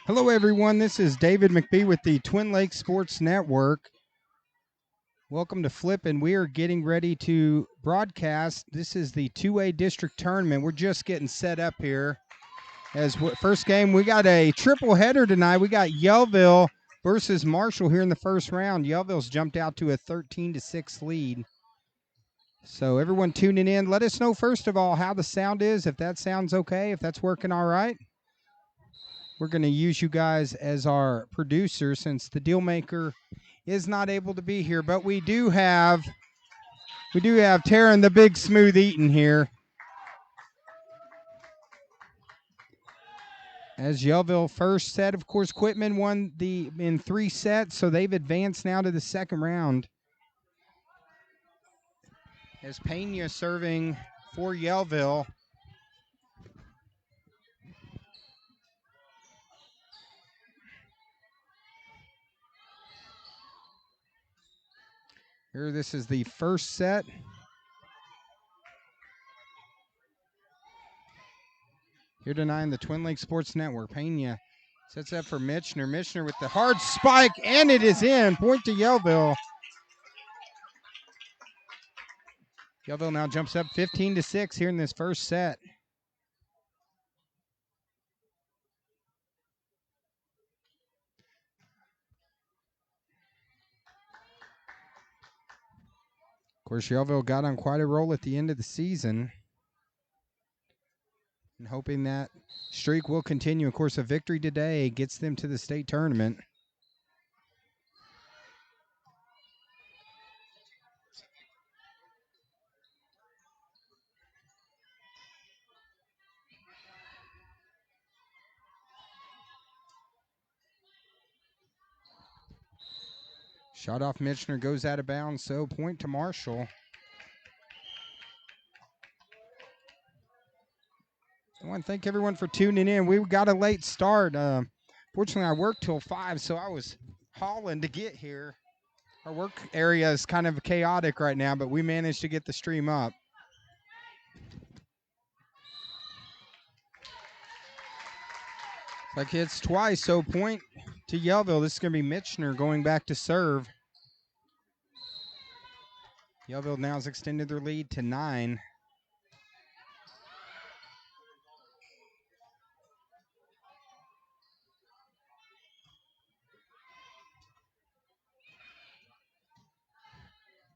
Hello, everyone. This is David McBee with the Twin Lakes Sports Network. Welcome to Flip, and we are getting ready to broadcast. This is the 2A district tournament. We're just getting set up here. As first game, we got a triple header tonight. We got Yellville versus Marshall here in the first round. Yellville's jumped out to a 13-6 lead. So everyone tuning in, let us know first of all how the sound is, if that sounds okay, if that's working all right. We're going to use you guys as our producer since the deal maker is not able to be here, but we do have Taryn the Big Smooth Eaton here. As Yellville first set, of course, Quitman won in 3 sets, so they've advanced now to the second round. As Pena serving for Yellville. Here, this is the first set. Here tonight on the Twin Lakes Sports Network. Pena sets up for Michener. Michener with the hard spike, and it is in. Point to Yellville. Yellville now jumps up 15-6 here in this first set. Of course, Yellville got on quite a roll at the end of the season. And hoping that streak will continue. Of course, a victory today gets them to the state tournament. Shot off Michener goes out of bounds, so point to Marshall. I want to thank everyone for tuning in. We got a late start. Fortunately, I worked till 5, so I was hauling to get here. Our work area is kind of chaotic right now, but we managed to get the stream up. Like hits twice, so point to Yellville. This is going to be Michener going back to serve. Yellville now has extended their lead to 9.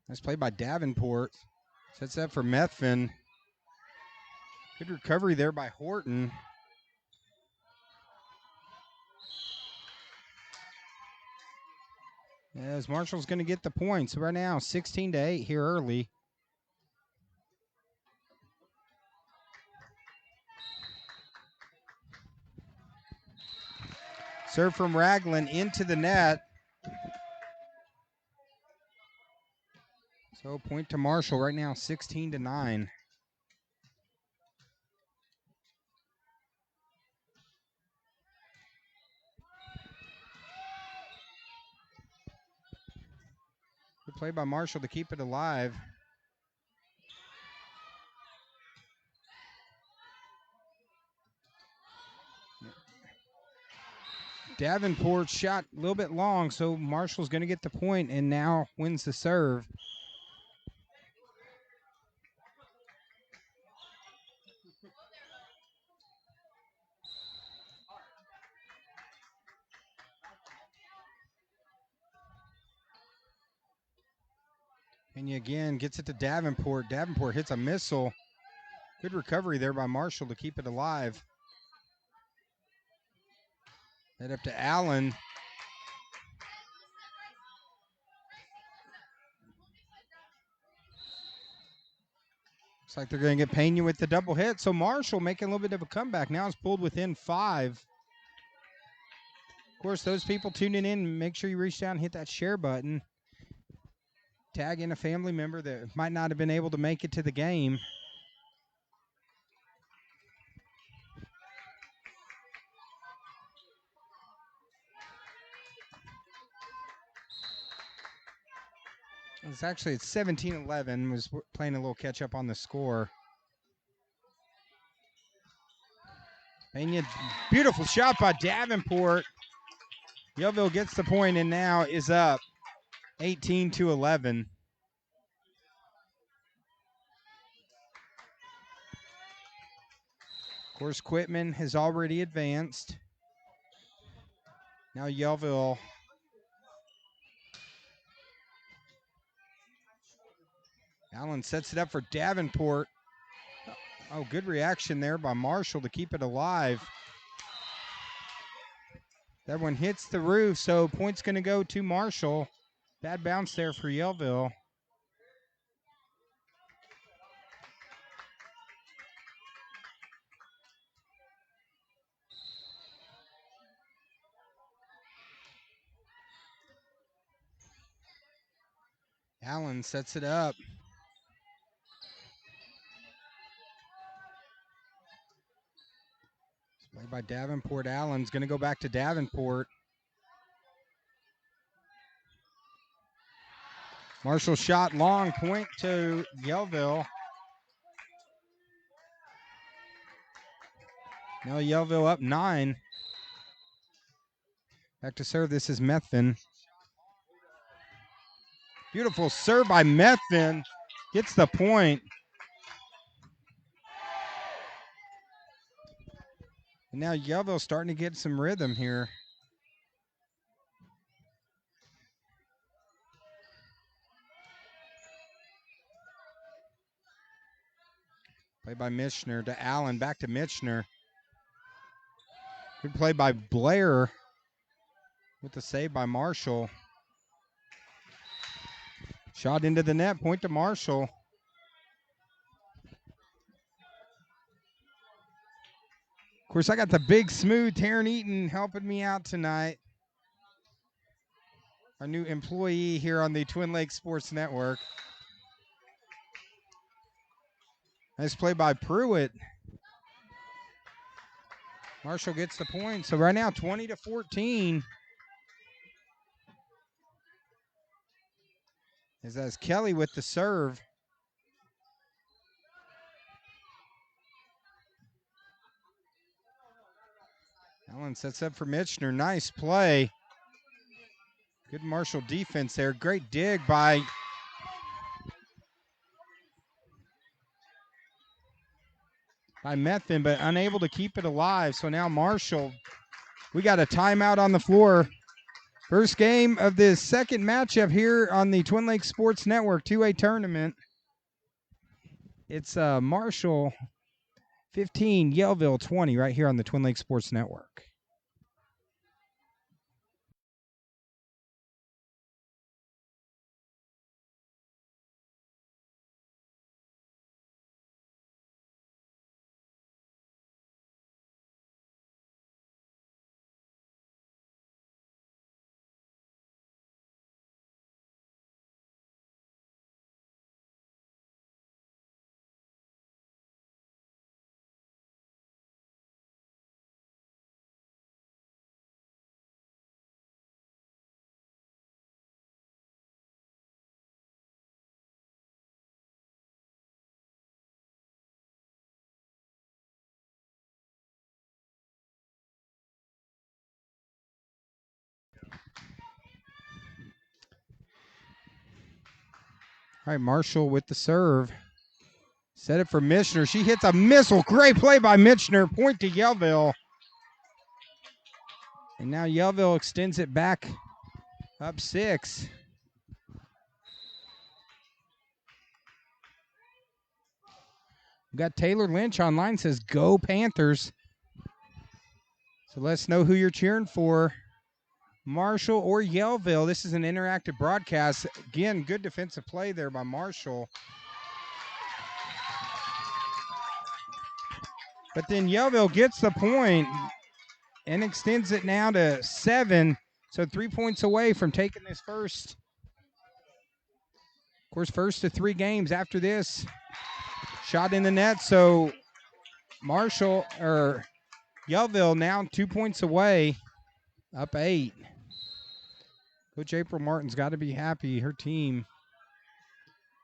Nice play by Davenport. Sets up for Methvin. Good recovery there by Horton. As Marshall's going to get the points right now, 16-8 here early. Serve from Raglan into the net. So point to Marshall right now, 16-9. Good play by Marshall to keep it alive. Davenport shot a little bit long, so Marshall's going to get the point and now wins the serve. And again gets it to Davenport. Davenport hits a missile. Good recovery there by Marshall to keep it alive. Head up to Allen. Looks like they're going to get Pena with the double hit. So Marshall making a little bit of a comeback. Now it's pulled within 5. Of course, those people tuning in, make sure you reach down and hit that share button. Tag in a family member that might not have been able to make it to the game. It's 17-11. Was playing a little catch up on the score. Pena, beautiful shot by Davenport. Yellville gets the point and now is up 18-11. Of course, Quitman has already advanced. Now Yellville. Allen sets it up for Davenport. Oh, good reaction there by Marshall to keep it alive. That one hits the roof, so point's going to go to Marshall. Bad bounce there for Yellville. Allen sets it up. Played by Davenport. Allen's going to go back to Davenport. Marshall shot long, point to Yellville. Now Yellville up 9. Back to serve. This is Methvin. Beautiful serve by Methvin. Gets the point. And now Yellville starting to get some rhythm here. Played by Michener to Allen. Back to Michener. Good play by Blair with the save by Marshall. Shot into the net. Point to Marshall. Of course, I got the big, smooth Taryn Eaton helping me out tonight. Our new employee here on the Twin Lakes Sports Network. Nice play by Pruitt. Marshall gets the point. So right now, 20-14. As Kelly with the serve. Allen sets up for Michener. Nice play. Good Marshall defense there. Great dig by Methvin, but unable to keep it alive. So now Marshall, we got a timeout on the floor. First game of the second matchup here on the Twin Lakes Sports Network 2A tournament. It's Marshall 15, Yellville 20 right here on the Twin Lakes Sports Network. All right, Marshall with the serve. Set it for Michener. She hits a missile. Great play by Michener. Point to Yellville. And now Yellville extends it back up 6. We got Taylor Lynch online, says go Panthers. So let us know who you're cheering for. Marshall or Yellville. This is an interactive broadcast. Again, good defensive play there by Marshall. But then Yellville gets the point and extends it now to 7. So 3 points away from taking this first. Of course, first to 3 games after this. Shot in the net. So Marshall or Yellville now 2 points away, up 8. Coach April Martin's got to be happy. Her team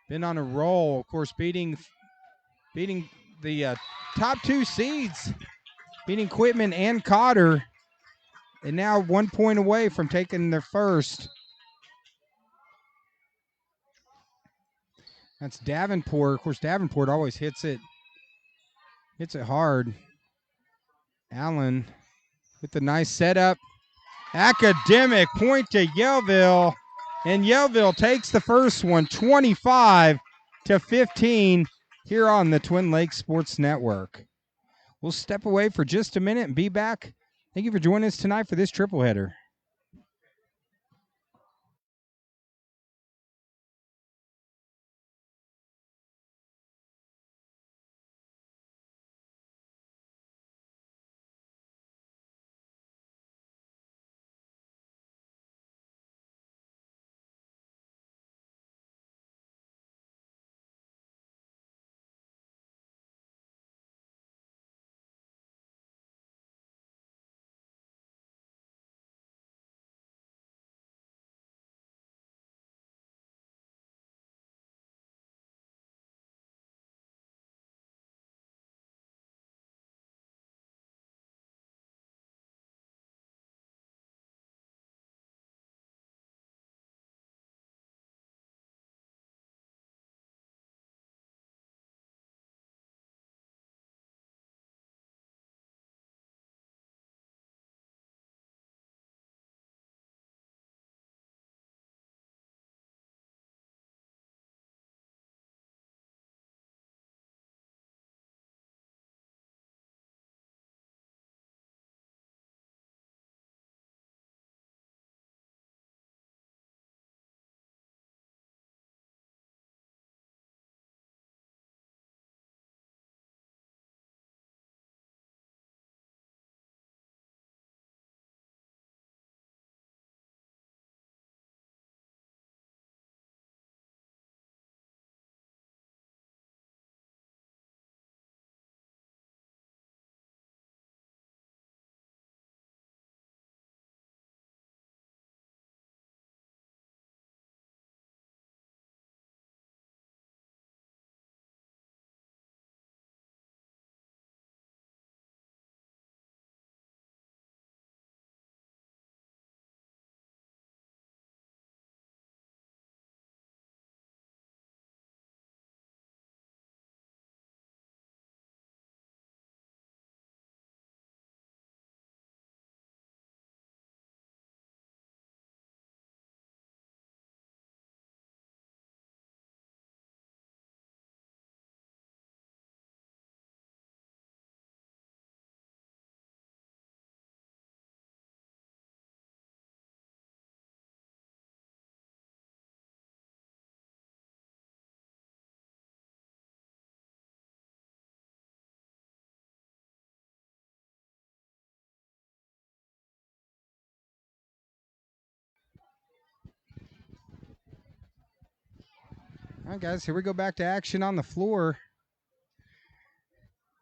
been on a roll. Of course, beating the top 2 seeds beating Quitman and Cotter. And now 1 point away from taking their first. That's Davenport. Of course, Davenport always hits it hard. Allen with the nice setup. Academic point to Yellville. And Yellville takes the first one, 25-15, here on the Twin Lakes Sports Network. We'll step away for just a minute and be back. Thank you for joining us tonight for this triple header. All right, guys, here we go back to action on the floor.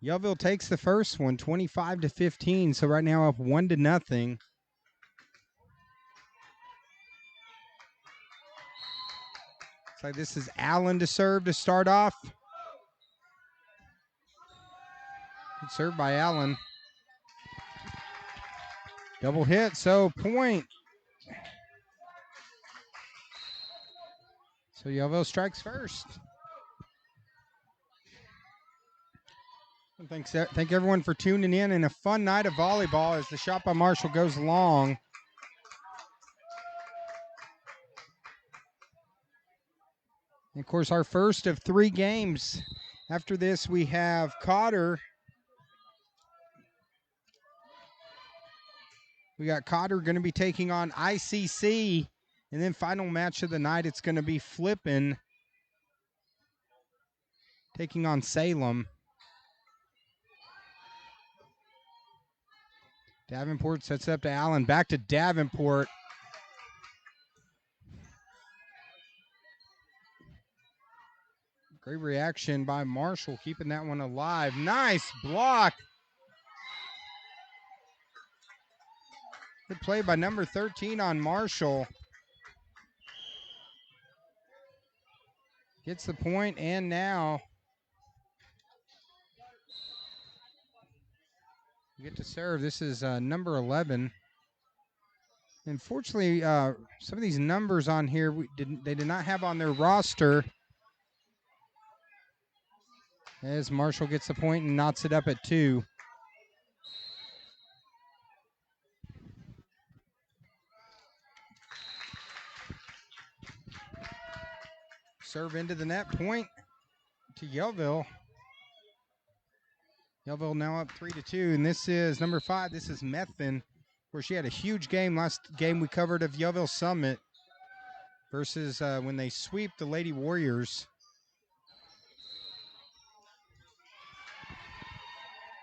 Yellville takes the first one, 25-15. So right now up 1-0. Looks like this is Allen to serve to start off. Good serve by Allen. Double hit, so point. So Yellville strikes first. Thank everyone for tuning in, and a fun night of volleyball as the shot by Marshall goes long. And of course, our first of 3 games. After this, we have Cotter. We got Cotter going to be taking on ICC. And then final match of the night, it's going to be Flippin taking on Salem. Davenport sets up to Allen. Back to Davenport. Great reaction by Marshall, keeping that one alive. Nice block. Good play by number 13 on Marshall. Gets the point, and now You get to serve. This is number 11. Unfortunately, some of these numbers on here they did not have on their roster. As Marshall gets the point and knots it up at 2. Serve into the net, point to Yellville. Yellville now up 3-2, and this is number 5. This is Methvin, where she had a huge game last game we covered of Yellville Summit versus when they sweep the Lady Warriors.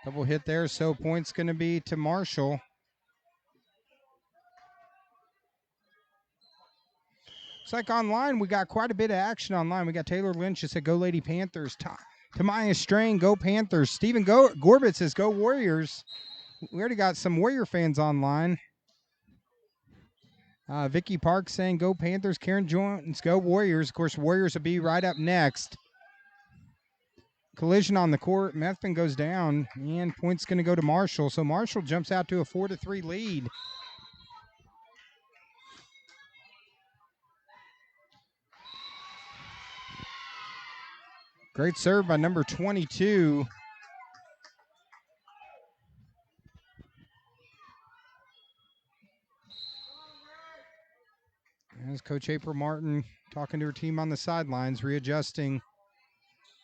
Double hit there, so point's going to be to Marshall. Looks like online we got quite a bit of action online. We got Taylor Lynch that said, "Go Lady Panthers." Tamaya Strain, "Go Panthers." Stephen Gorbett says, "Go Warriors." We already got some Warrior fans online. Vicky Park saying, "Go Panthers." Karen Jones, "Go Warriors." Of course, Warriors will be right up next. Collision on the court. Methvin goes down, and point's going to go to Marshall. So Marshall jumps out to a 4-3 lead. Great serve by number 22. As Coach April Martin talking to her team on the sidelines, readjusting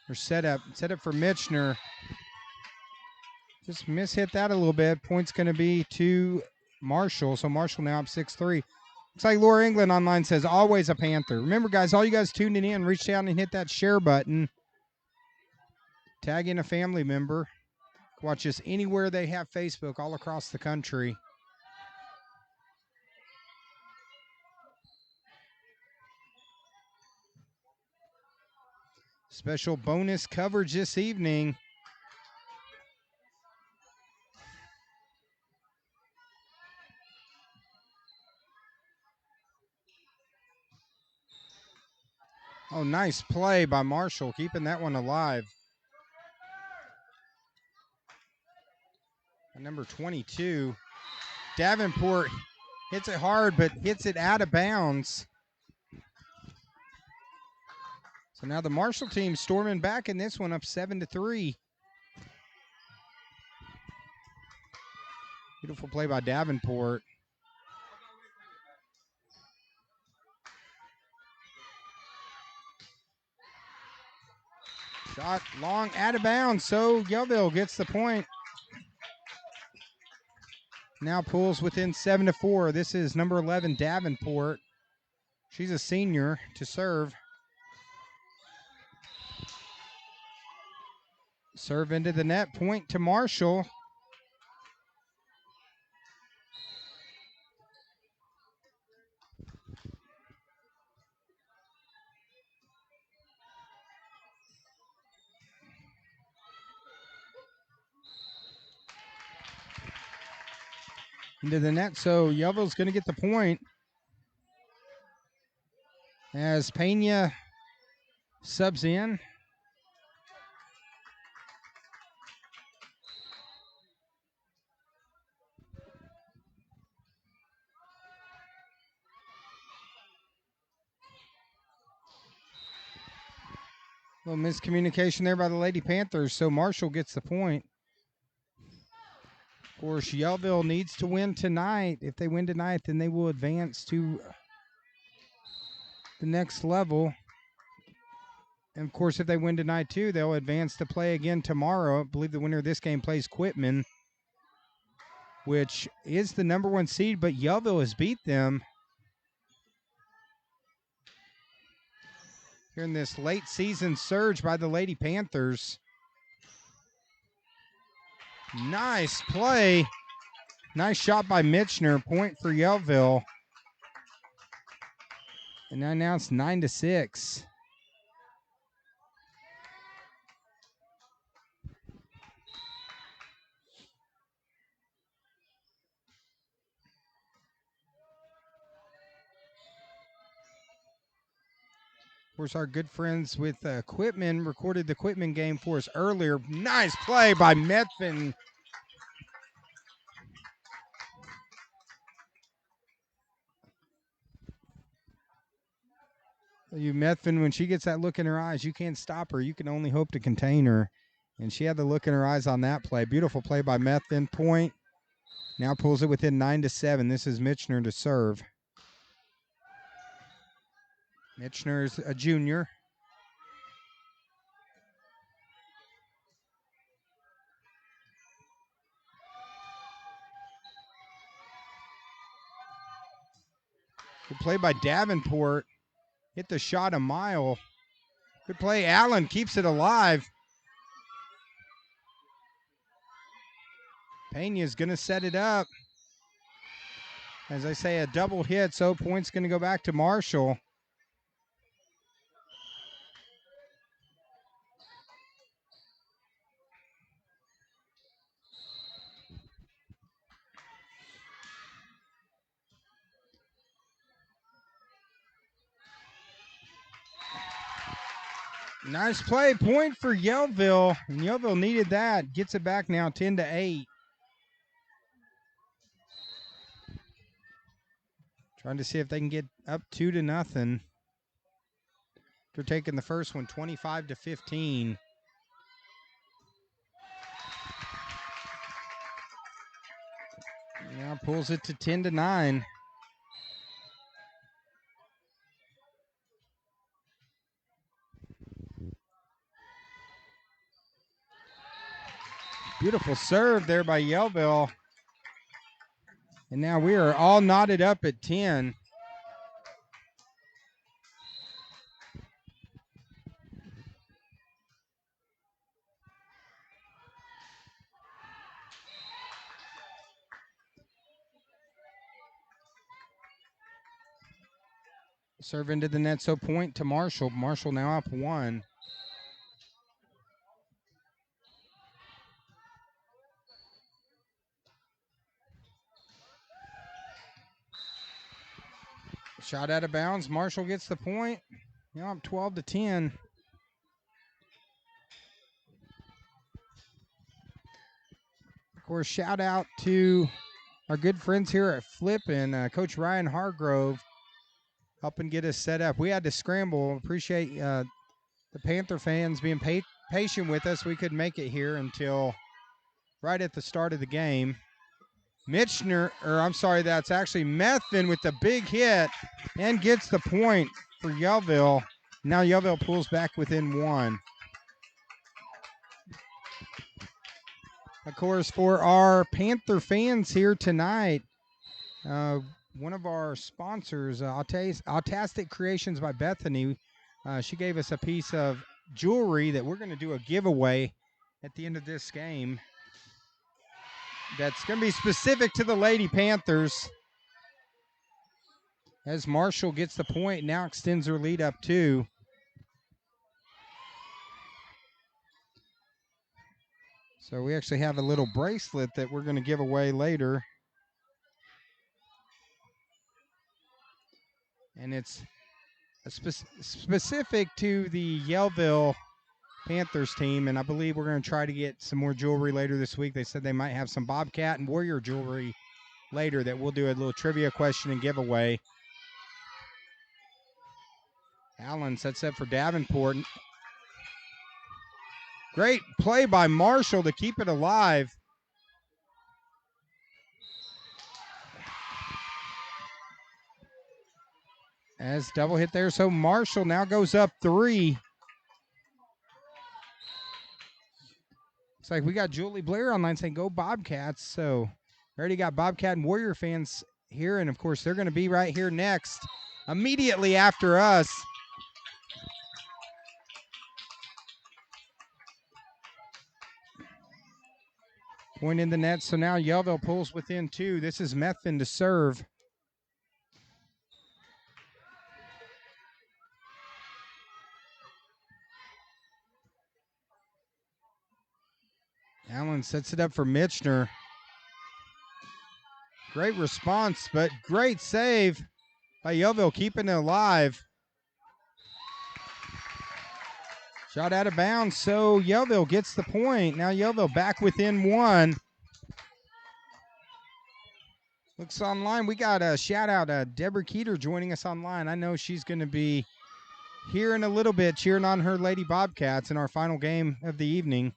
her setup. Setup for Mitchner. Just mishit that a little bit. Point's going to be to Marshall. So Marshall now up 6-3. Looks like Laura England online says, "Always a Panther." Remember, guys, all you guys tuning in, reach down and hit that share button. Tag in a family member. Watch us anywhere they have Facebook all across the country. Special bonus coverage this evening. Oh, nice play by Marshall, keeping that one alive. And number 22, Davenport hits it hard, but hits it out of bounds. So now the Marshall team storming back in this one, up 7-3. Beautiful play by Davenport. Shot long, out of bounds, so Yellville gets the point. Now pulls within 7-4. This is number 11, Davenport. She's a senior to serve. Serve into the net, point to Marshall. Into the net, so Yellville's going to get the point. As Pena subs in. A little miscommunication there by the Lady Panthers, so Marshall gets the point. Of course, Yellville needs to win tonight. If they win tonight, then they will advance to the next level. And, of course, if they win tonight, too, they'll advance to play again tomorrow. I believe the winner of this game plays Quitman, which is the number 1 seed, but Yellville has beat them here in this late season surge by the Lady Panthers. Nice play. Nice shot by Mitchner. Point for Yellville. And now it's 9-6. Of course, our good friends with Quitman recorded the Quitman game for us earlier. Nice play by Methvin. You Methvin, when she gets that look in her eyes, you can't stop her. You can only hope to contain her. And she had the look in her eyes on that play. Beautiful play by Methvin. Point. Now pulls it within 9-7. This is Mitchner to serve. Mitchner is a junior. Good play by Davenport. Hit the shot a mile. Good play. Allen keeps it alive. Pena's going to set it up. As I say, a double hit, so point's going to go back to Marshall. Nice play. Point for Yellville. And Yellville needed that. Gets it back now 10-8. Trying to see if they can get up 2-0. They're taking the first one 25-15. Now pulls it to 10-9. Beautiful serve there by Yellville. And now we are all knotted up at 10. Serve into the net, so point to Marshall. Marshall now up 1. Shot out of bounds. Marshall gets the point. Now up 12-10. Of course, shout out to our good friends here at Flip and Coach Ryan Hargrove helping get us set up. We had to scramble. Appreciate the Panther fans being patient with us. We couldn't make it here until right at the start of the game. Mitchner, or I'm sorry, that's actually Methvin with the big hit and gets the point for Yellville. Now Yellville pulls back within 1. Of course, for our Panther fans here tonight, one of our sponsors, Autastic Creations by Bethany, she gave us a piece of jewelry that we're going to do a giveaway at the end of this game. That's going to be specific to the Lady Panthers. As Marshall gets the point, now extends her lead up 2. So we actually have a little bracelet that we're going to give away later. And it's specific to the Yellville Panthers team, and I believe we're going to try to get some more jewelry later this week. They said they might have some Bobcat and Warrior jewelry later that we'll do a little trivia question and giveaway. Allen sets up for Davenport. Great play by Marshall to keep it alive. As double hit there, so Marshall now goes up 3. Looks like we got Julie Blair online saying go Bobcats. So we already got Bobcat and Warrior fans here, and of course they're going to be right here next, immediately after us. Point in the net, so now Yellville pulls within 2. This is Methvin to serve. Allen sets it up for Mitchner. Great response, but great save by Yellville, keeping it alive. Shot out of bounds, so Yellville gets the point. Now Yellville back within 1. Looks online. We got a shout out, Deborah Keeter joining us online. I know she's going to be here in a little bit, cheering on her Lady Bobcats in our final game of the evening.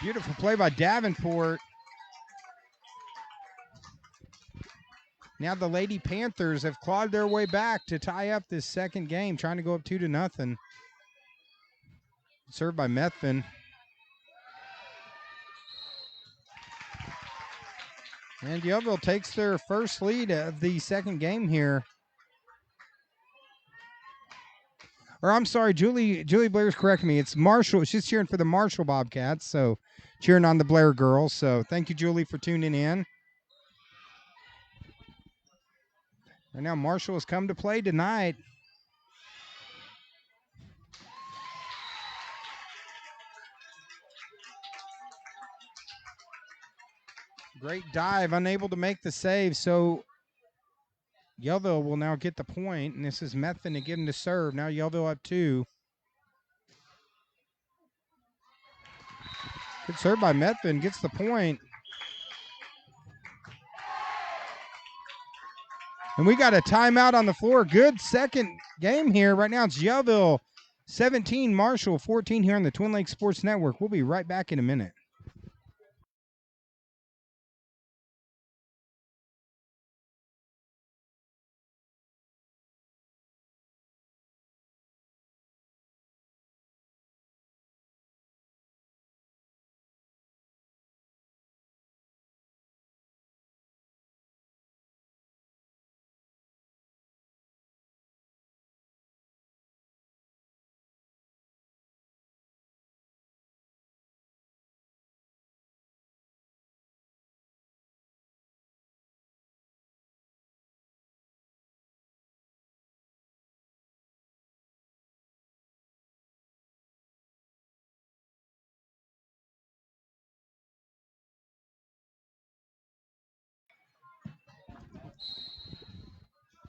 Beautiful play by Davenport. Now the Lady Panthers have clawed their way back to tie up this second game, trying to go up 2-0. Served by Methvin. And Yellville takes their first lead of the second game here. Or I'm sorry, Julie Blair's correcting me. It's Marshall. She's cheering for the Marshall Bobcats, so cheering on the Blair girls. So thank you, Julie, for tuning in. And now Marshall has come to play tonight. Great dive, unable to make the save. So Yellville will now get the point, and this is Methvin to give him the serve. Now Yellville up 2. Good serve by Methvin, gets the point. And we got a timeout on the floor. Good second game here. Right now it's Yellville 17, Marshall 14 here on the Twin Lakes Sports Network. We'll be right back in a minute.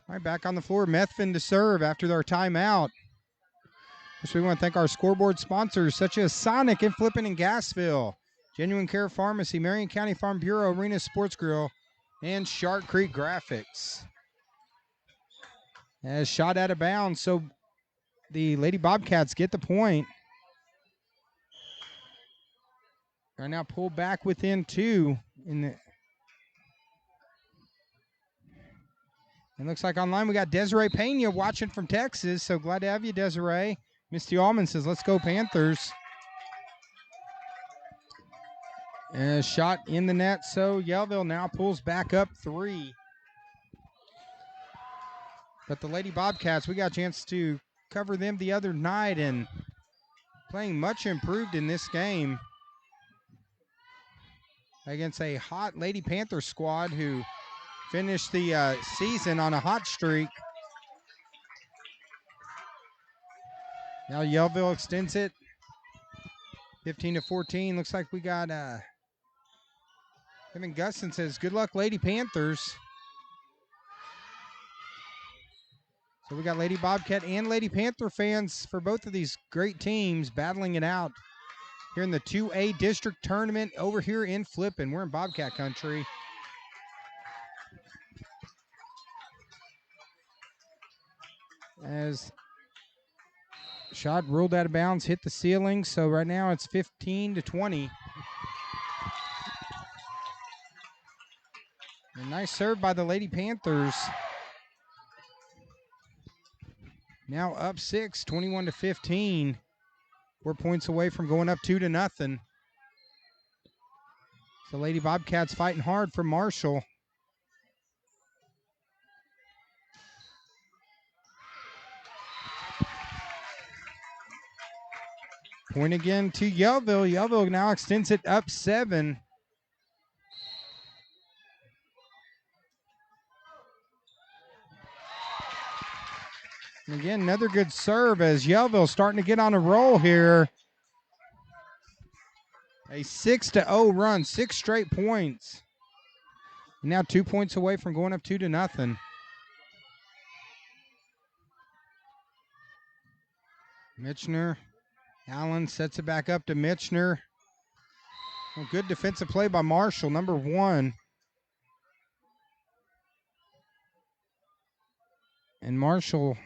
All right, back on the floor, Methvin to serve after their timeout. So we want to thank our scoreboard sponsors such as Sonic and Flippin' in Gassville, Genuine Care Pharmacy, Marion County Farm Bureau, Arena Sports Grill, and Shark Creek Graphics. As shot out of bounds, so the Lady Bobcats get the point. Are now pulled back within 2 in the. It looks like online we got Desiree Pena watching from Texas, so glad to have you, Desiree. Misty Allman says, let's go Panthers. And shot in the net, so Yellville now pulls back up 3. But the Lady Bobcats, we got a chance to cover them the other night and playing much improved in this game against a hot Lady Panther squad who finished the season on a hot streak. Now Yellville extends it 15-14. Looks like we got Kevin Gustin says, good luck, Lady Panthers. So we got Lady Bobcat and Lady Panther fans for both of these great teams battling it out here in the 2A district tournament over here in Flippin. We're in Bobcat country. As shot ruled out of bounds, hit the ceiling. So right now it's 15-20. A nice serve by the Lady Panthers. Now up 6, 21-15. 4 points away from going up 2-0. So Lady Bobcats fighting hard for Marshall. Point again to Yellville. Yellville now extends it up 7. And again, another good serve as Yellville starting to get on a roll here. A 6-0 run, 6 straight points. Now 2 points away from going up 2-0. Mitchner, Allen sets it back up to Mitchner. Well, good defensive play by Marshall, number 1. And Marshall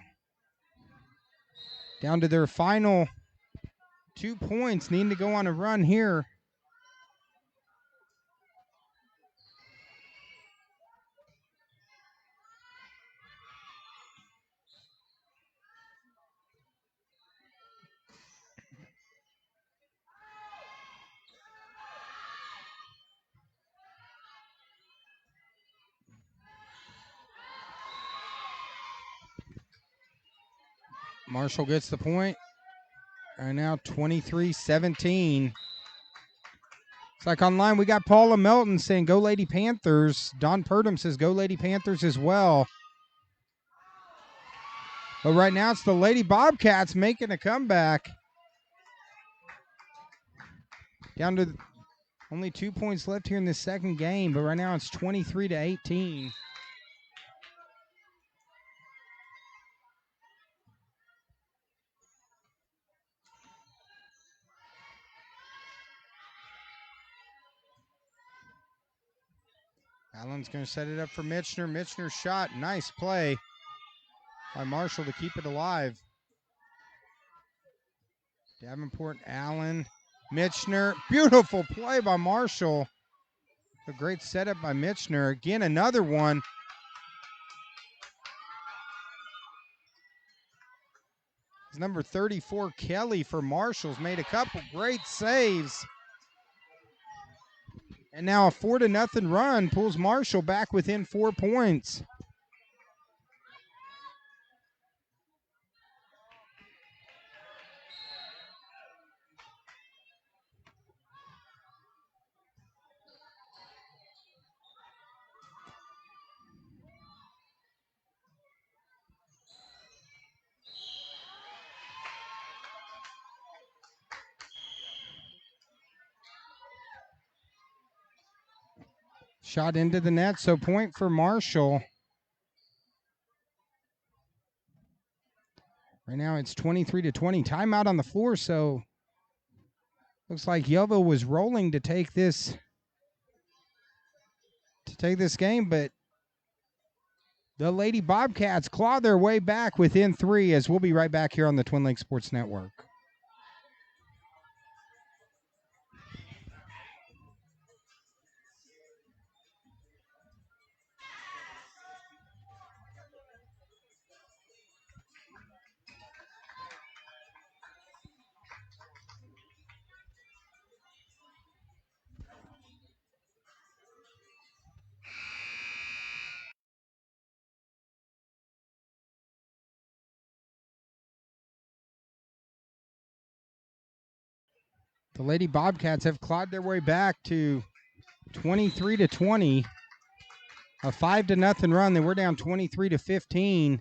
down to their final 2 points, needing to go on a run here. Marshall gets the point. Right now, 23-17. It's like online, we got Paula Melton saying, go Lady Panthers. Don Purdom says, go Lady Panthers as well. But right now, it's the Lady Bobcats making a comeback. Down to only 2 points left here in this second game, but right now it's 23-18. Allen's going to set it up for Mitchner. Mitchner's shot. Nice play by Marshall to keep it alive. Davenport, Allen, Mitchner. Beautiful play by Marshall. A great setup by Mitchner. Again, another one. It's number 34, Kelly, for Marshall's made a couple great saves. And now a 4-0 run pulls Marshall back within 4 points. Shot into the net, so point for Marshall. Right now it's 23-20. Timeout on the floor, so looks like Yellville was rolling to take this game, but the Lady Bobcats claw their way back within 3, as we'll be right back here on the Twin Lakes Sports Network. The Lady Bobcats have clawed their way back to 23-20. A 5-0 run. They were down 23-15.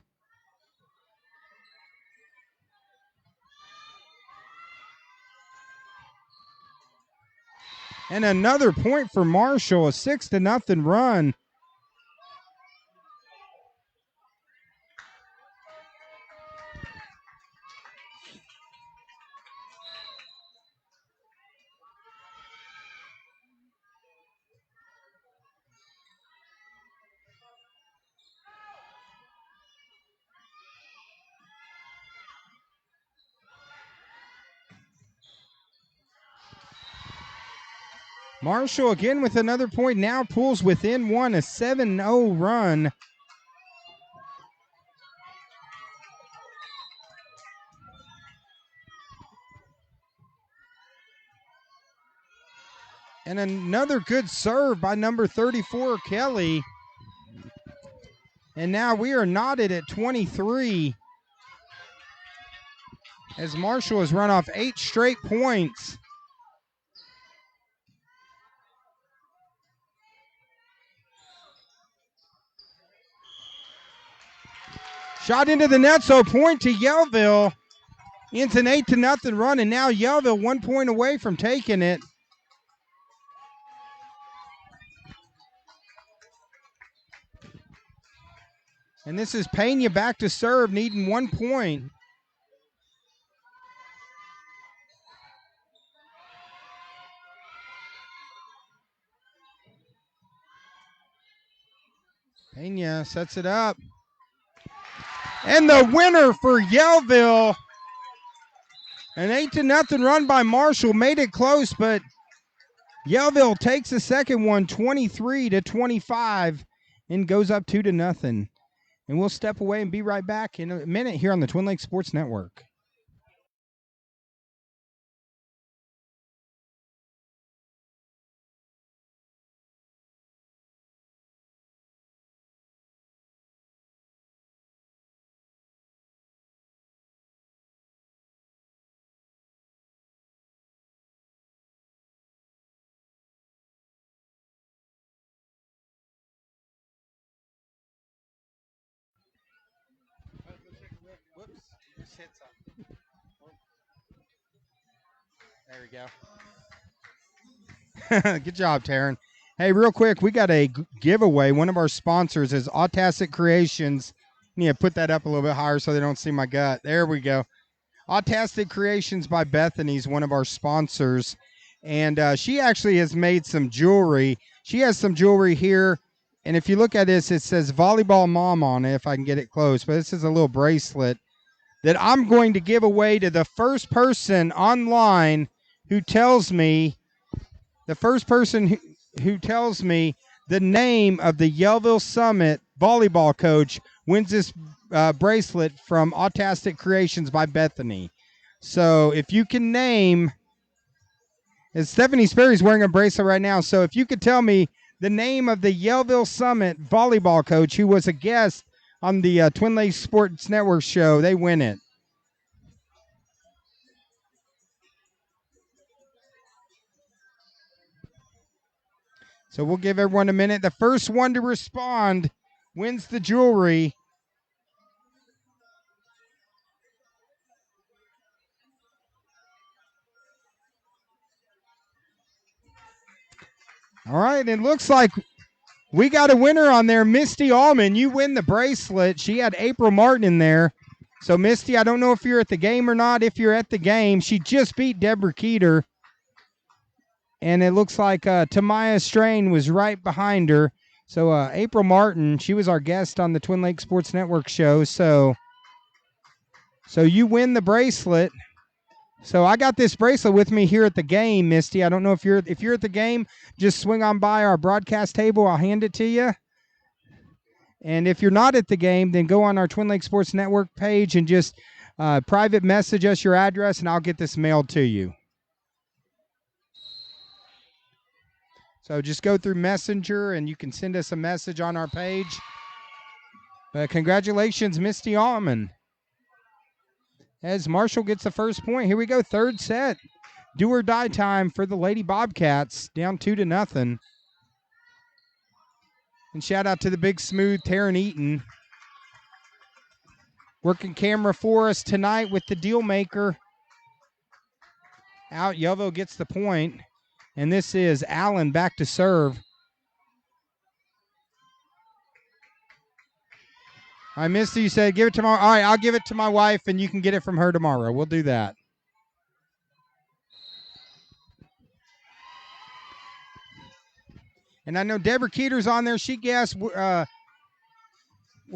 And another point for Marshall, a 6-0 run. Marshall again with another point, now pulls within 1, a 7-0 run. And another good serve by number 34, Kelly. And now we are knotted at 23 as Marshall has run off 8 straight points. Shot into the net, so point to Yellville. It's an 8-0 run, and now Yellville 1 point away from taking it. And this is Pena back to serve, needing 1 point. Pena sets it up. And the winner for Yellville, an 8-0 run by Marshall, made it close, but Yellville takes the second one 23-25 and goes up 2-0. And we'll step away and be right back in a minute here on the Twin Lakes Sports Network. Whoops, just hit something. There we go. Good job, Taryn. Hey, real quick, we got a giveaway. One of our sponsors is Autastic Creations. I need to put that up a little bit higher so they don't see my gut. There we go. Autastic Creations by Bethany is one of our sponsors. And she actually has made some jewelry. She has some jewelry here. And if you look at this, it says Volleyball Mom on it, if I can get it close. But this is a little bracelet that I'm going to give away to the first person online who tells me, who tells me the name of the Yellville Summit volleyball coach wins this bracelet from Autastic Creations by Bethany. So if you can name, and Stephanie Sperry's wearing a bracelet right now, so if you could tell me the name of the Yellville Summit volleyball coach who was a guest on the Twin Lakes Sports Network show, they win it. So we'll give everyone a minute. The first one to respond wins the jewelry. All right, it looks like we got a winner on there. Misty Allman, you win the bracelet. She had April Martin in there. So, Misty, I don't know if you're at the game or not. If you're at the game, she just beat Deborah Keeter. And it looks like Tamaya Strain was right behind her. So, April Martin, she was our guest on the Twin Lakes Sports Network show. So you win the bracelet. So I got this bracelet with me here at the game, Misty. I don't know if you're at the game, just swing on by our broadcast table. I'll hand it to you. And if you're not at the game, then go on our Twin Lakes Sports Network page and just private message us your address, and I'll get this mailed to you. So just go through Messenger, and you can send us a message on our page. But congratulations, Misty Allman. As Marshall gets the first point. Here we go, third set. Do or die time for the Lady Bobcats, down 2-0. And shout out to the big smooth Taryn Eaton. Working camera for us tonight with the deal maker. Out, Yellville gets the point. And this is Allen back to serve. I missed it. You said give it tomorrow. All right, I'll give it to my wife, and you can get it from her tomorrow. We'll do that. And I know Deborah Keeter's on there. She guessed we'll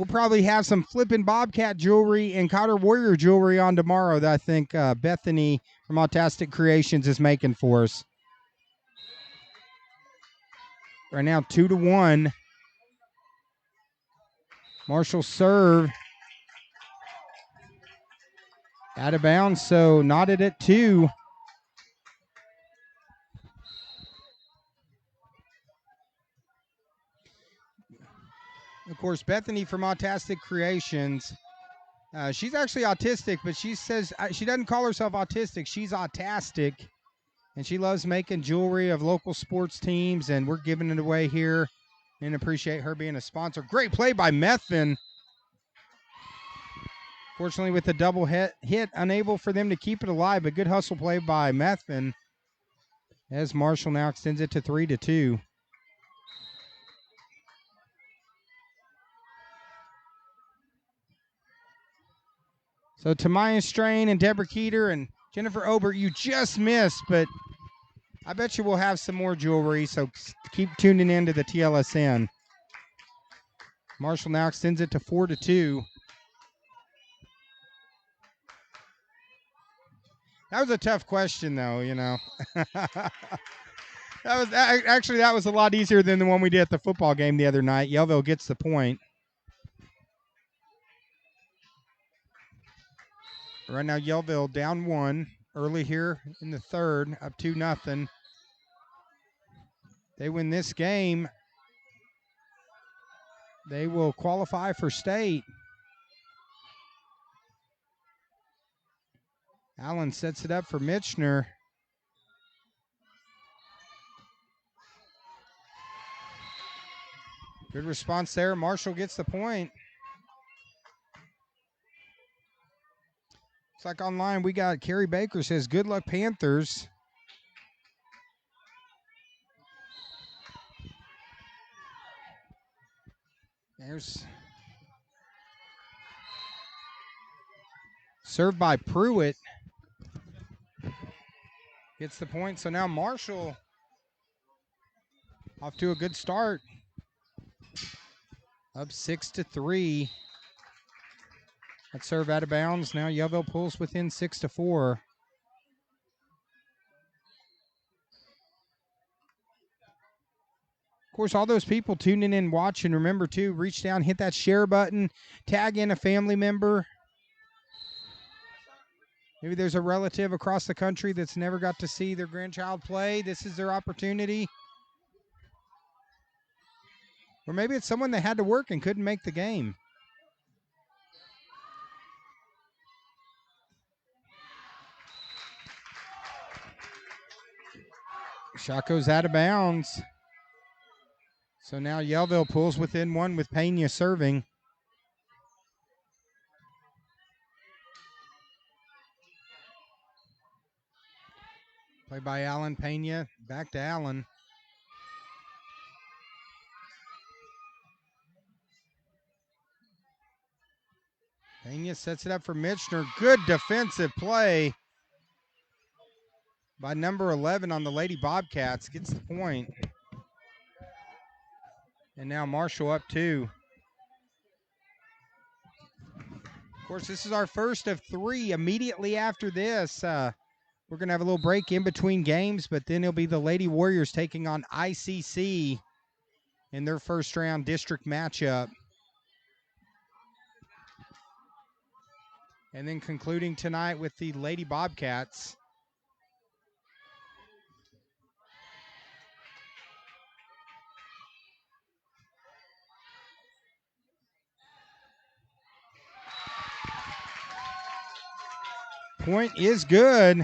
probably have some flipping Bobcat jewelry and Cotter Warrior jewelry on tomorrow that I think Bethany from Autastic Creations is making for us. Right now, 2-1. Marshall serve. Out of bounds, so knotted at 2. Of course, Bethany from Autastic Creations. She's actually autistic, but she says she doesn't call herself autistic. She's autastic, and she loves making jewelry of local sports teams, and we're giving it away here and appreciate her being a sponsor. Great play by Methvin. Fortunately, with the double hit, unable for them to keep it alive, but good hustle play by Methvin as Marshall now extends it to 3-2. So Tamaya Strain and Deborah Keeter and Jennifer Obert, you just missed, but I bet you we'll have some more jewelry, so keep tuning in to the TLSN. Marshall now extends it to 4-2. That was a tough question, though, you know. That was a lot easier than the one we did at the football game the other night. Yellville gets the point. Right now, Yellville down 1 early here in the third, up 2-0. They win this game, they will qualify for state. Allen sets it up for Mitchner. Good response there. Marshall gets the point. Looks like online we got Kerry Baker says, good luck Panthers. There's served by Pruitt. Gets the point. So now Marshall off to a good start. Up 6-3. That serve out of bounds. Now Yellville pulls within 6-4. Of course, all those people tuning in, watching, remember to reach down, hit that share button, tag in a family member. Maybe there's a relative across the country that's never got to see their grandchild play. This is their opportunity. Or maybe it's someone that had to work and couldn't make the game. Shot goes out of bounds. So now Yellville pulls within 1 with Pena serving. Play by Allen. Pena back to Allen. Pena sets it up for Mitchner. Good defensive play by number 11 on the Lady Bobcats. Gets the point. And now Marshall up 2. Of course, this is our first of 3. Immediately after this, we're going to have a little break in between games, but then it'll be the Lady Warriors taking on ICC in their first round district matchup. And then concluding tonight with the Lady Bobcats. Point is good.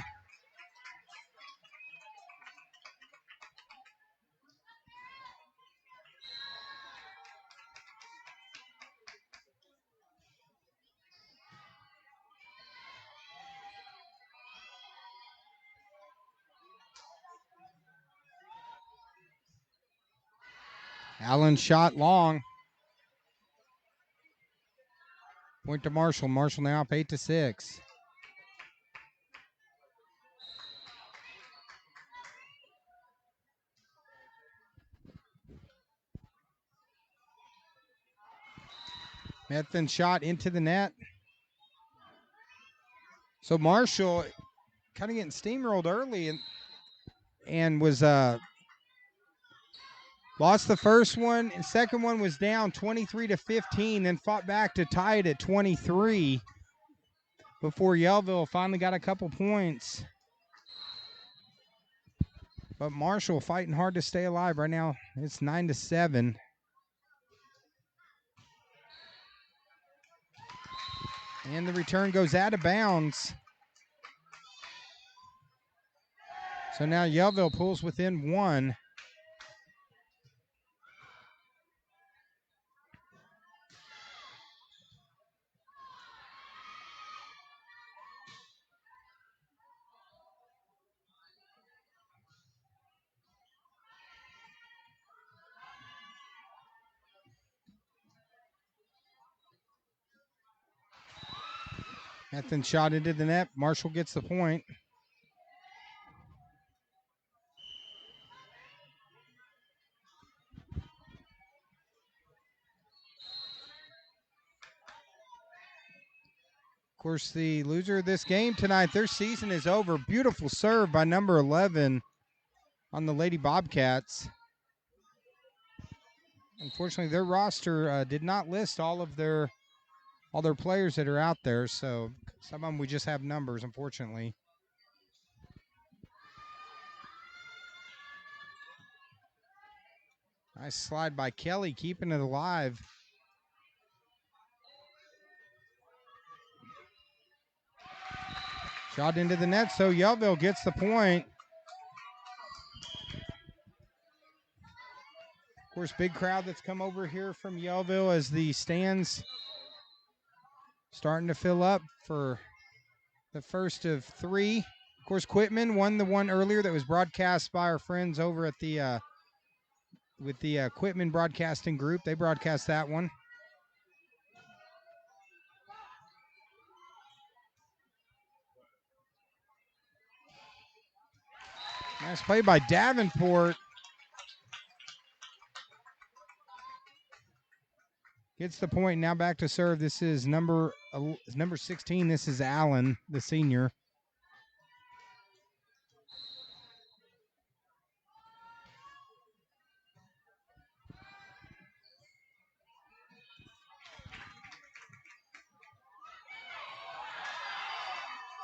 Allen shot long. Point to Marshall. Marshall now up 8-6. Methvin shot into the net. So Marshall kind of getting steamrolled early and was lost the first one, and second one was down 23-15, then fought back to tie it at 23 before Yellville finally got a couple points. But Marshall fighting hard to stay alive right now. It's 9-7. And the return goes out of bounds. So now Yellville pulls within 1. Methvin shot into the net. Marshall gets the point. Of course, the loser of this game tonight, their season is over. Beautiful serve by number 11 on the Lady Bobcats. Unfortunately, their roster did not list all their players that are out there, so some of them we just have numbers, unfortunately. Nice slide by Kelly, keeping it alive. Shot into the net, so Yellville gets the point. Of course, big crowd that's come over here from Yellville as the stands starting to fill up for the first of three. Of course, Quitman won the one earlier that was broadcast by our friends over at the with the Quitman Broadcasting Group. They broadcast that one. Nice play by Davenport. Gets the point. Now back to serve. This is number 16. This is Allen, the senior.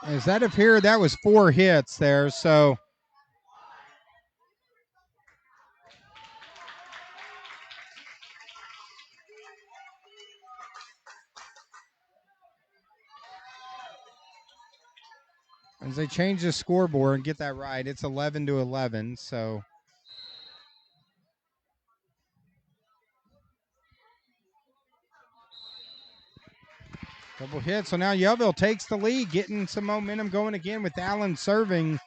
As that appeared, that was 4 hits there. So as they change the scoreboard and get that right, it's 11-11. So double hit. So now Yellville takes the lead, getting some momentum going again with Allen serving.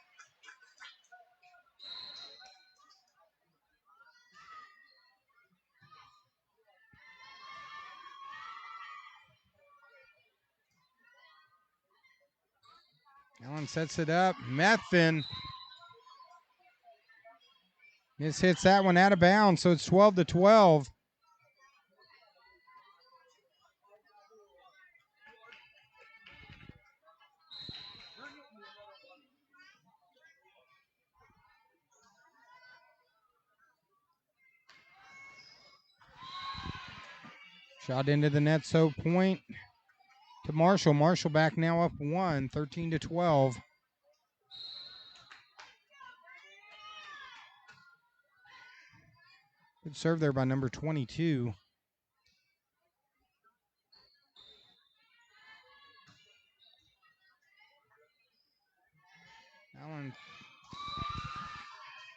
Allen sets it up. Methvin just hits that one out of bounds, so it's 12-12. Shot into the net, so point to Marshall. Marshall back now up 1, 13-12. Good serve there by number 22. Allen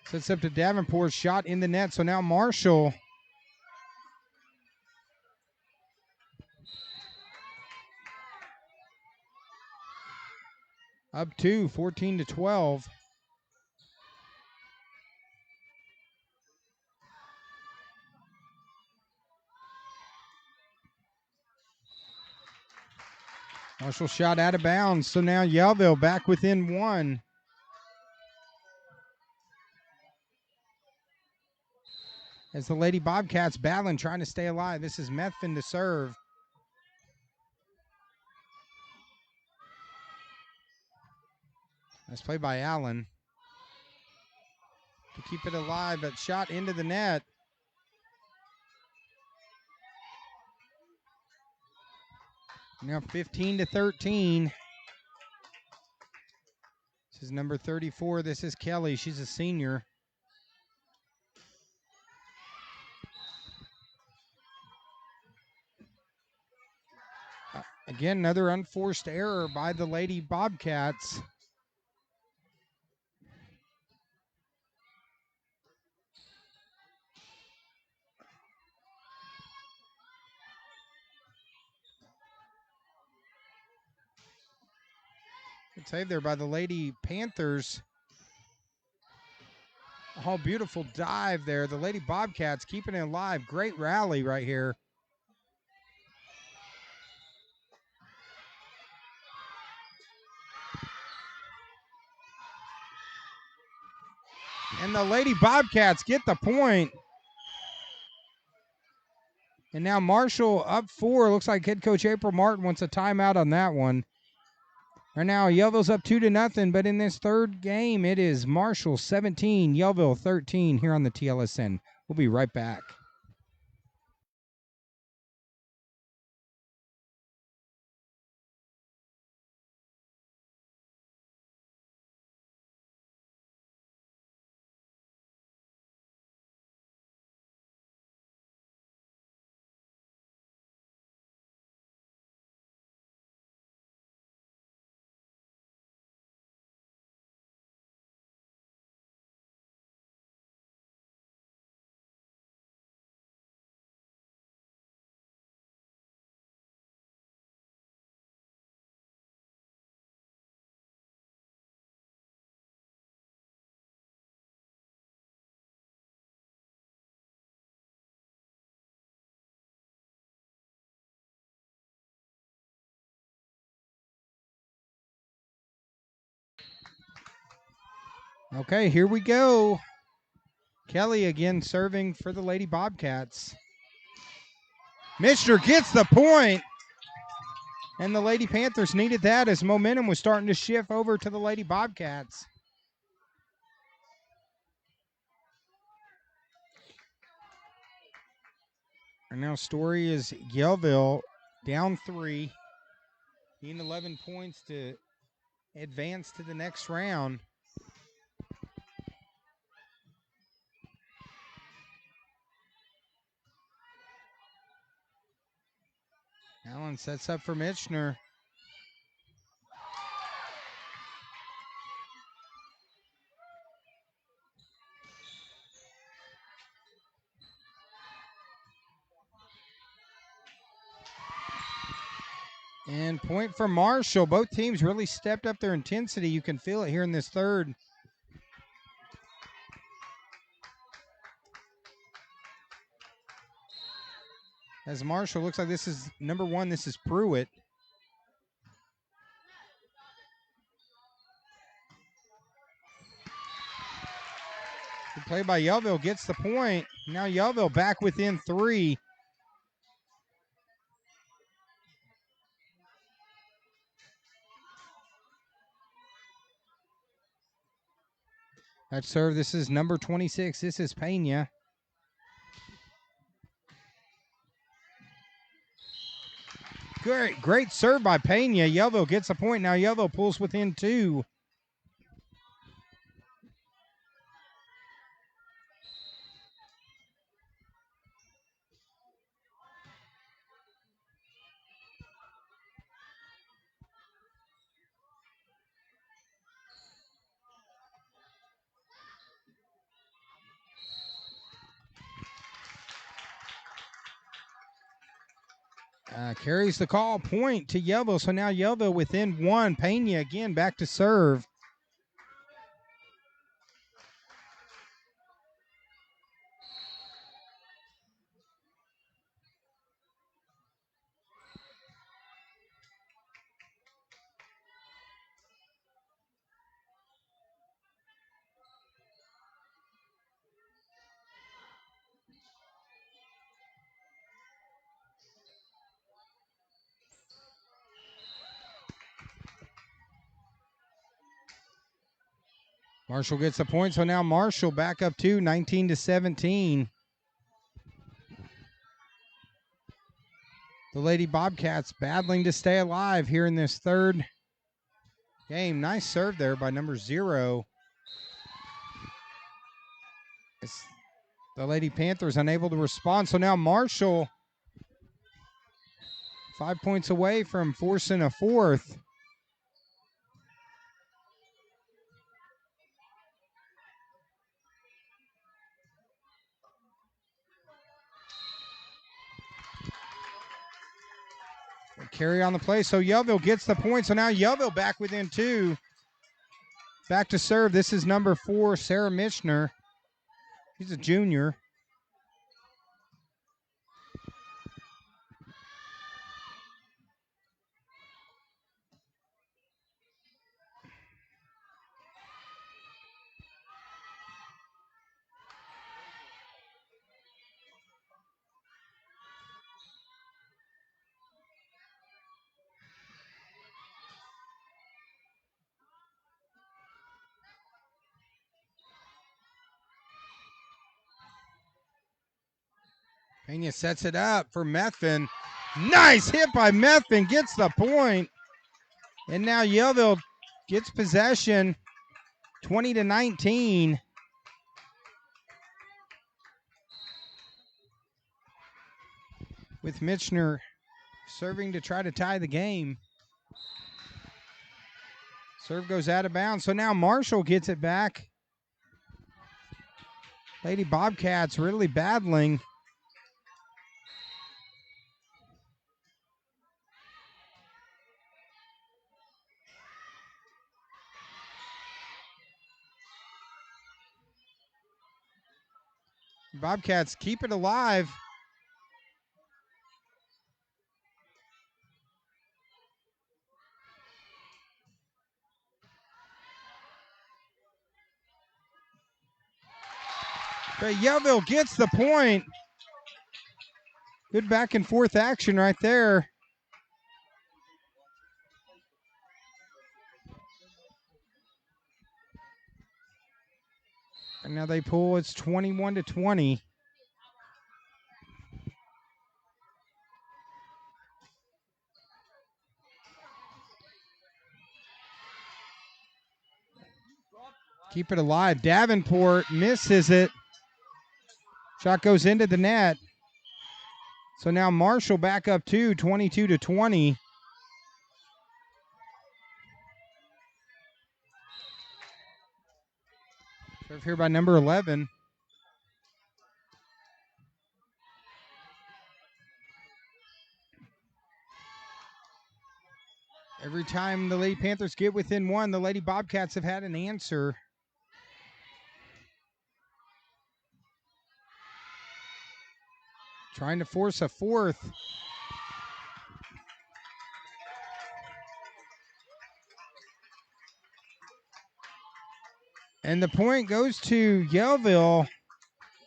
sets up to Davenport. Shot in the net, so now Marshall up 2, 14-12. Marshall shot out of bounds, so now Yellville back within 1. As the Lady Bobcats battling, trying to stay alive. This is Methvin to serve. Nice play by Allen to keep it alive, but shot into the net. Now 15-13. This is number 34. This is Kelly. She's a senior. Again, another unforced error by the Lady Bobcats. Good save there by the Lady Panthers. Oh, beautiful dive there. The Lady Bobcats keeping it alive. Great rally right here. And the Lady Bobcats get the point. And now Marshall up 4. Looks like head coach April Martin wants a timeout on that one. Right now, Yellville's up 2-0, but in this third game, it is Marshall 17, Yellville 13 here on the TLSN. We'll be right back. Okay, here we go. Kelly again serving for the Lady Bobcats. Michener gets the point, and the Lady Panthers needed that as momentum was starting to shift over to the Lady Bobcats. And now story is Yellville down 3, needing 11 points to advance to the next round. Allen sets up for Michener. And point for Marshall. Both teams really stepped up their intensity. You can feel it here in this third. As Marshall looks like this is number 1, this is Pruitt. Good play by Yellville, gets the point. Now Yellville back within 3. That serve, this is number 26. This is Pena. Great serve by Pena. Yellville gets a point. Now Yellville pulls within 2. Carries the call, point to Yellville. So now Yellville within 1. Pena again back to serve. Marshall gets the point, so now Marshall back up to 19-17. The Lady Bobcats battling to stay alive here in this third game. Nice serve there by number 0. The Lady Panthers unable to respond, so now Marshall 5 points away from forcing a fourth. Carry on the play, so Yellville gets the point. So now Yellville back within 2. Back to serve. This is number 4, Sarah Michener. She's a junior. Pena sets it up for Methvin. Nice hit by Methvin, gets the point. And now Yellville gets possession, 20-19. With Mitchner serving to try to tie the game. Serve goes out of bounds, so now Marshall gets it back. Lady Bobcats really battling. Bobcats keep it alive. But Yellville gets the point. Good back and forth action right there. And now they pull, it's 21-20. Keep it alive. Davenport misses it. Shot goes into the net. So now Marshall back up 22-20. Serve here by number 11. Every time the Lady Panthers get within one, the Lady Bobcats have had an answer. Trying to force a fourth. And the point goes to Yellville.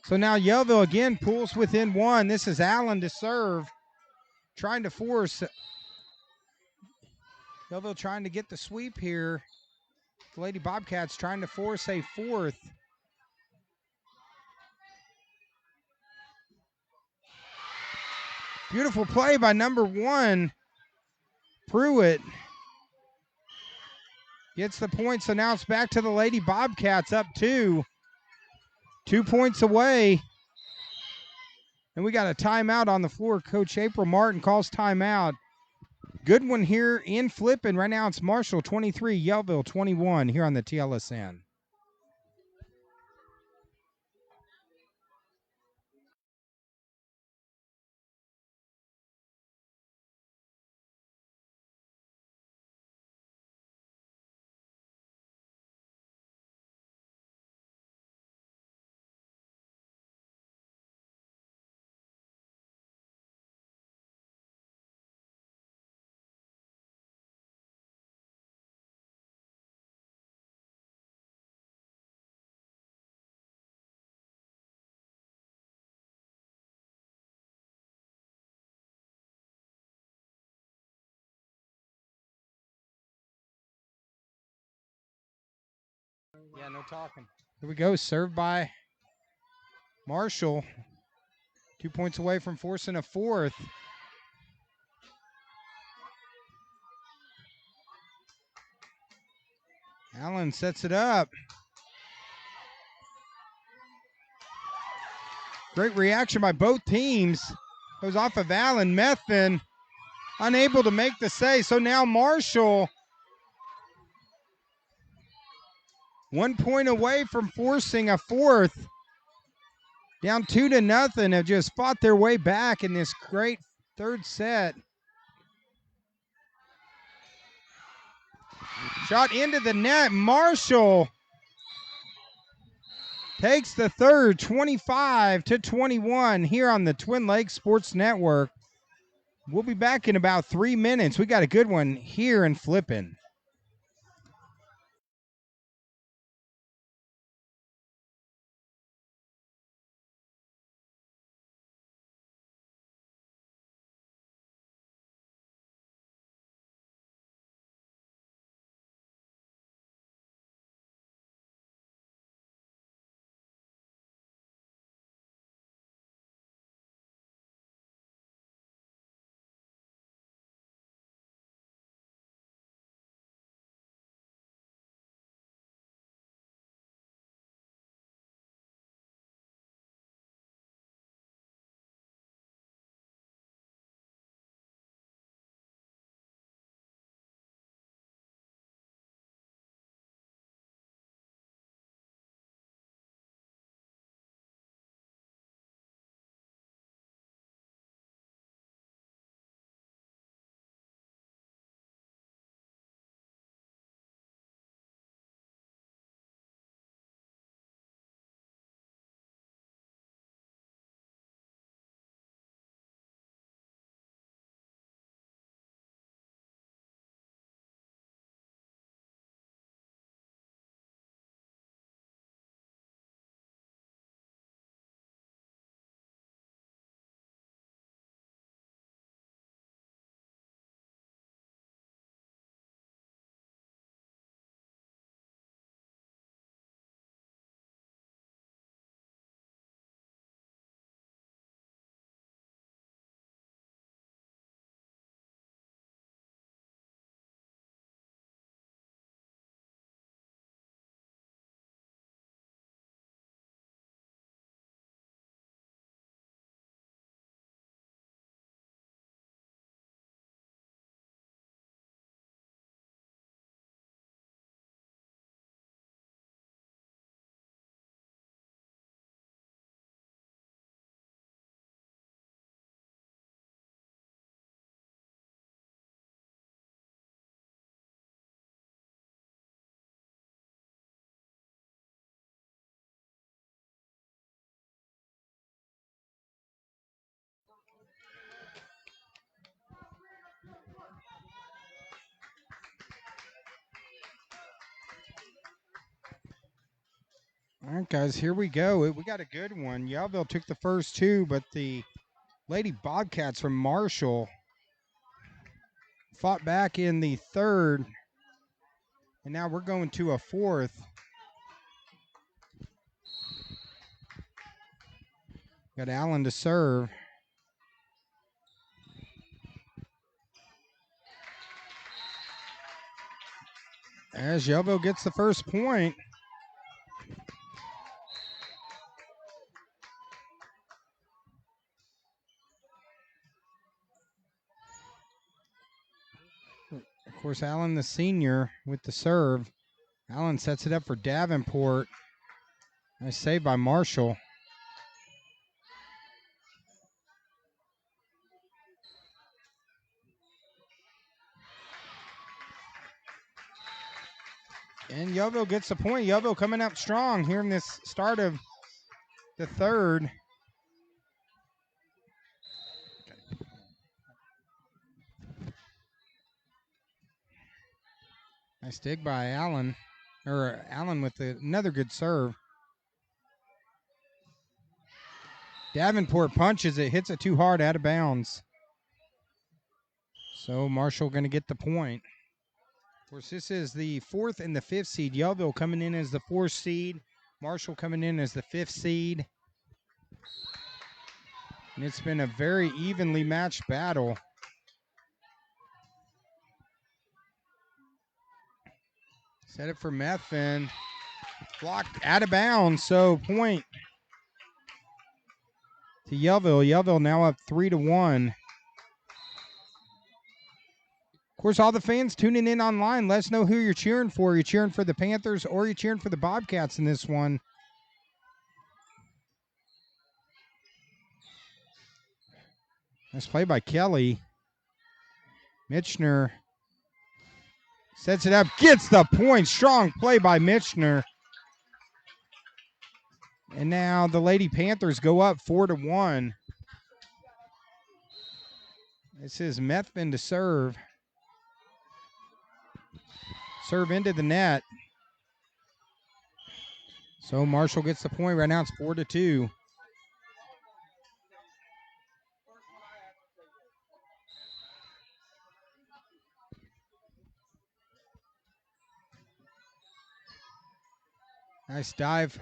So now Yellville again pulls within one. This is Allen to serve. Trying to force. Yellville trying to get the sweep here. The Lady Bobcats trying to force a fourth. Beautiful play by number 1, Pruitt. Gets the point, so now it's back to the Lady Bobcats up 2. 2 points away. And we got a timeout on the floor. Coach April Martin calls timeout. Good one here in Flippin. Right now it's Marshall 23, Yellville 21 here on the TLSN. Yeah, no talking. Here we go. Served by Marshall. 2 points away from forcing a fourth. Allen sets it up. Great reaction by both teams. Goes off of Allen. Methvin unable to make the save. So now Marshall 1 point away from forcing a fourth. Down 2-0. Have just fought their way back in this great third set. Shot into the net. Marshall takes the third, 25-21 here on the Twin Lakes Sports Network. We'll be back in about 3 minutes. We got a good one here in Flippin. All right, guys, here we go. We got a good one. Yellville took the first two, but the Lady Bobcats from Marshall fought back in the third, and now we're going to a fourth. Got Allen to serve. As Yellville gets the first point. Of course, Allen, the senior, with the serve. Allen sets it up for Davenport. Nice save by Marshall. And Yellville gets the point. Yellville coming up strong here in this start of the third. Nice dig by Allen. Or Allen with another good serve. Davenport punches it, hits it too hard, out of bounds. So Marshall going to get the point. Of course, this is the fourth and the fifth seed. Yellville coming in as the fourth seed. Marshall coming in as the fifth seed. And it's been a very evenly matched battle. Set it for Methvin. Blocked out of bounds, so point to Yellville. Yellville now up 3-1. Of course, all the fans tuning in online, let us know who you're cheering for. You're cheering for the Panthers or you're cheering for the Bobcats in this one. Nice play by Kelly. Mitchner sets it up, gets the point. Strong play by Mitchner. And now the Lady Panthers go up 4-1. This is Methvin to serve. Serve into the net. So Marshall gets the point. Right now it's 4-2. Nice dive.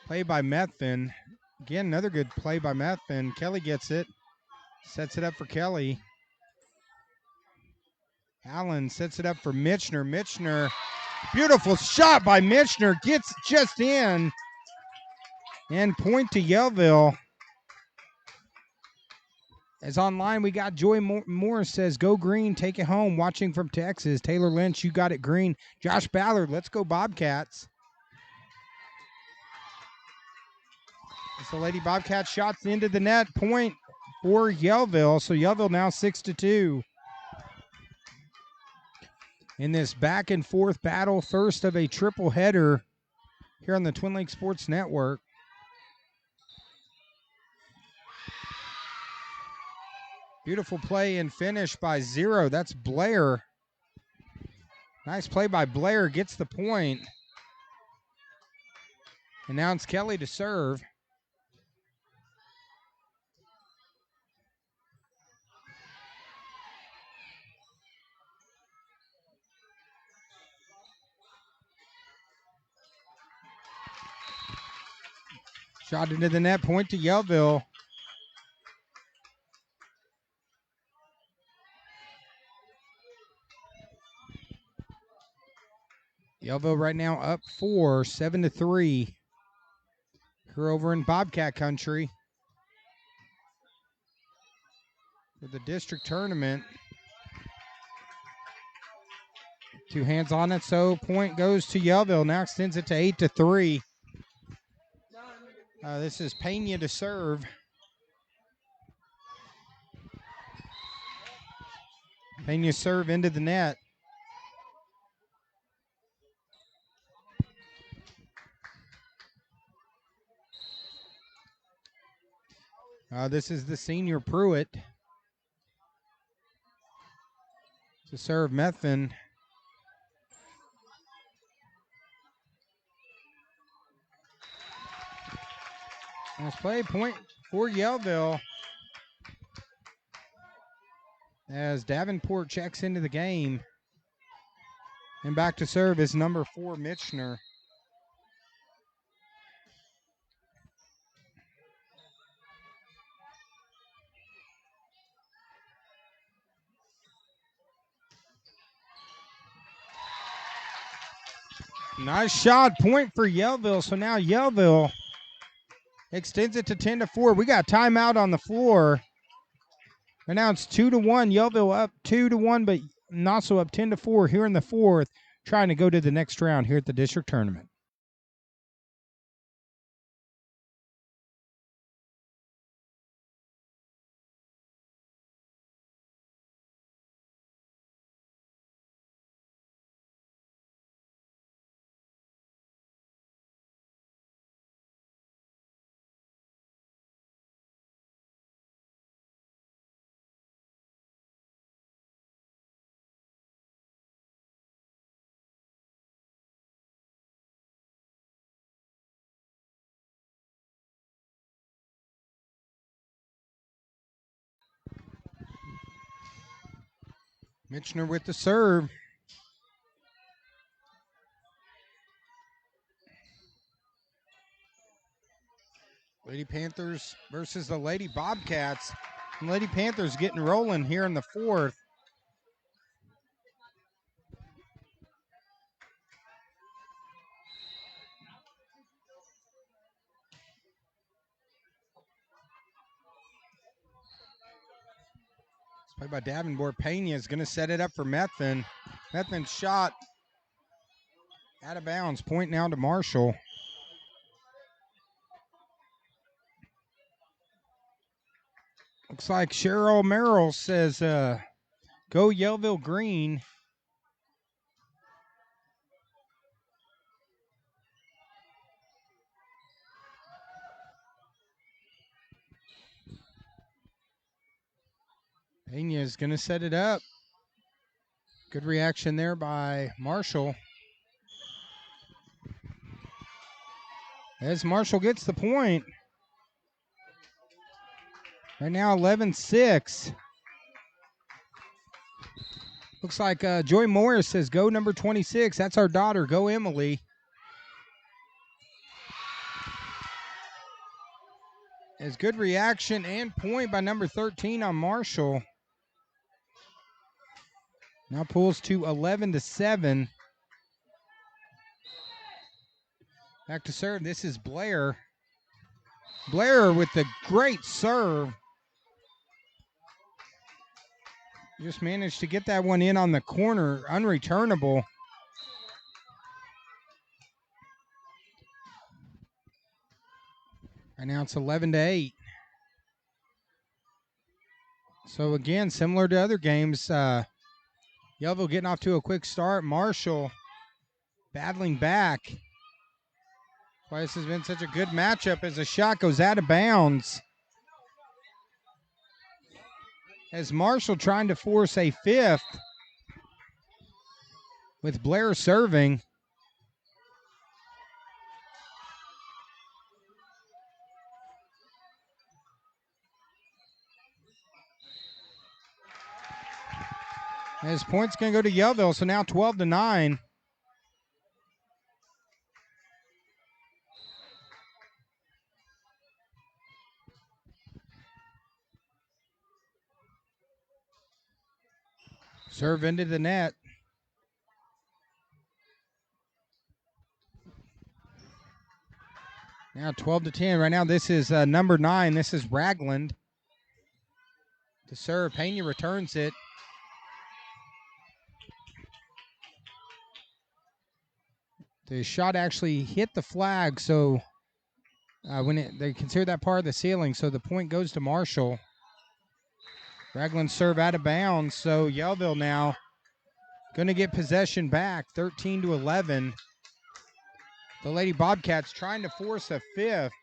Play by Methvin. Again, another good play by Methvin. Kelly gets it. Sets it up for Kelly. Allen sets it up for Mitchner. Mitchner, beautiful shot by Mitchner. Gets just in. And point to Yellville. As online, we got Joy Morris says, go green, take it home. Watching from Texas. Taylor Lynch, you got it green. Josh Ballard, let's go Bobcats. As the Lady Bobcats shots into the net. Point for Yellville. So Yellville now 6-2. In this back and forth battle, first of a triple header here on the Twin Lakes Sports Network. Beautiful play and finish by Zero. That's Blair. Nice play by Blair, gets the point. And now it's Kelly to serve. Shot into the net, point to Yellville. Yellville right now up 4, 7-3. We're over in Bobcat country for the district tournament. Two hands on it, so point goes to Yellville. Now extends it to 8-3. This is Pena to serve. Pena serve into the net. This is the senior Pruitt to serve Methvin. Nice play, point for Yellville. As Davenport checks into the game. And back to serve is number 4, Mitchner. Nice shot, point for Yellville. So now Yellville extends it to 10-4. We got timeout on the floor. Right now it's 2-1. Yellville up 2-1, but also up 10-4 here in the fourth, trying to go to the next round here at the district tournament. Mitchner with the serve. Lady Panthers versus the Lady Bobcats. And Lady Panthers getting rolling here in the fourth. It's played by Davenport. Pena is going to set it up for Methvin. Methvin's shot out of bounds. Point now to Marshall. Looks like Cheryl Merrill says, go Yellville Green. Pena is going to set it up. Good reaction there by Marshall. As Marshall gets the point. Right now 11-6. Looks like Joy Morris says, go number 26. That's our daughter. Go Emily. As good reaction and point by number 13 on Marshall. Now pulls to 11-7. Back to serve. This is Blair. Blair with the great serve. Just managed to get that one in on the corner. Unreturnable. And now it's 11-8. So again, similar to other games, Yellville getting off to a quick start. Marshall battling back. Why this has been such a good matchup as a shot goes out of bounds. As Marshall trying to force a fifth with Blair serving. His point's going to go to Yellville, so now 12-9. Serve into the net. Now 12-10. Right now this is number 9. This is Ragland. To serve. Pena returns it. The shot actually hit the flag, so they consider that part of the ceiling, so the point goes to Marshall. Ragland serve out of bounds, so Yellville now going to get possession back, 13-11. The Lady Bobcats trying to force a fifth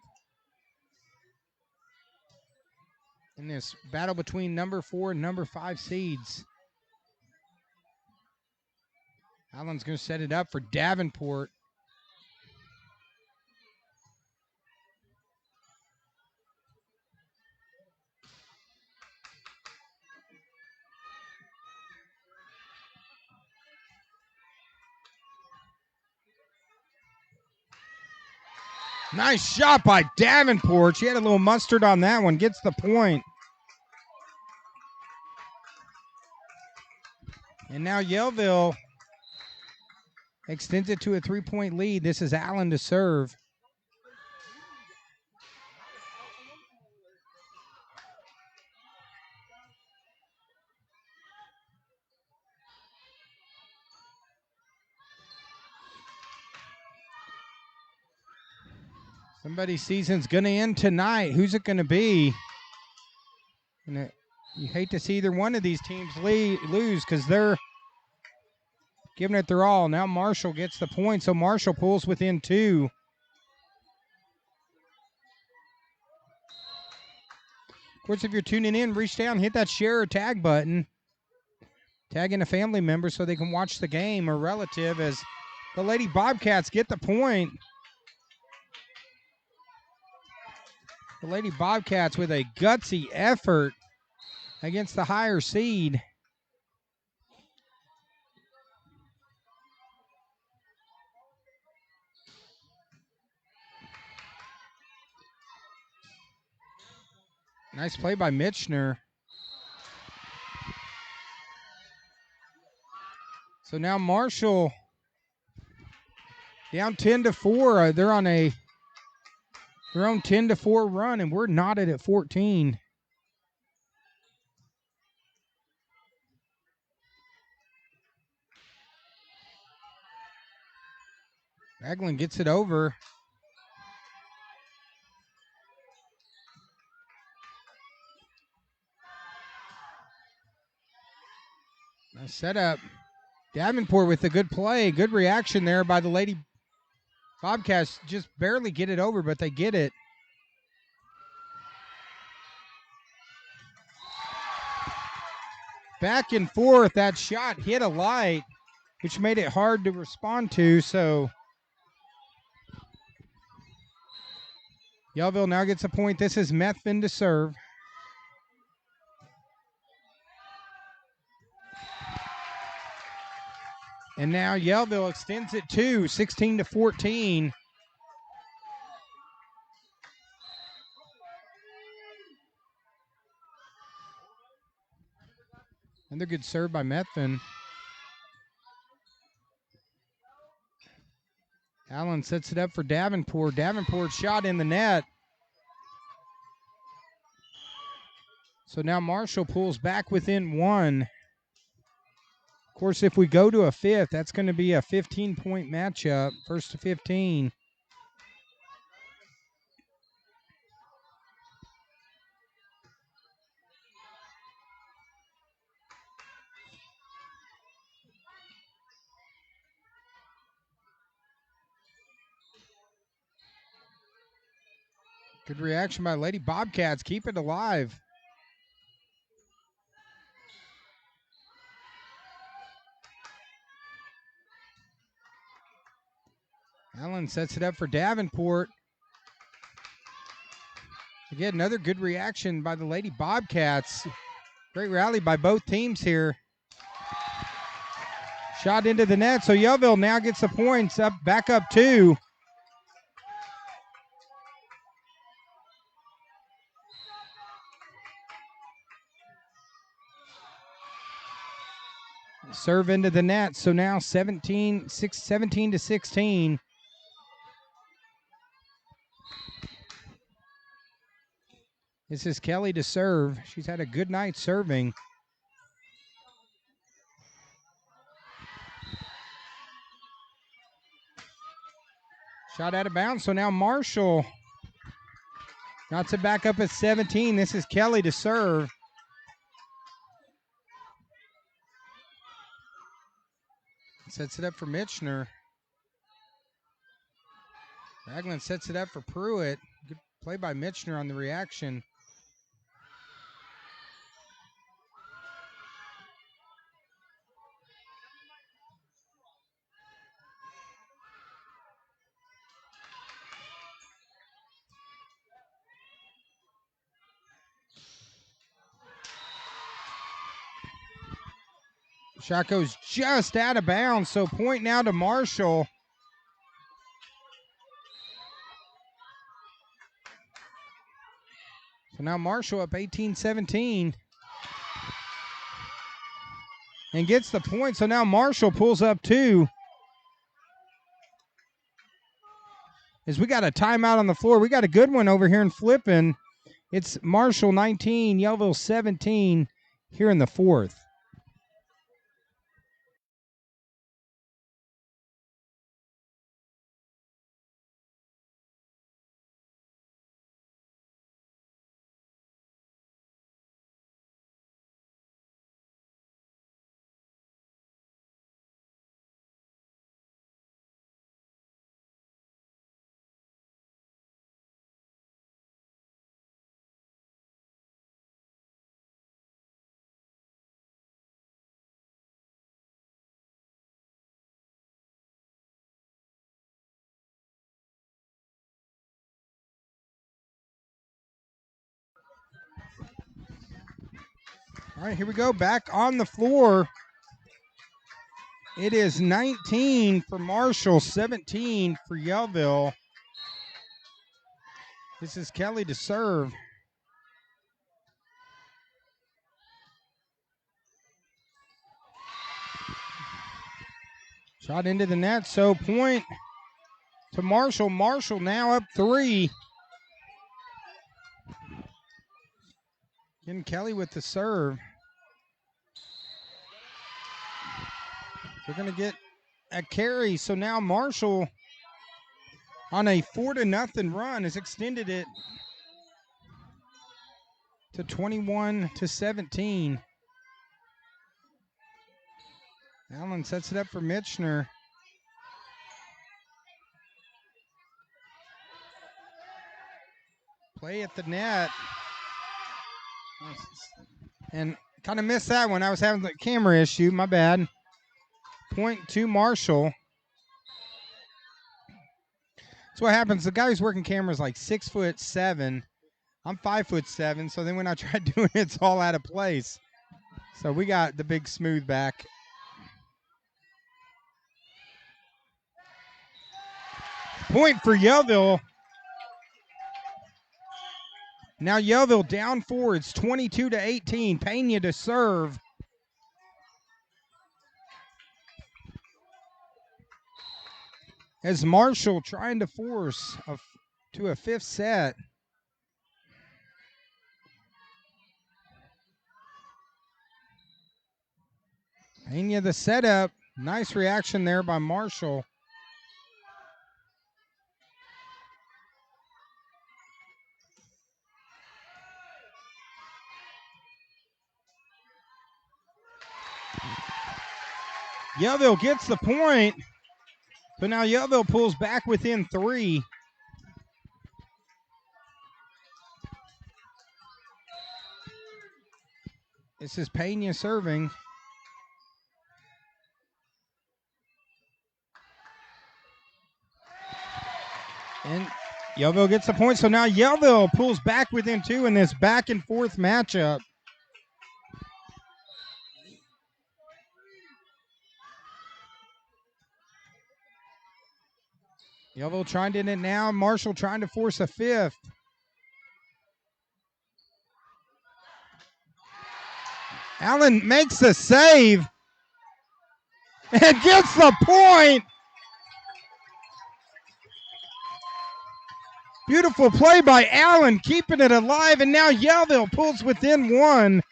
in this battle between number 4 and number 5 seeds. Allen's going to set it up for Davenport. Nice shot by Davenport. She had a little mustard on that one. Gets the point. And now Yellville extends it to a 3-point lead. This is Allen to serve. Somebody's season's going to end tonight. Who's it going to be? And you hate to see either one of these teams lose because they're giving it their all. Now Marshall gets the point, so Marshall pulls within 2. Of course, if you're tuning in, reach down, hit that share or tag button. Tag in a family member so they can watch the game or relative as the Lady Bobcats get the point. The Lady Bobcats with a gutsy effort against the higher seed. Nice play by Mitchner. So now Marshall down 10-4. They're on their own 10-4 run, and we're knotted at 14. Ragland gets it over. Nice setup. Davenport with a good play. Good reaction there by the Lady Bobcats. Just barely get it over, but they get it. Back and forth. That shot hit a light, which made it hard to respond to. So Yellville now gets a point. This is Methvin to serve. And now Yellville extends it to 16-14. Another good serve by Methvin. Allen sets it up for Davenport. Davenport shot in the net. So now Marshall pulls back within 1. Of course, if we go to a 5th, that's going to be a 15-point matchup, 1st to 15. Good reaction by Lady Bobcats. Keep it alive. Allen sets it up for Davenport. Again, another good reaction by the Lady Bobcats. Great rally by both teams here. Shot into the net, so Yellville now gets the points, back up 2. Serve into the net, so now 17-16. This is Kelly to serve. She's had a good night serving. Shot out of bounds, so now Marshall knots it back up at 17. This is Kelly to serve. Sets it up for Mitchner. Ragland sets it up for Pruitt. Good play by Mitchner on the reaction. Shot goes just out of bounds, so point now to Marshall. So now Marshall up 18-17. And gets the point. So now Marshall pulls up 2. As we got a timeout on the floor. We got a good one over here in Flippin. It's Marshall 19, Yellville 17 here in the 4th. All right, here we go. Back on the floor. It is 19 for Marshall, 17 for Yellville. This is Kelly to serve. Shot into the net, so point to Marshall. Marshall now up 3. Again, Kelly with the serve. They're going to get a carry, so now Marshall on a 4-0 run has extended it to 21-17. Allen sets it up for Mitchner. Play at the net. And kind of missed that one. I was having the camera issue. My bad. Point to Marshall. That's what happens. The guy who's working cameras like 6'7". I'm 5'7". So then when I try doing it, it's all out of place. So we got the big smooth back. Point for Yellville. Now Yellville down 4. It's 22-18. Pena to serve. As Marshall trying to force to a 5th set. Pena the setup. Nice reaction there by Marshall. Yellville gets the point, but now Yellville pulls back within 3. This is Pena serving. And Yellville gets the point, so now Yellville pulls back within 2 in this back and forth matchup. Yellville trying to end it now. Marshall trying to force a 5th. Allen makes the save and gets the point. Beautiful play by Allen, keeping it alive, and now Yellville pulls within 1.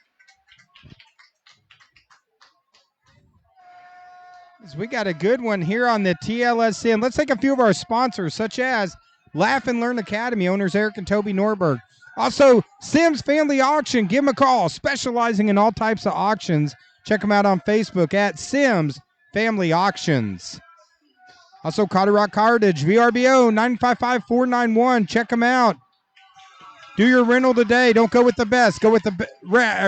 We got a good one here on the TLSN. Let's take a few of our sponsors, such as Laugh and Learn Academy, owners Eric and Toby Norberg. Also, Sims Family Auction. Give them a call, specializing in all types of auctions. Check them out on Facebook at Sims Family Auctions. Also, Cotty Rock Cartage, VRBO 955-491. Check them out. Do your rental today. Don't go with the best. Go with the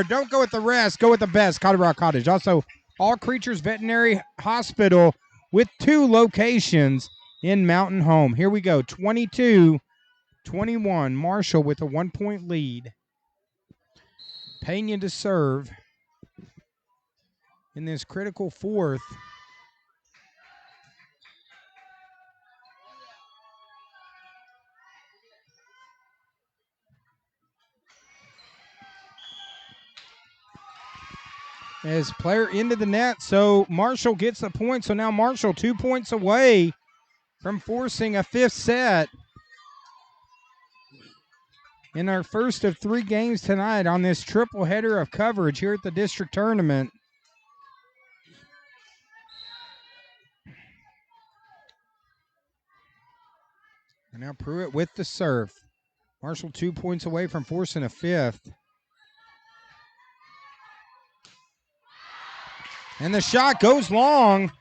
don't go with the rest. Go with the best. Cotty Rock Cottage. Also, All Creatures Veterinary Hospital with 2 locations in Mountain Home. Here we go. 22-21. Marshall with a 1-point lead. Pena to serve in this critical 4th. as player into the net. So Marshall gets the point. So now Marshall 2 points away from forcing a fifth set. In our first of 3 games tonight on this triple header of coverage here at the district tournament. And now Pruitt with the serve. Marshall 2 points away from forcing a fifth. And the shot goes long.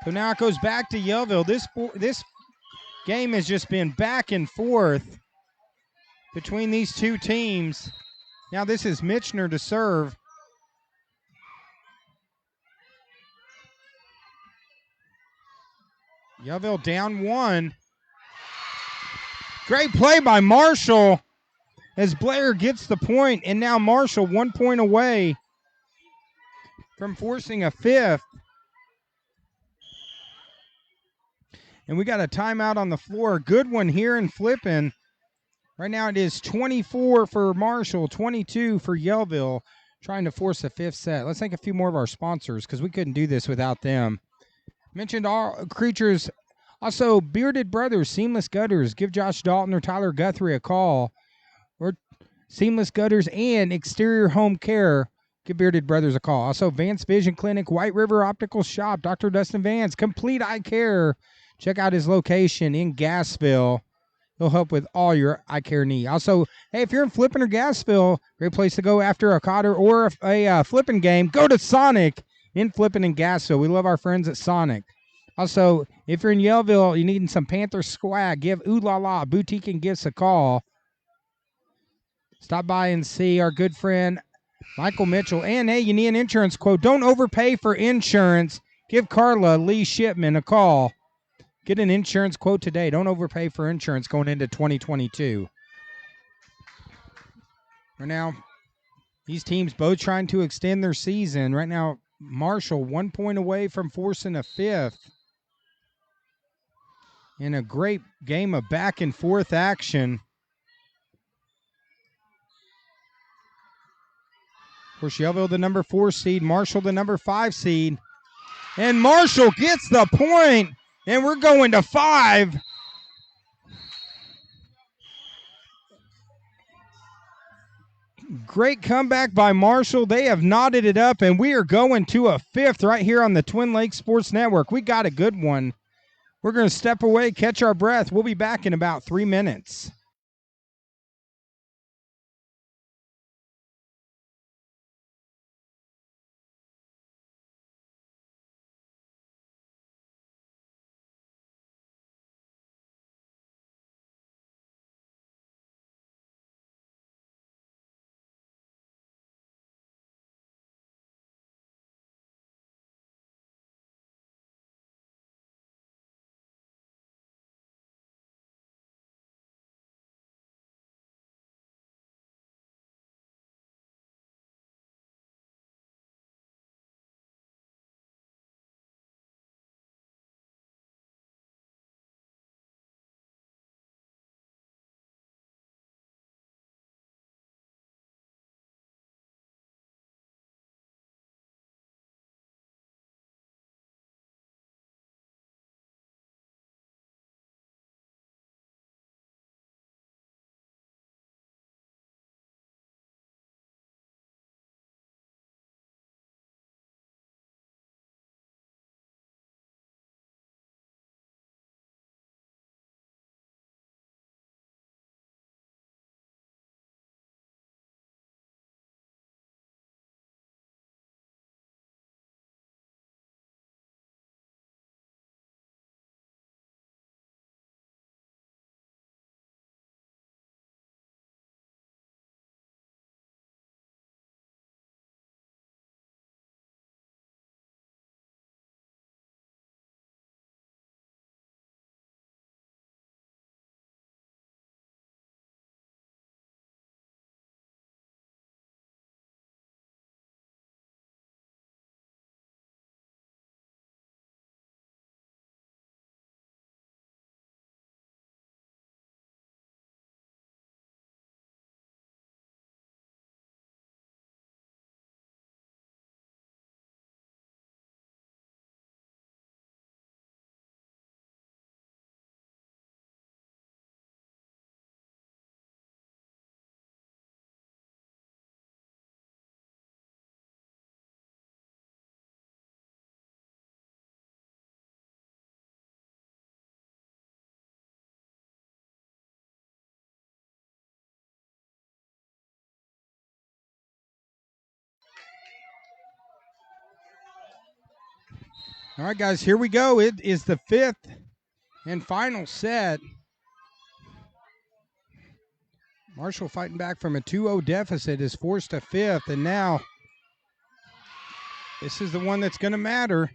So now it goes back to Yellville. This game has just been back and forth between these two teams. Now this is Mitchner to serve. Yellville down 1. Great play by Marshall as Blair gets the point, and now Marshall 1 point away from forcing a fifth. And we got a timeout on the floor. Good one here in Flippin. Right now it is 24 for Marshall, 22 for Yellville, trying to force a fifth set. Let's thank a few more of our sponsors because we couldn't do this without them. Mentioned all creatures. Also, Bearded Brothers, Seamless Gutters. Give Josh Dalton or Tyler Guthrie a call. Or Seamless Gutters and Exterior Home Care. Give Bearded Brothers a call. Also, Vance Vision Clinic, White River Optical Shop, Dr. Dustin Vance, Complete Eye Care. Check out his location in Gassville. He'll help with all your eye care needs. Also, hey, if you're in Flippin or Gassville, great place to go after a Cotter or a Flippin game. Go to Sonic in Flippin and Gassville. We love our friends at Sonic. Also, if you're in Yellville, you needing some Panther swag, give Ooh La La Boutique and Gifts a call. Stop by and see our good friend Michael Mitchell. And, hey, you need an insurance quote. Don't overpay for insurance. Give Carla Lee Shipman a call. Get an insurance quote today. Don't overpay for insurance going into 2022. Right now, these teams both trying to extend their season. Right now, Marshall 1 point away from forcing a fifth. In a great game of back and forth action. Of course, Yellville the number 4 seed, Marshall the number 5 seed. And Marshall gets the point, and we're going to 5. Great comeback by Marshall. They have knotted it up, and we are going to a fifth right here on the Twin Lakes Sports Network. We got a good one. We're going to step away, catch our breath. We'll be back in about 3 minutes. All right, guys, here we go. It is the fifth and final set. Marshall fighting back from a 2-0 deficit is forced to fifth, and now this is the one that's going to matter.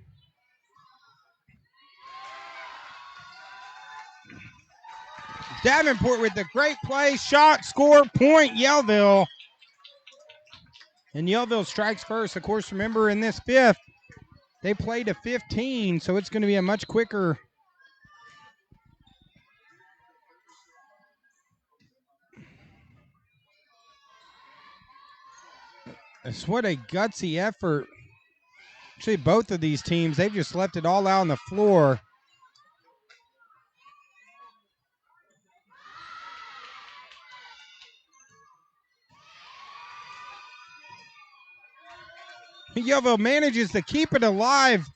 Davenport with the great play, shot, score, point, Yellville. And Yellville strikes first. Of course, remember in this fifth, they played to 15, so it's going to be a much quicker. It's what a gutsy effort. Actually, both of these teams, they've just left it all out on the floor. Yellville manages to keep it alive.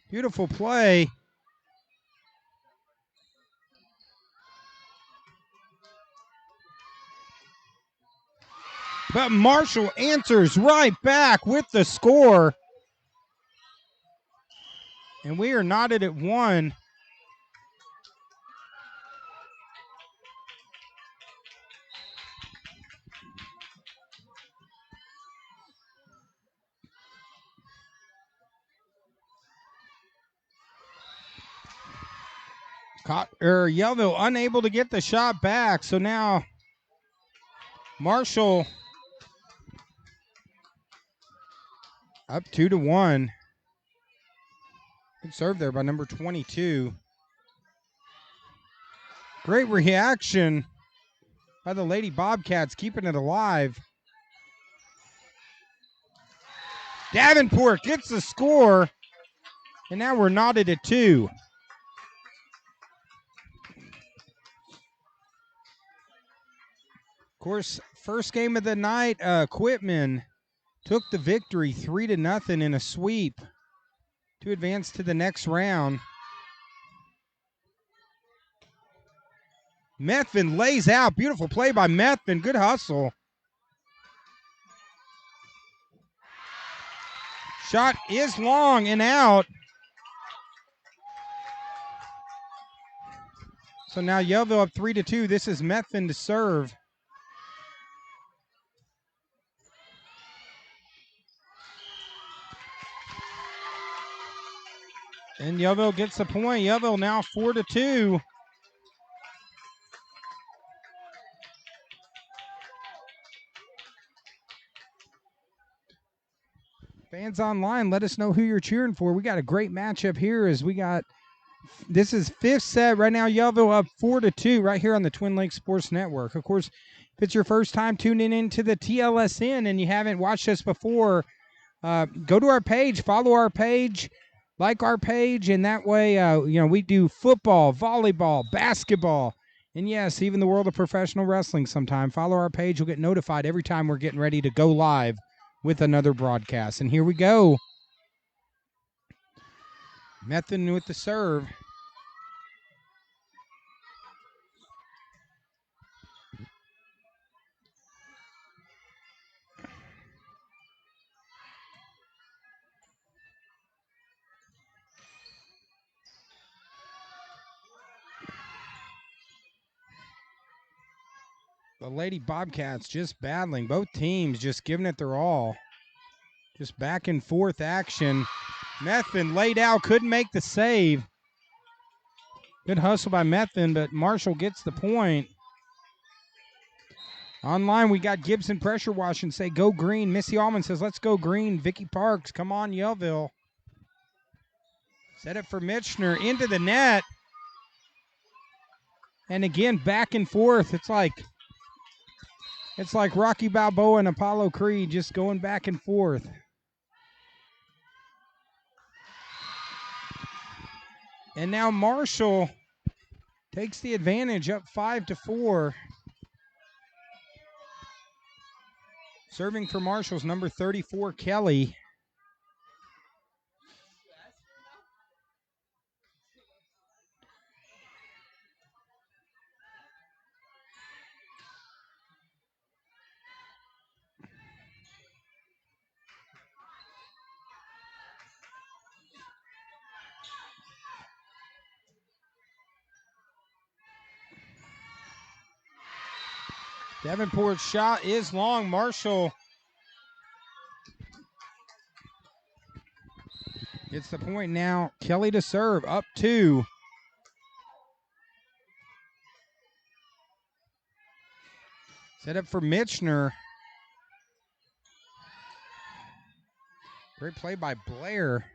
Beautiful play. But Marshall answers right back with the score. And we are knotted at 1. Yellville unable to get the shot back. So now Marshall up 2-1. Good serve there by number 22. Great reaction by the Lady Bobcats, keeping it alive. Davenport gets the score, and now we're knotted at 2. Of course, first game of the night, Quitman took the victory 3-0 in a sweep to advance to the next round. Methvin lays out. Beautiful play by Methvin. Good hustle. Shot is long and out. So now Yellville up 3-2. This is Methvin to serve. And Yellville gets the point. Yellville now 4-2. Fans online, let us know who you're cheering for. We got a great matchup here as this is fifth set. Right now, Yellville up 4-2 right here on the Twin Lakes Sports Network. Of course, if it's your first time tuning into the TLSN and you haven't watched us before, go to our page, follow our page, like our page, and that way, we do football, volleyball, basketball, and yes, even the world of professional wrestling sometime. Follow our page. You'll get notified every time we're getting ready to go live with another broadcast. And here we go. Methvin with the serve. The Lady Bobcats just battling. Both teams just giving it their all. Just back and forth action. Methvin laid out, couldn't make the save. Good hustle by Methvin, but Marshall gets the point. Online, we got Gibson pressure washing, say go green. Missy Allman says, let's go green. Vicky Parks, come on, Yellville. Set it for Mitchner into the net. And again, back and forth. It's like Rocky Balboa and Apollo Creed just going back and forth. And now Marshall takes the advantage, up 5-4. Serving for Marshall's number 34, Kelly. Davenport's shot is long. Marshall gets the point now. Kelly to serve, up 2. Set up for Mitchner. Great play by Blair.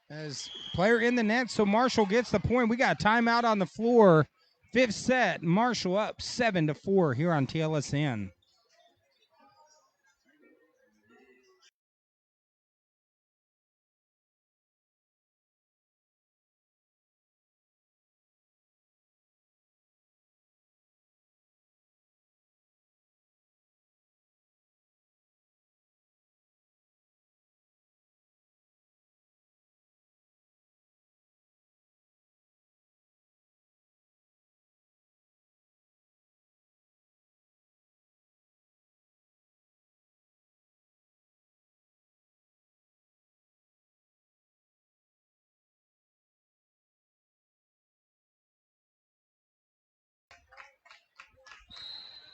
As player in the net, so Marshall gets the point. We got a timeout on the floor. 5th set, Marshall up 7-4 here on TLSN.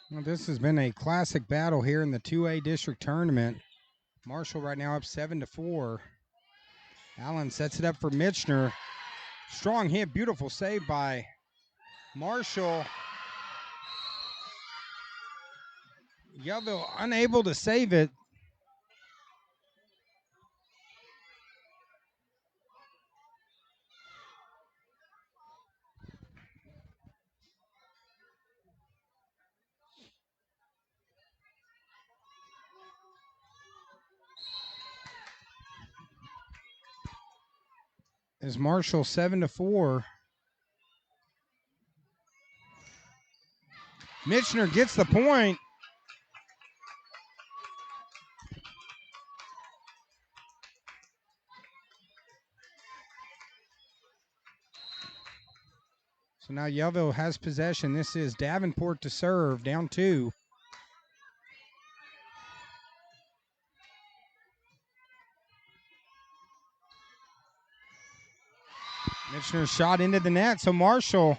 Well, this has been a classic battle here in the 2A district tournament. Marshall right now up 7-4. Allen sets it up for Mitchner. Strong hit, beautiful save by Marshall. Yellville unable to save it. Is Marshall 7-4. Mitchner gets the point. So now Yellville has possession. This is Davenport to serve, down 2. Mitchner shot into the net, so Marshall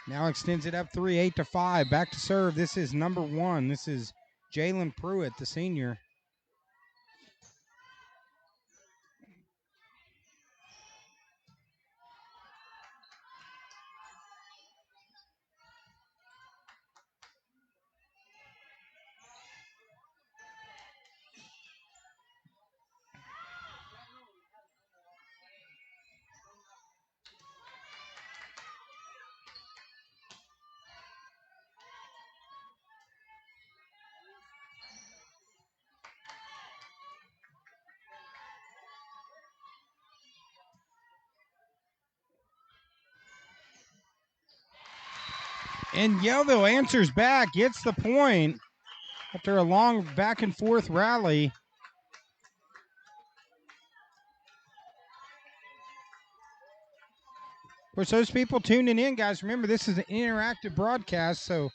now extends it up 3, 8-5. Back to serve. This is number 1. This is Jalen Pruitt, the senior. And Yellville answers back, gets the point after a long back and forth rally. Of course, those people tuning in, guys, remember this is an interactive broadcast, so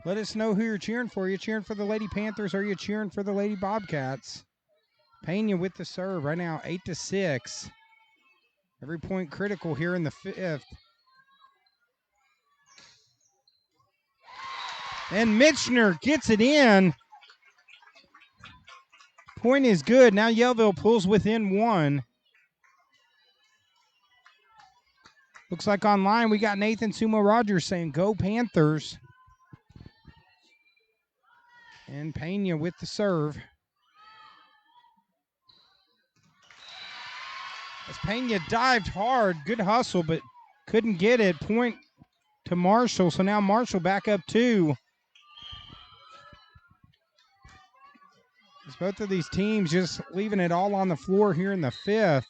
let us know who you're cheering for. Are you cheering for the Lady Panthers or are you cheering for the Lady Bobcats? Pena with the serve right now, 8-6. Every point critical here in the 5th. And Mitchner gets it in. Point is good. Now Yellville pulls within 1. Looks like online we got Nathan Sumo Rogers saying, "Go Panthers." And Pena with the serve. As Pena dived hard, good hustle, but couldn't get it. Point to Marshall, so now Marshall back up 2. As both of these teams just leaving it all on the floor here in the 5th.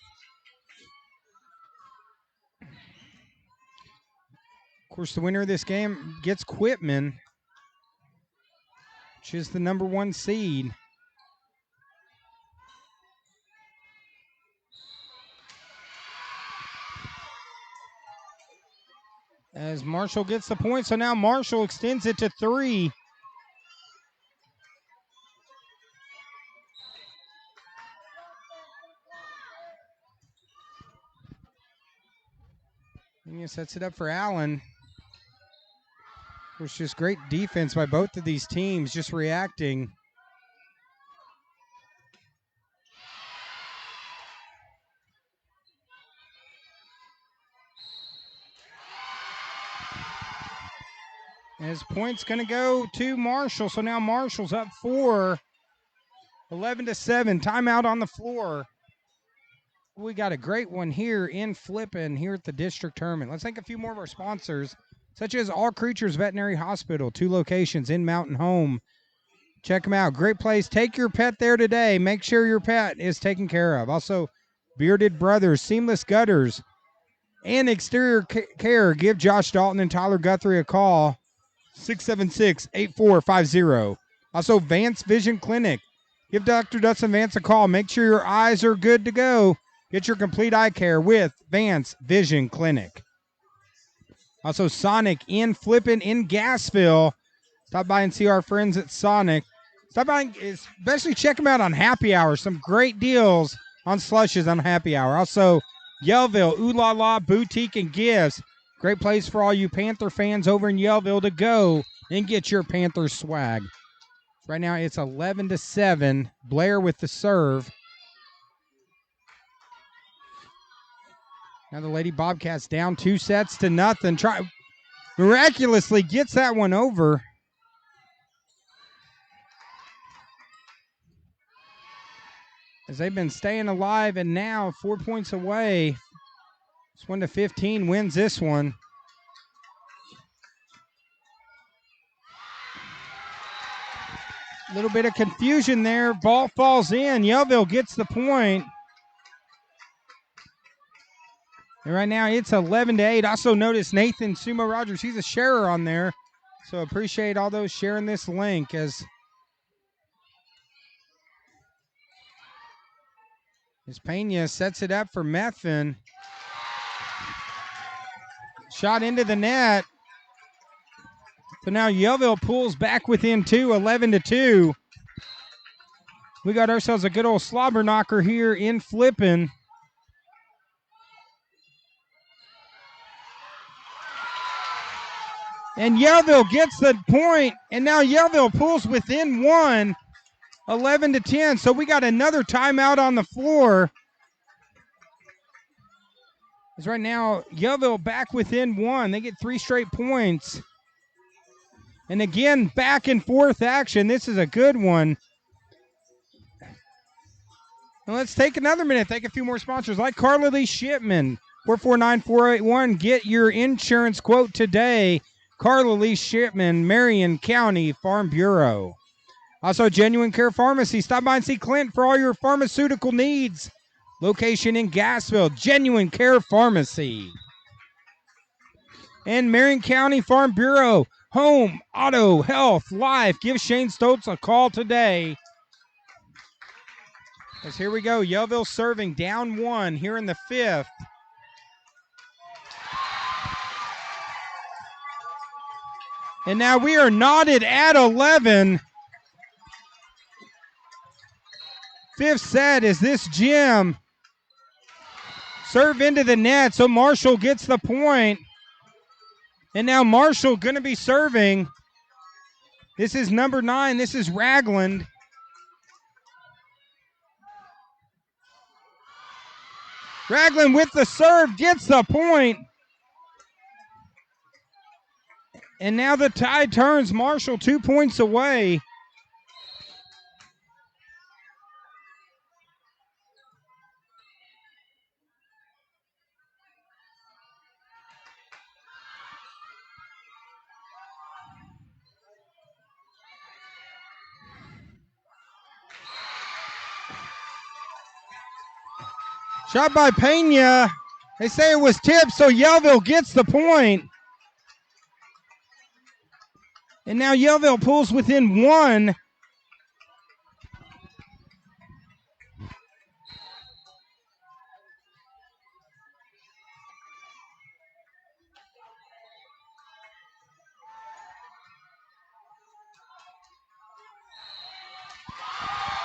Of course, the winner of this game gets Quitman, which is the number 1 seed. As Marshall gets the point, so now Marshall extends it to 3. Pena sets it up for Allen. It was just great defense by both of these teams, just reacting. As points going to go to Marshall. So now Marshall's up 4, 11-7. Timeout on the floor. We got a great one here in Flippin here at the district tournament. Let's thank a few more of our sponsors, such as All Creatures Veterinary Hospital, 2 locations in Mountain Home. Check them out. Great place. Take your pet there today. Make sure your pet is taken care of. Also, Bearded Brothers, Seamless Gutters, and Exterior Care. Give Josh Dalton and Tyler Guthrie a call. 676-8450. Also, Vance Vision Clinic. Give Dr. Dustin Vance a call. Make sure your eyes are good to go. Get your complete eye care with Vance Vision Clinic. Also, Sonic in Flippin in Gassville. Stop by and see our friends at Sonic. Stop by and especially check them out on happy hour. Some great deals on slushes on happy hour. Also, Yellville, Ooh La La Boutique and Gifts. Great place for all you Panther fans over in Yellville to go and get your Panther swag. Right now it's 11-7. Blair with the serve. Now the Lady Bobcats down 2-0. Miraculously gets that one over. As they've been staying alive and now 4 points away. 1-15 wins this one. A little bit of confusion there. Ball falls in. Yellville gets the point. And right now it's 11-8. Also notice Nathan Sumo Rogers. He's a sharer on there. So appreciate all those sharing this link as Pena sets it up for Methvin. Shot into the net. So now Yellville pulls back within 2, 11-2. We got ourselves a good old slobber knocker here in Flippin. And Yellville gets the point, and now Yellville pulls within 1, 11-10. So we got another timeout on the floor. As right now, Yellville back within 1. They get 3 straight points. And again, back and forth action. This is a good one. And let's take another minute. Thank a few more sponsors like Carla Lee Shipman, 449-481. Get your insurance quote today. Carla Lee Shipman, Marion County Farm Bureau. Also, Genuine Care Pharmacy. Stop by and see Clint for all your pharmaceutical needs. Location in Gassville, Genuine Care Pharmacy. And Marion County Farm Bureau. Home, auto, health, life. Give Shane Stoltz a call today. As here we go, Yellville serving down 1 here in the 5th. And now we are knotted at 11. 5th set is this Jim. Serve into the net, so Marshall gets the point. And now Marshall going to be serving. This is number 9. This is Ragland. Ragland with the serve gets the point. And now the tide turns. Marshall 2 points away. Shot by Pena. They say it was tipped, so Yellville gets the point. And now Yellville pulls within 1.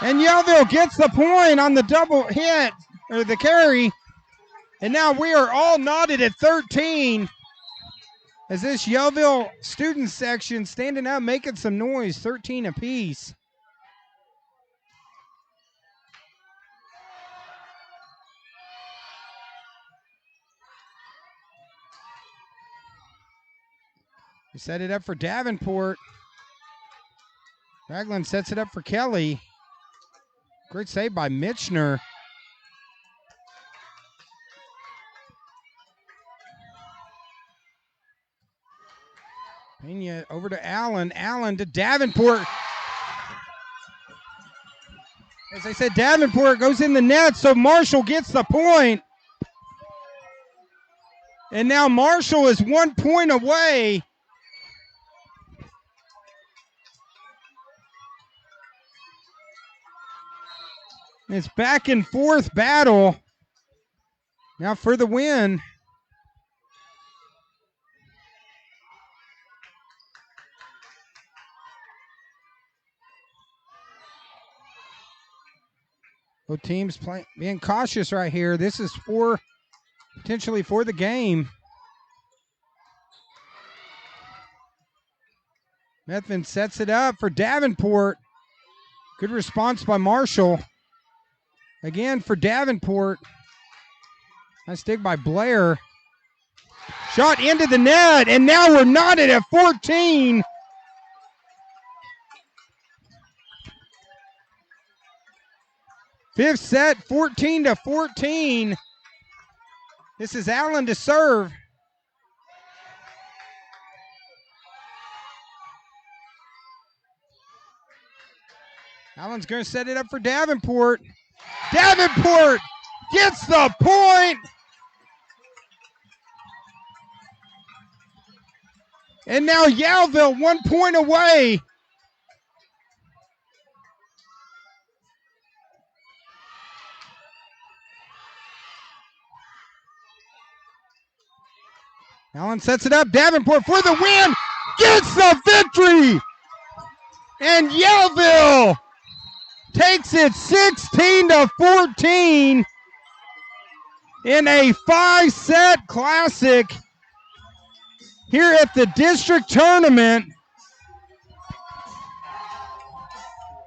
And Yellville gets the point on the double hit, or the carry. And now we are all knotted at 13 as this Yellville student section standing out making some noise, 13 apiece. We set it up for Davenport. Ragland sets it up for Kelly. Great save by Mitchner. Pena over to Allen. Allen to Davenport. As I said, Davenport goes in the net, so Marshall gets the point. And now Marshall is 1 point away. It's back and forth battle. Now for the win. Both teams being cautious right here. This is potentially for the game. Methvin sets it up for Davenport. Good response by Marshall. Again for Davenport. Nice dig by Blair. Shot into the net, and now we're knotted at 14. Fifth set, 14-14. This is Allen to serve. Allen's going to set it up for Davenport. Davenport gets the point. And now Yellville 1 point away. Allen sets it up. Davenport for the win. Gets the victory. And Yellville takes it 16-14 in a 5-set classic here at the district tournament.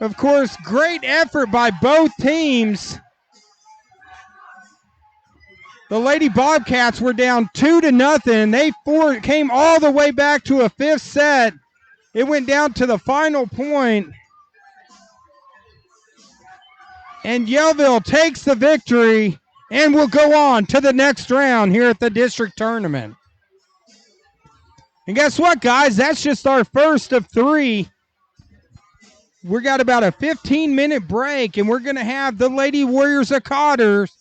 Of course, great effort by both teams. The Lady Bobcats were down 2-0. They came all the way back to a 5th set. It went down to the final point. And Yellville takes the victory and will go on to the next round here at the district tournament. And guess what, guys? That's just our first of 3. We got about a 15-minute break, and we're going to have the Lady Warriors of Cotters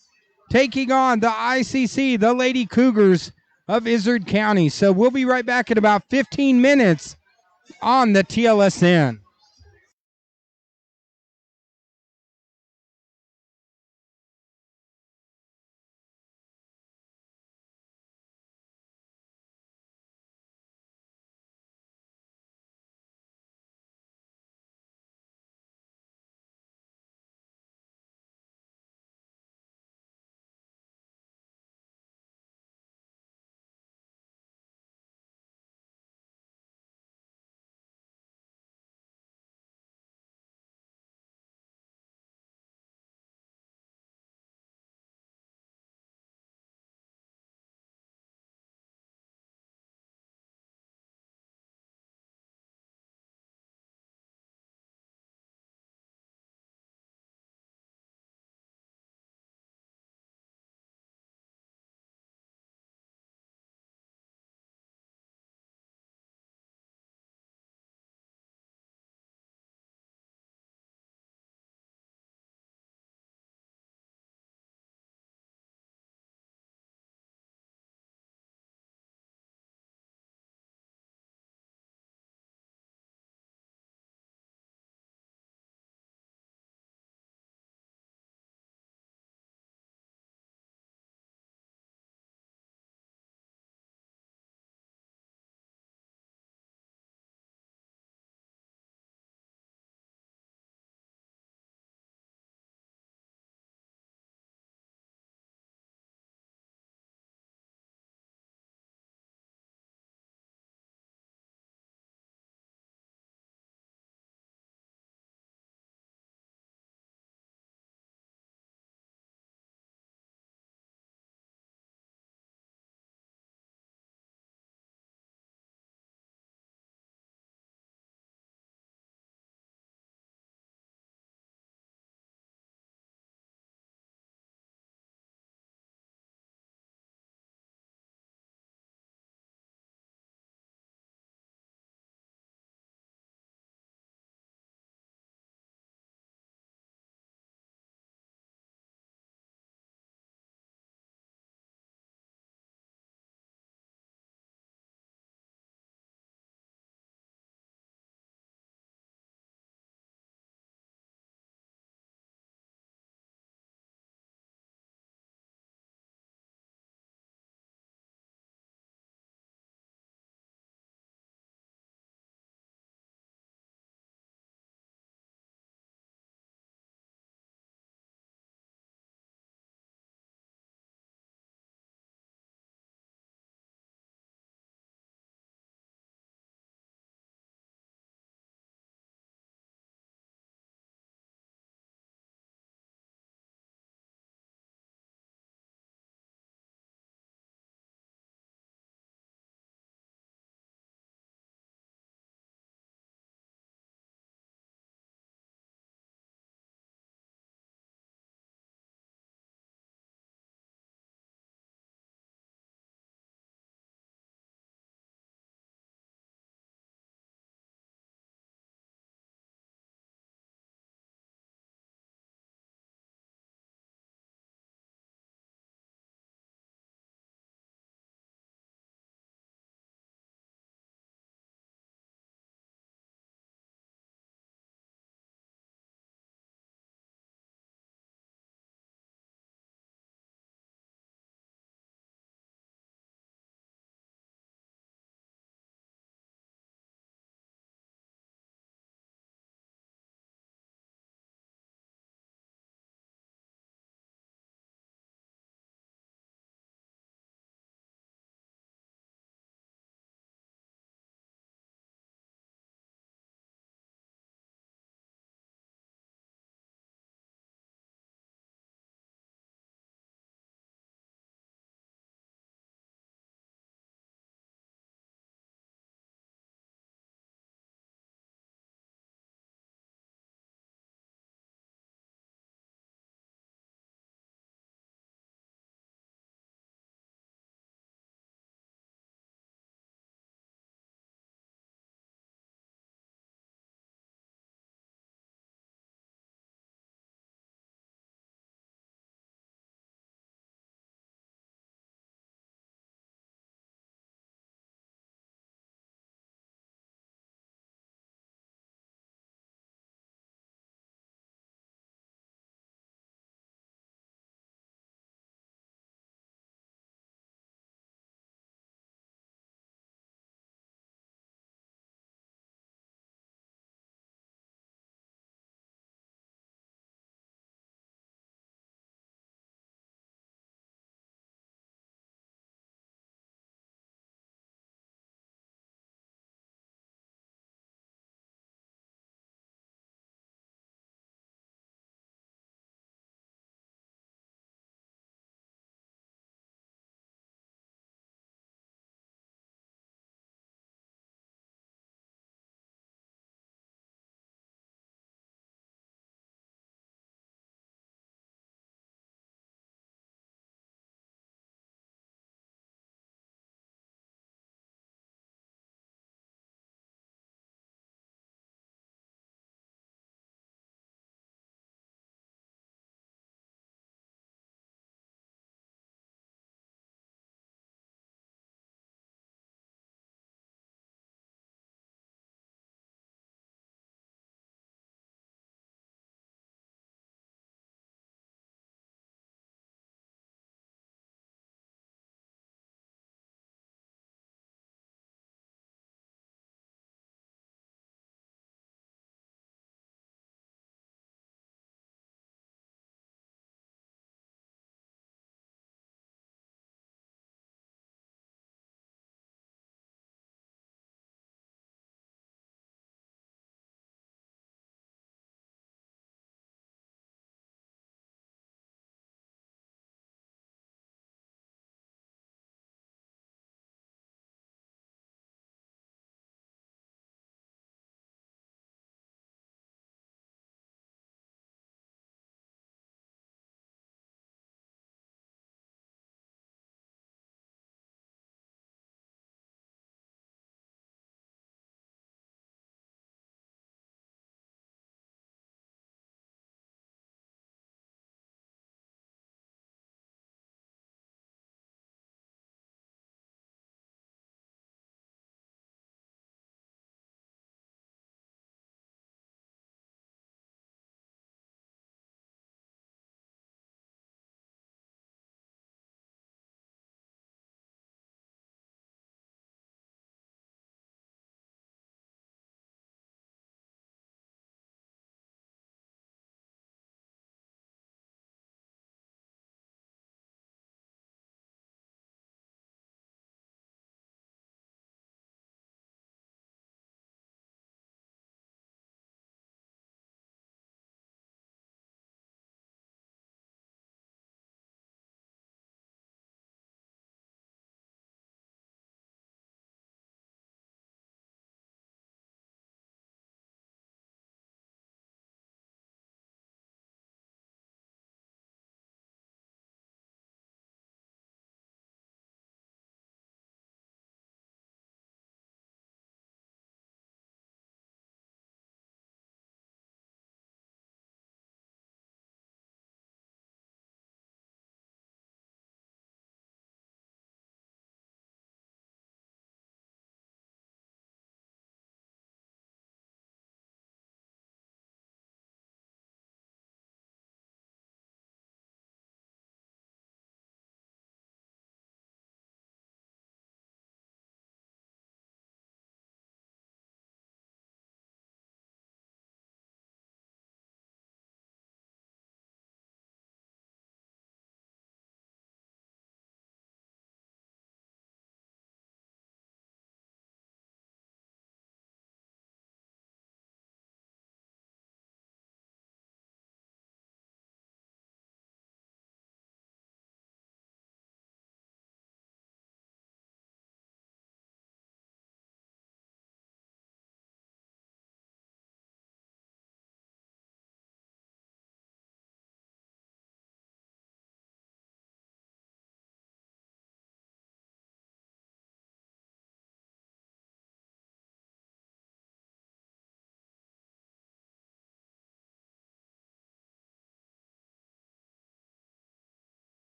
taking on the ICC, the Lady Cougars of Izard County. So we'll be right back in about 15 minutes on the TLSN.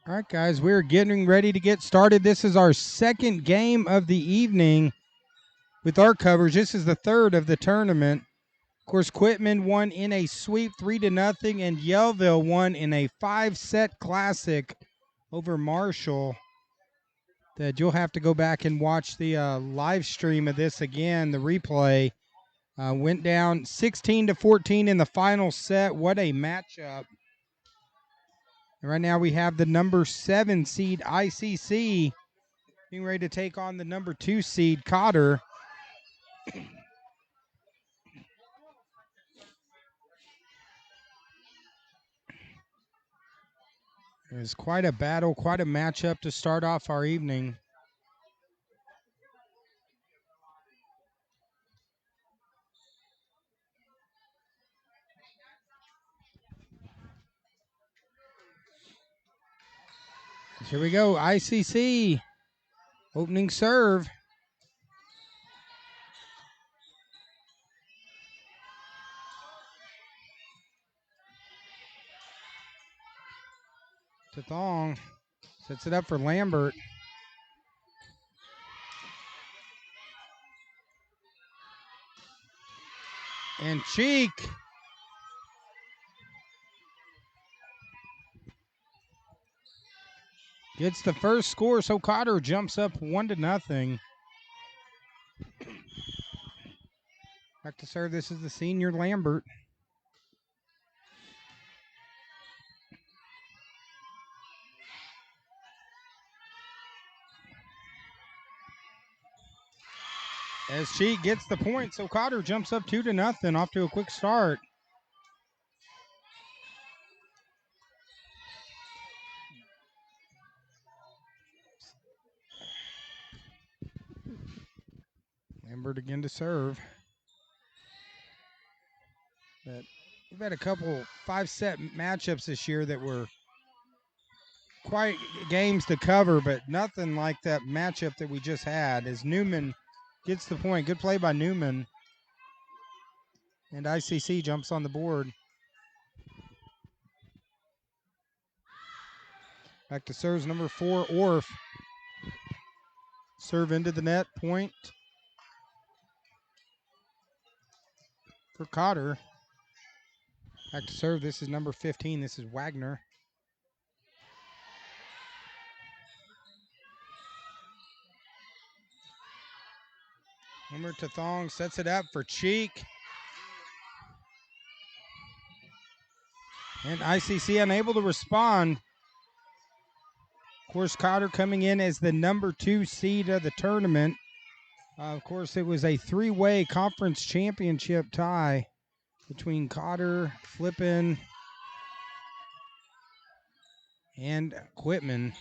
All right, guys, we're getting ready to get started. This is our second game of the evening with our coverage. This is the third of the tournament. Of course, Quitman won in a sweep 3-0, and Yellville won in a 5-set classic over Marshall. That you'll have to go back and watch the live stream of this again. The replay went down 16-14 in the final set. What a matchup. And right now we have the number 7 seed ICC being ready to take on the number 2 seed Cotter. It was quite a battle, quite a matchup to start off our evening. Here we go, ICC opening serve. Tathong sets it up for Lambert. And Cheek gets the first score, so Cotter jumps up 1-0. Back to serve, this is the senior Lambert. As Cheek gets the point, so Cotter jumps up 2-0, off to a quick start. Lambert again to serve. But we've had a couple 5-set matchups this year that were quite games to cover, but nothing like that matchup that we just had. As Newman gets the point. Good play by Newman. And ICC jumps on the board. Back to serves number 4, Orff. Serve into the net, point for Cotter. Back to serve, this is number 15, this is Wagner. Number Tathong sets it up for Cheek. And ICC unable to respond. Of course, Cotter coming in as the number 2 seed of the tournament. Of course, it was a 3-way conference championship tie between Cotter, Flippin, and Quitman.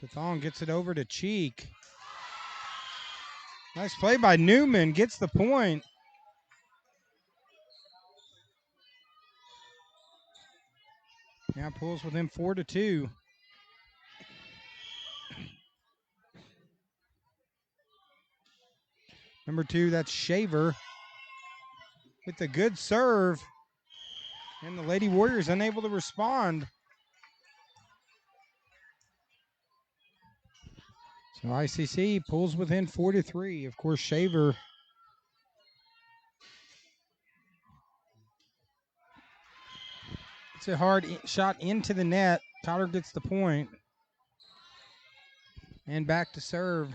Tathong gets it over to Cheek. Nice play by Newman, gets the point. Now pulls within 4-2. Number 2, that's Shaver with a good serve. And the Lady Warriors unable to respond. So ICC pulls within 4-3. Of course, Shaver. It's a hard shot into the net. Cotter gets the point. And back to serve.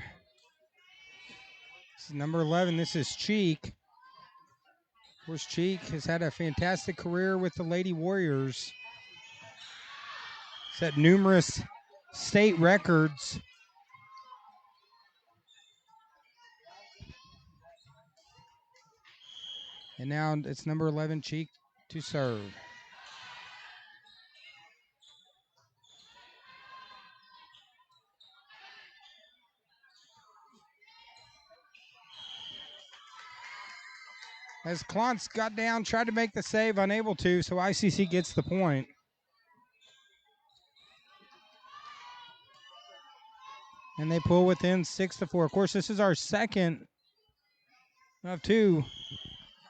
This is number 11. This is Cheek. Of course, Cheek has had a fantastic career with the Lady Warriors. Set numerous state records. And now it's number 11, Cheek, to serve. As Klontz got down, tried to make the save, unable to, so ICC gets the point. And they pull within 6-4. Of course, this is our second I have two.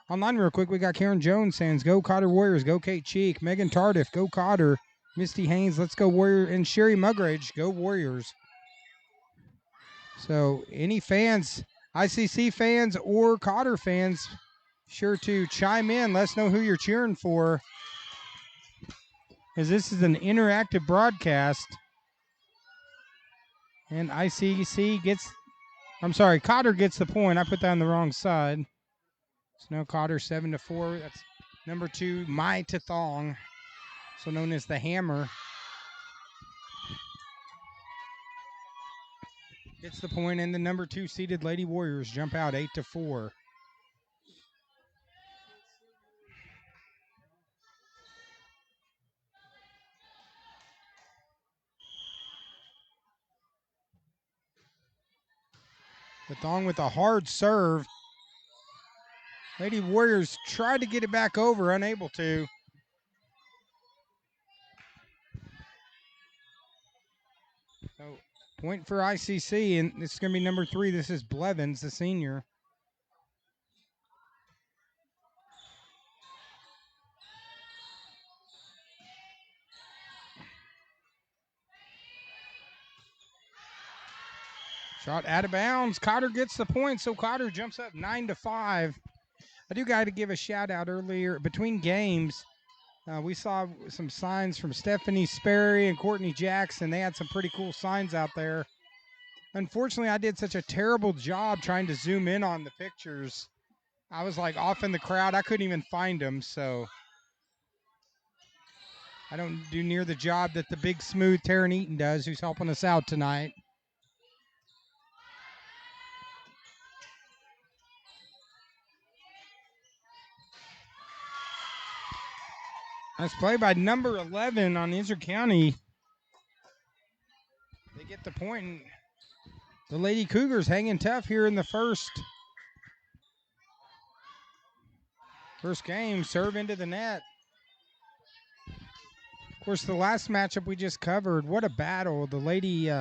Online real quick, we got Karen Jones saying, go Cotter Warriors, go Kate Cheek. Megan Tardif, go Cotter. Misty Haynes, let's go Warrior. And Sherry Mugridge, go Warriors. So any fans, ICC fans or Cotter fans, sure to chime in. Let us know who you're cheering for, as this is an interactive broadcast. And Cotter gets the point. I put that on the wrong side. So now Cotter 7-4. That's number 2, Mai Tathong, so known as the Hammer. Gets the point, and the number 2 seeded Lady Warriors jump out 8-4. Tathong with a hard serve. Lady Warriors tried to get it back over, unable to. So point for ICC, and this is going to be number 3. This is Blevins, the senior. Shot out of bounds. Cotter gets the point, so Cotter jumps up 9-5. I do got to give a shout out earlier between games. We saw some signs from Stephanie Sperry and Courtney Jackson. They had some pretty cool signs out there. Unfortunately, I did such a terrible job trying to zoom in on the pictures. I was like off in the crowd. I couldn't even find them, so I don't do near the job that the big smooth Taryn Eaton does, who's helping us out tonight. Nice play by number 11 on Iser County. They get the point, and the Lady Cougars hanging tough here in the first game. Serve into the net. Of course, the last matchup we just covered, what a battle. The Lady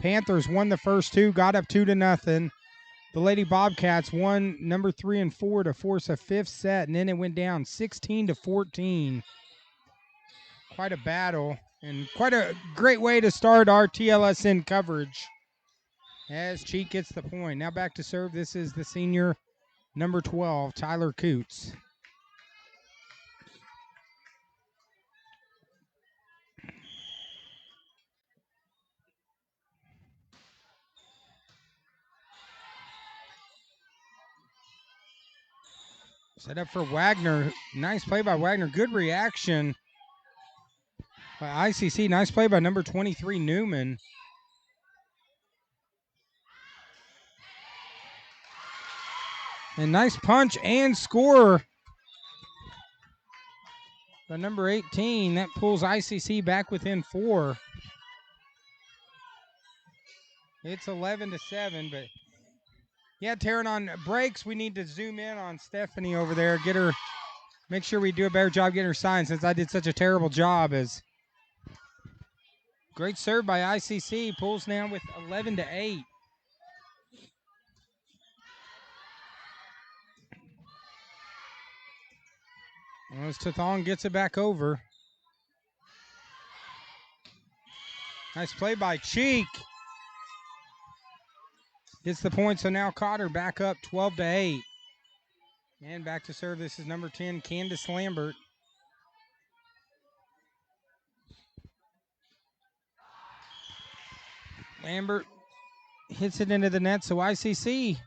Panthers won the first 2, got up 2-0. The Lady Bobcats won number 3 and 4 to force a 5th set, and then it went down 16-14. Quite a battle, and quite a great way to start our TLSN coverage, as Cheek gets the point. Now back to serve. This is the senior, number 12, Tyler Coots. Set up for Wagner. Nice play by Wagner. Good reaction by ICC. Nice play by number 23, Newman. And nice punch and score by number 18. That pulls ICC back within 4. It's 11-7, but yeah, Taryn, on breaks, we need to zoom in on Stephanie over there. Get her, make sure we do a better job getting her signed, since I did such a terrible job. As great serve by ICC, pulls now with 11-8. As Tathong gets it back over. Nice play by Cheek. Gets the point, so now Cotter back up 12-8. And back to serve. This is number 10, Candace Lambert. Lambert hits it into the net, so ICC,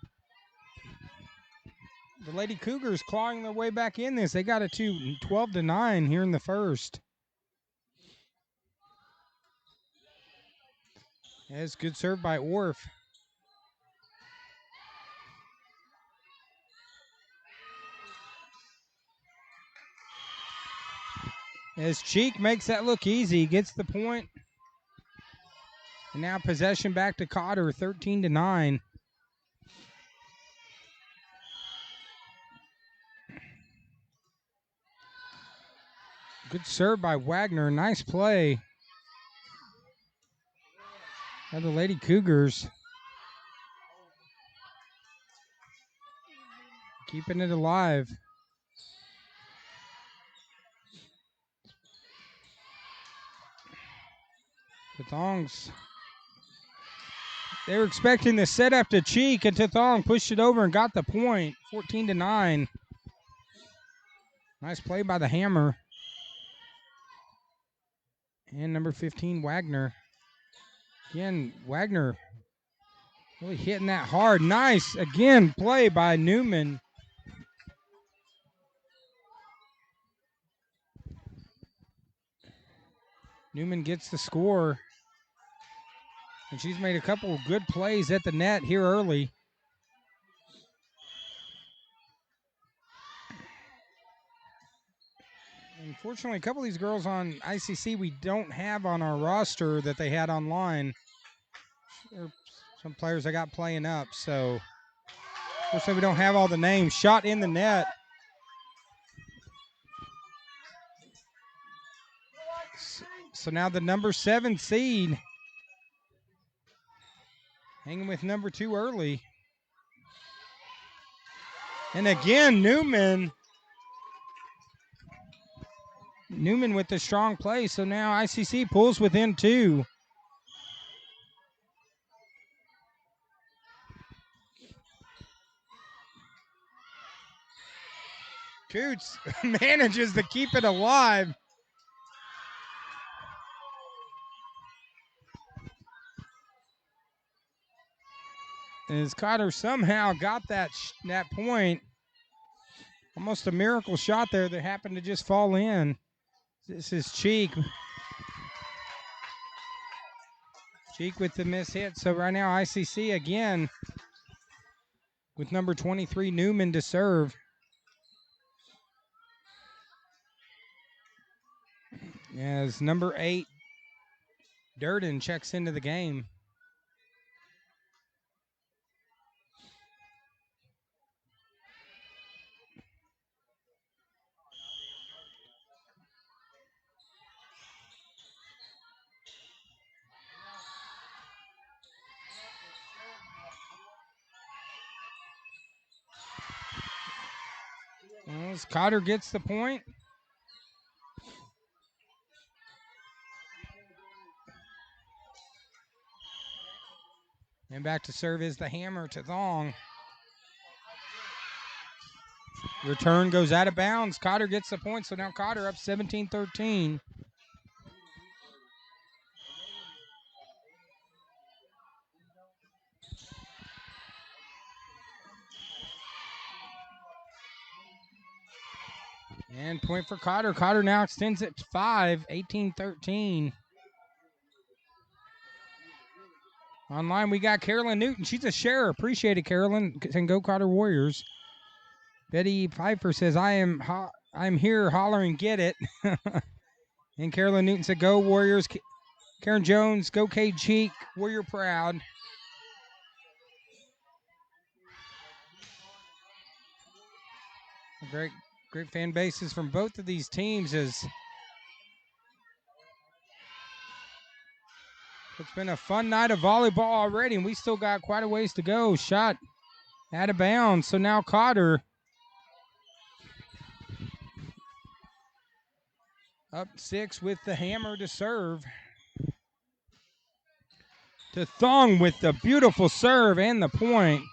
the Lady Cougars, clawing their way back in this. They got it to 12-9 here in the first. That's good serve by Orff. As Cheek makes that look easy, gets the point. And now possession back to Cotter, 13-9. Good serve by Wagner. Nice play by the Lady Cougars. keeping it alive. The Thongs. They were expecting the setup to Cheek, and Tathong pushed it over and got the point. 14-9. Nice play by the Hammer. And number 15, Wagner. Again, Wagner really hitting that hard. Nice, again, play by Newman. Newman gets the score. And she's made a couple of good plays at the net here early. Unfortunately, a couple of these girls on ICC we don't have on our roster that they had online. There are some players I got playing up, so unfortunately we don't have all the names. Shot in the net. So now the number 7 seed hanging with number 2 early. And again, Newman with the strong play. So now ICC pulls within 2. Coots manages to keep it alive. As Cotter somehow got that point. Almost a miracle shot there that happened to just fall in. This is Cheek. Cheek with the miss hit. So right now ICC again with number 23 Newman to serve. As number 8 Durden checks into the game. As Cotter gets the point. And back to serve is the Hammer to Thong. Return goes out of bounds. Cotter gets the point, so now Cotter up 17-13. And point for Cotter. Cotter now extends it to 5, 18-13. Online, we got Carolyn Newton. She's a sharer. Appreciate it, Carolyn. And go Cotter Warriors. Betty Piper says, I'm here hollering, get it. And Carolyn Newton said, go Warriors. Karen Jones, go Cade Cheek. Warrior proud. Great fan bases from both of these teams. It's been a fun night of volleyball already, and we still got quite a ways to go. Shot out of bounds. So now Cotter up 6 with the Hammer to serve. To Thong with the beautiful serve and the point.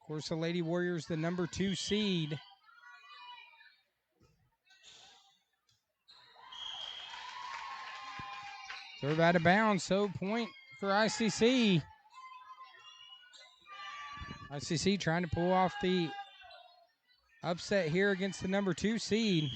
Of course, the Lady Warriors, the number 2 seed. Serve out of bounds, so point for ICC. ICC trying to pull off the upset here against the number 2 seed.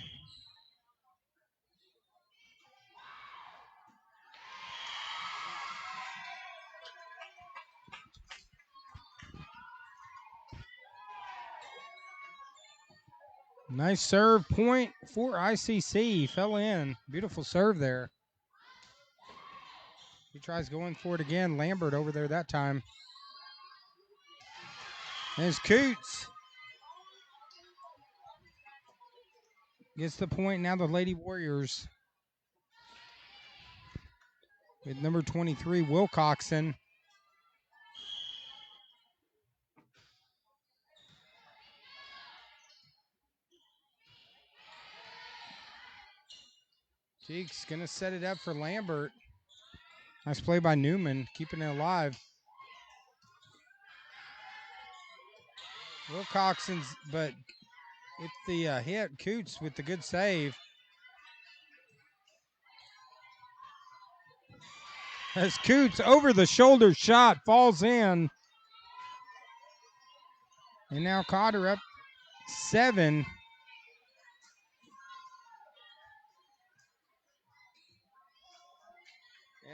Nice serve point for ICC. Fell in. Beautiful serve there. He tries going for it again. Lambert over there that time. There's Coots. Gets the point. Now the Lady Warriors. with number 23, Wilcoxon. Cheeks going to set it up for Lambert. Nice play by Newman, keeping it alive. Wilcoxon's, but it's the hit. Coots with the good save. As Coots over the shoulder shot falls in. And now Cotter up 7.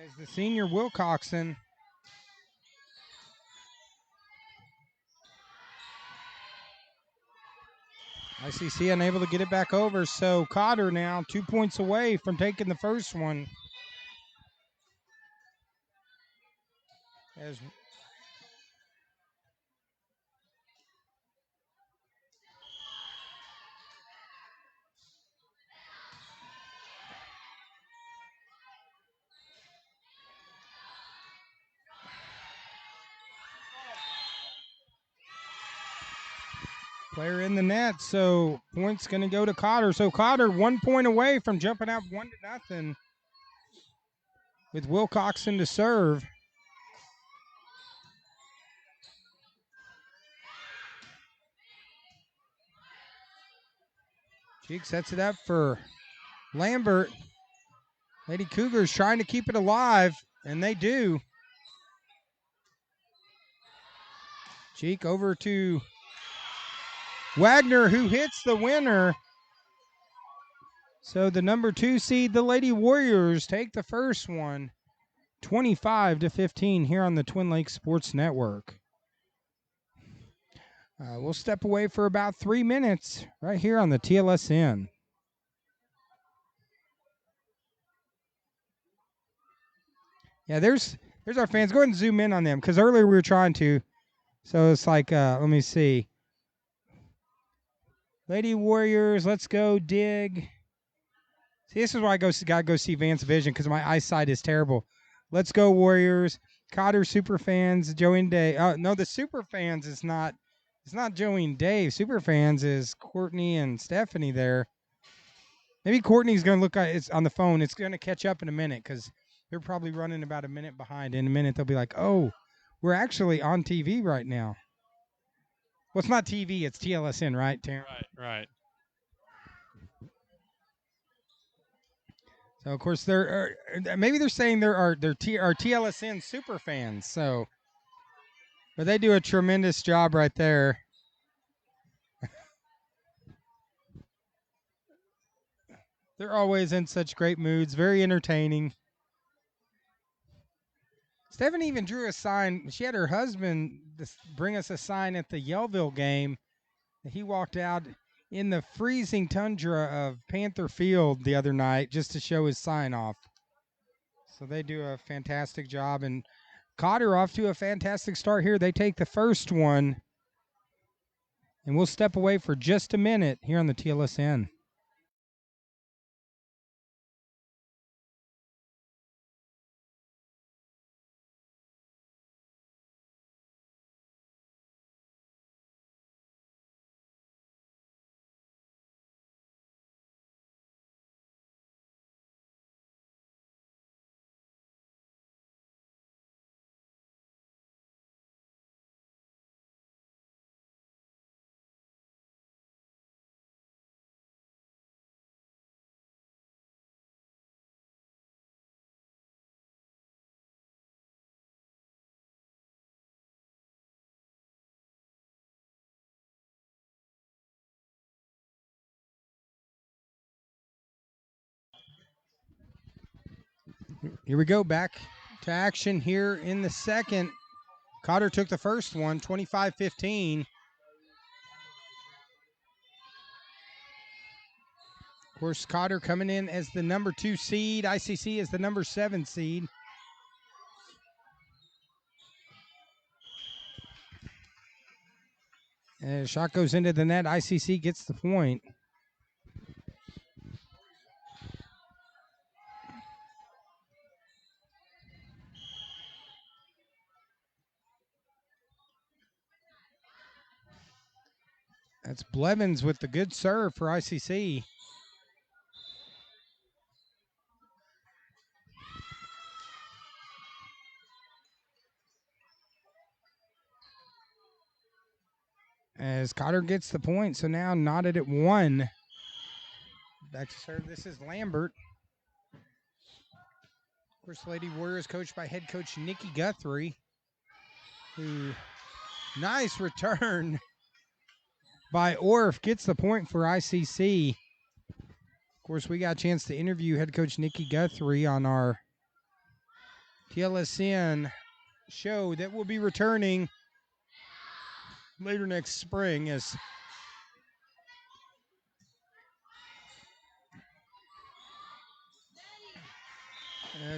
As the senior Wilcoxon. Icc unable to get it back over, so Cotter now 2 points away from taking the first one. As player in the net, so points going to go to Cotter. So Cotter 1 point away from jumping out 1-0 with Wilcoxon to serve. Cheek sets it up for Lambert. Lady Cougars trying to keep it alive, and they do. Cheek over to Wagner, who hits the winner. So the number 2 seed, the Lady Warriors, take the first one, 25-15 here on the Twin Lakes Sports Network. We'll step away for about 3 minutes right here on the TLSN. Yeah, there's our fans. Go ahead and zoom in on them because earlier we were trying to. So it's like, let me see. Lady Warriors, let's go dig. See, this is why I gotta go see Vance Vision because my eyesight is terrible. Let's go Warriors. Cotter super fans, Joey and Dave. Oh no, the super fans is not. It's not Joey and Dave. Super fans is Courtney and Stephanie there. Maybe Courtney's gonna look at it's on the phone. It's gonna catch up in a minute because they're probably running about a minute behind. In a minute they'll be like, oh, we're actually on TV right now. Well, it's not TV. It's TLSN, right, Terrence? Right. So of course maybe they're saying they're TLSN super fans. So, but they do a tremendous job right there. They're always in such great moods, very entertaining. Stephanie even drew a sign. She had her husband bring us a sign at the Yellville game. He walked out in the freezing tundra of Panther Field the other night just to show his sign off. So they do a fantastic job. And Cotter off to a fantastic start here. They take the first one. And we'll step away for just a minute here on the TLSN. Here we go, back to action here in the second. Cotter took the first one, 25-15. Of course, Cotter coming in as the number 2 seed. Icc is the number 7 seed. And a shot goes into the net. Icc gets the point. That's Blevins with the good serve for ICC. As Cotter gets the point, so now knotted at 1. Back to serve. This is Lambert. Of course, Lady Warriors coached by head coach Nikki Guthrie, who, nice return by Orff, gets the point for ICC. Of course, we got a chance to interview head coach Nikki Guthrie on our TLSN show that will be returning later next spring as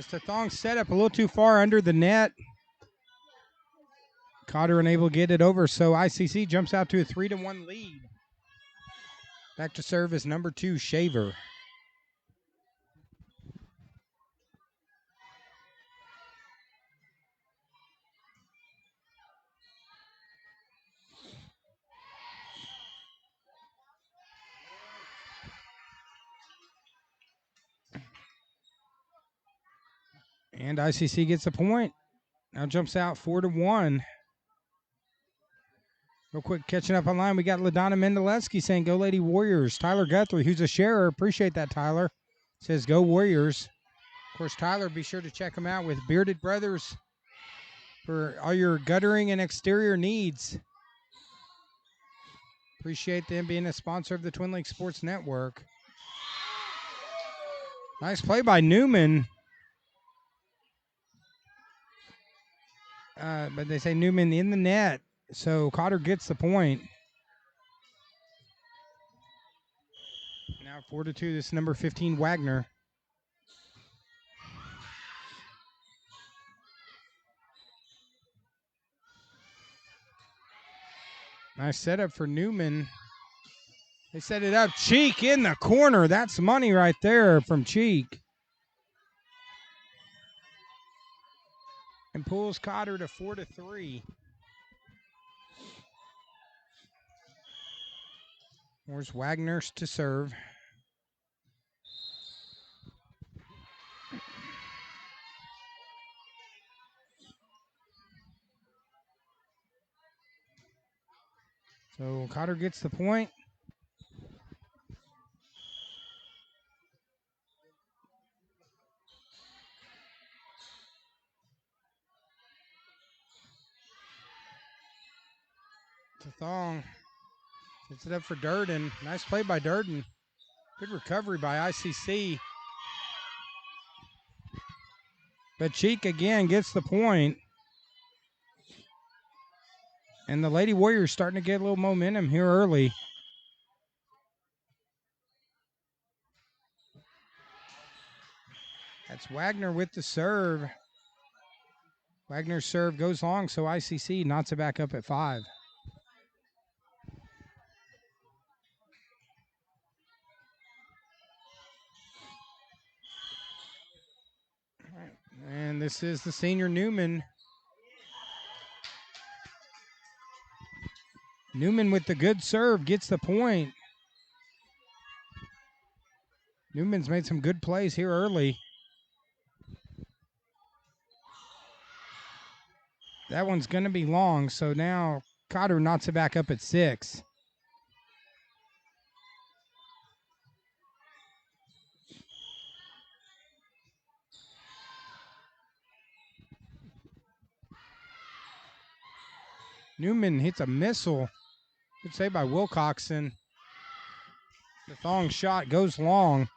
Tathong set up a little too far under the net. Cotter unable to get it over, so ICC jumps out to a 3-1 lead. Back to serve is number 2, Shaver. And ICC gets a point. Now jumps out 4-1. Real quick, catching up online, we got LaDonna Mendeleski saying, "Go Lady Warriors." Tyler Guthrie, who's a sharer, appreciate that, Tyler, says, "Go Warriors." Of course, Tyler, be sure to check him out with Bearded Brothers for all your guttering and exterior needs. Appreciate them being a sponsor of the Twin Lakes Sports Network. Nice play by Newman. But they say Newman in the net, so Cotter gets the point. Now 4-2, this is number 15, Wagner. Nice setup for Newman. They set it up. Cheek in the corner. That's money right there from Cheek. And pulls Cotter to 4-3. Where's Wagner to serve? So Cotter gets the point. Tathong sets it up for Durden. Nice play by Durden. Good recovery by ICC. But Cheek again gets the point. And the Lady Warriors starting to get a little momentum here early. That's Wagner with the serve. Wagner's serve goes long, so ICC knots it back up at 5. And this is the senior Newman. Newman with the good serve gets the point. Newman's made some good plays here early. That one's going to be long, so now Cotter knots it back up at 6. Newman hits a missile. Good save by Wilcoxon. The thong shot goes long.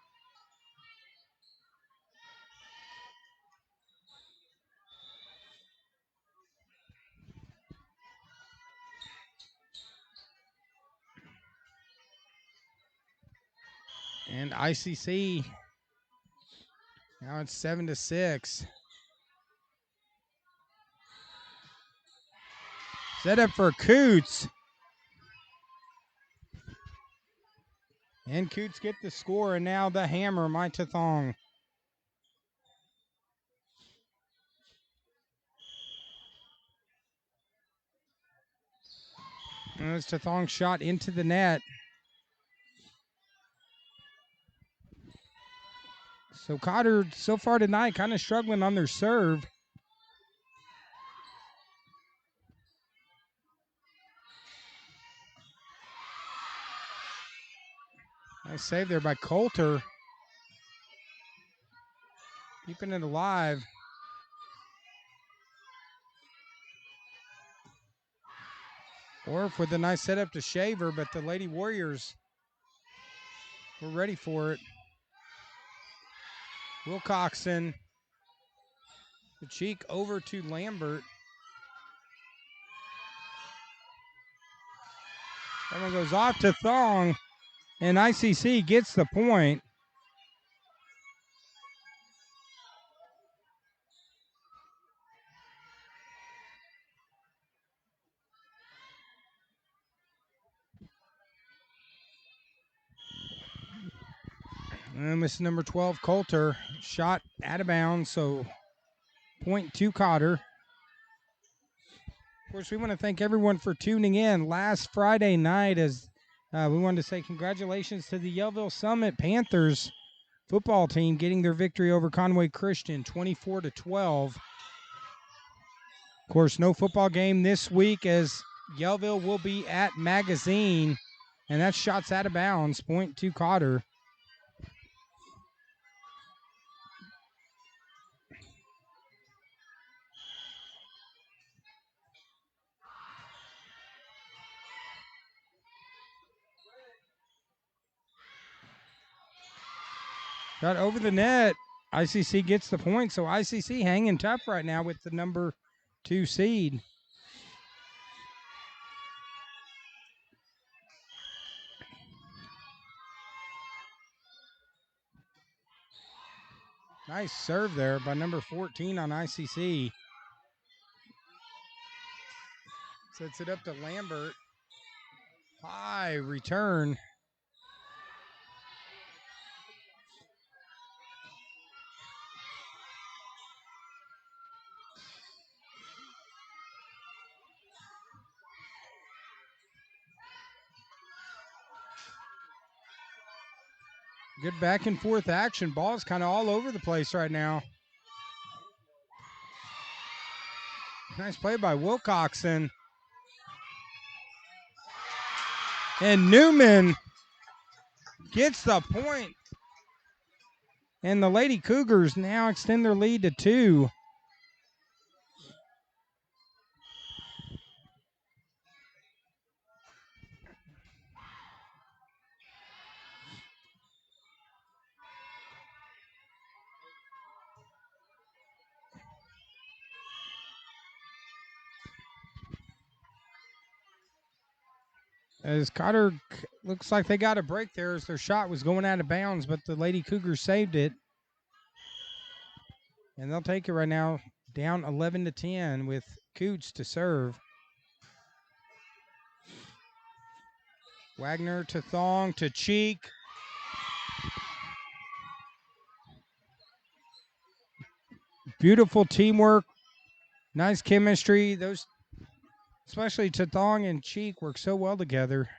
And ICC, now it's 7-6. Set up for Coots. And Coots get the score, and now the hammer, Mai Tathong. There's Tathong's shot into the net. So Cotter, so far tonight, kind of struggling on their serve. Nice save there by Coulter. Keeping it alive. Orf with a nice setup to Shaver, but the Lady Warriors were ready for it. Wilcoxon. The cheek over to Lambert. That one goes off to Thong, and ICC gets the point. And this is number 12, Coulter. Shot out of bounds, so point to Cotter. Of course, we want to thank everyone for tuning in last Friday night as we wanted to say congratulations to the Yellville Summit Panthers football team getting their victory over Conway Christian 24-12. Of course, no football game this week as Yellville will be at Magazine, and that shot's out of bounds, point to Cotter. Got over the net. ICC gets the point, so ICC hanging tough right now with the number 2 seed. Nice serve there by number 14 on ICC. Sets it up to Lambert. High return. Good back and forth action. Ball's kind of all over the place right now. Nice play by Wilcoxon. And Newman gets the point. And the Lady Cougars now extend their lead to 2. As Cotter looks like they got a break there as their shot was going out of bounds, but the Lady Cougars saved it. And they'll take it right now, down 11-10 with Coots to serve. Wagner to Thong to Cheek. Beautiful teamwork. Nice chemistry. Those, especially Tathong and Cheek, work so well together.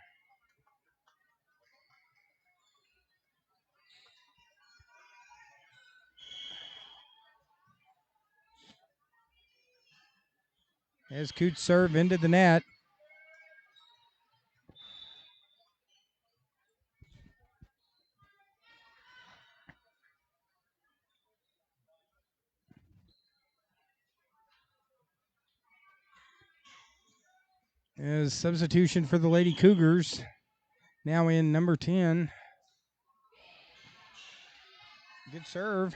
As Coots serve into the net. As substitution for the Lady Cougars. Now in number 10. Good serve.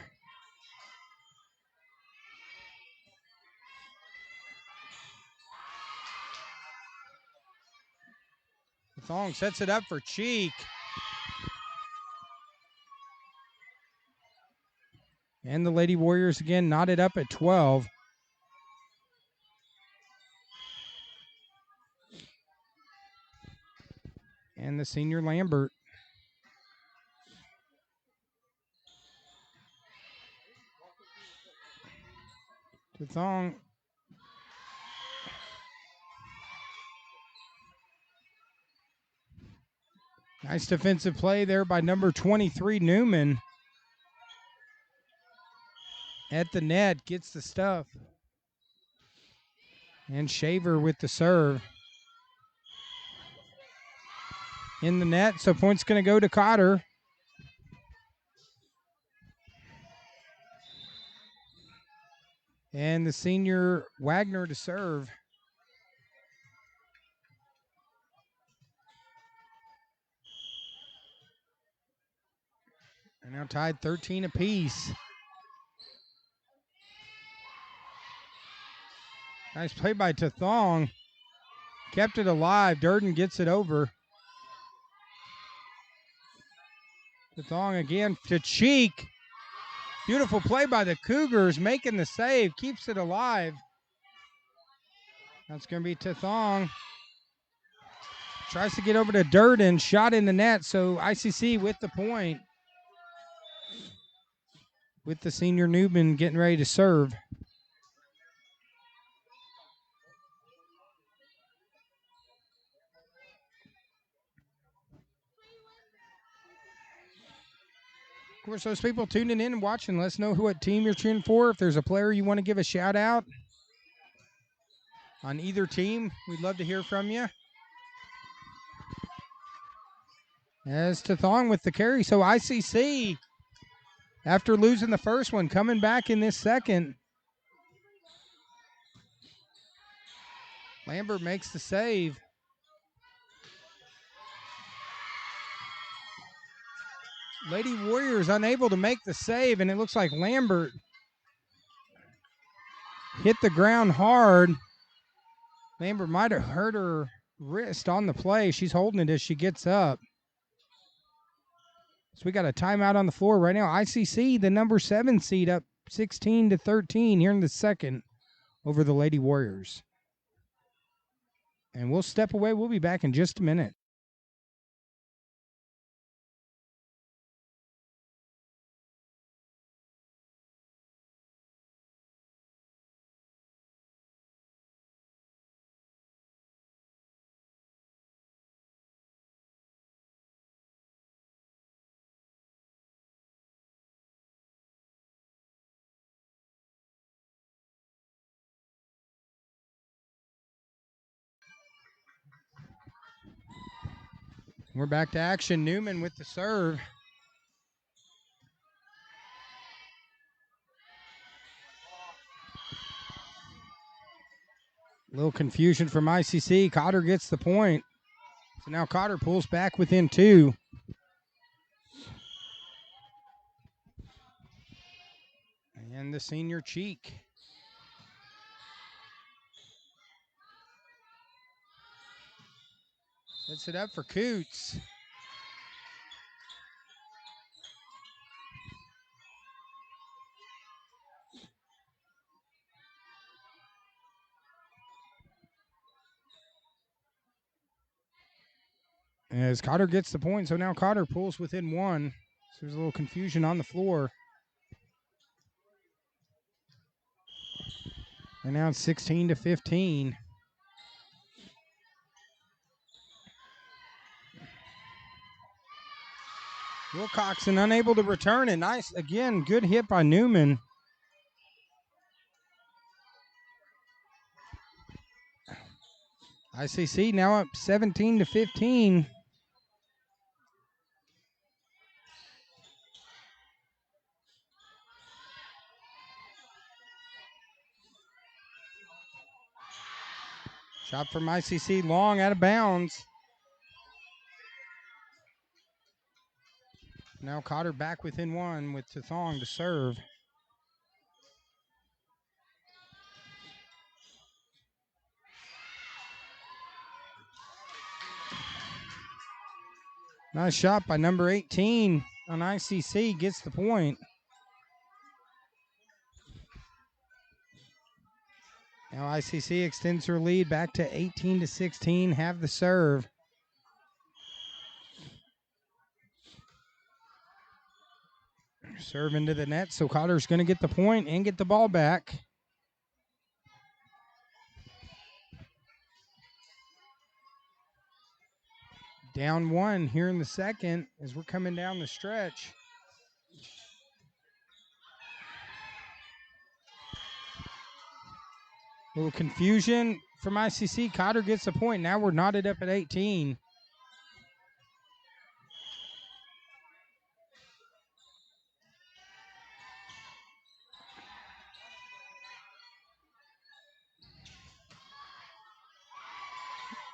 Thong sets it up for Cheek. And the Lady Warriors again knotted up at 12. And the senior Lambert. To Thong. Nice defensive play there by number 23, Newman. At the net, gets the stuff. And Shaver with the serve. In the net, so point's going to go to Cotter. And the senior Wagner to serve. They're now tied 13 apiece. Nice play by Tathong. Kept it alive. Durden gets it over. Tathong again to Cheek. Beautiful play by the Cougars, making the save. Keeps it alive. That's going to be Tathong. Tries to get over to Durden. Shot in the net, so ICC with the point. With the senior Newman getting ready to serve. Of course, those people tuning in and watching, let us know what team you're cheering for. If there's a player you want to give a shout out on either team, we'd love to hear from you. As Tathong with the carry. So ICC, after losing the first one, coming back in this second. Lambert makes the save. Lady Warriors unable to make the save, and it looks like Lambert hit the ground hard. Lambert might have hurt her wrist on the play. She's holding it as she gets up. So we got a timeout on the floor right now. ICC, the number 7 seed, up 16-13 here in the second over the Lady Warriors. And we'll step away. We'll be back in just a minute. We're back to action. Newman with the serve. A little confusion from ICC. Cotter gets the point. So now Cotter pulls back within 2. And the senior Cheek. Sets it up for Coots. As Cotter gets the point, so now Cotter pulls within 1. So there's a little confusion on the floor. And now it's 16-15. Wilcoxon unable to return it. Nice, again, good hit by Newman. ICC now up 17-15. Shot from ICC long, out of bounds. Now Cotter back within 1 with Tathong to serve. Nice shot by number 18 on ICC, gets the point. Now ICC extends her lead back to 18-16, have the serve. Serve into the net, so Cotter's going to get the point and get the ball back. Down one here in the second as we're coming down the stretch. A little confusion from ICC. Cotter gets a point. Now we're knotted up at 18.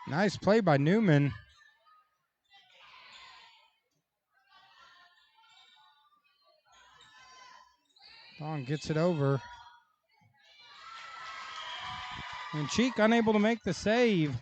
Nice play by Newman. Thong gets it over. And Cheek unable to make the save.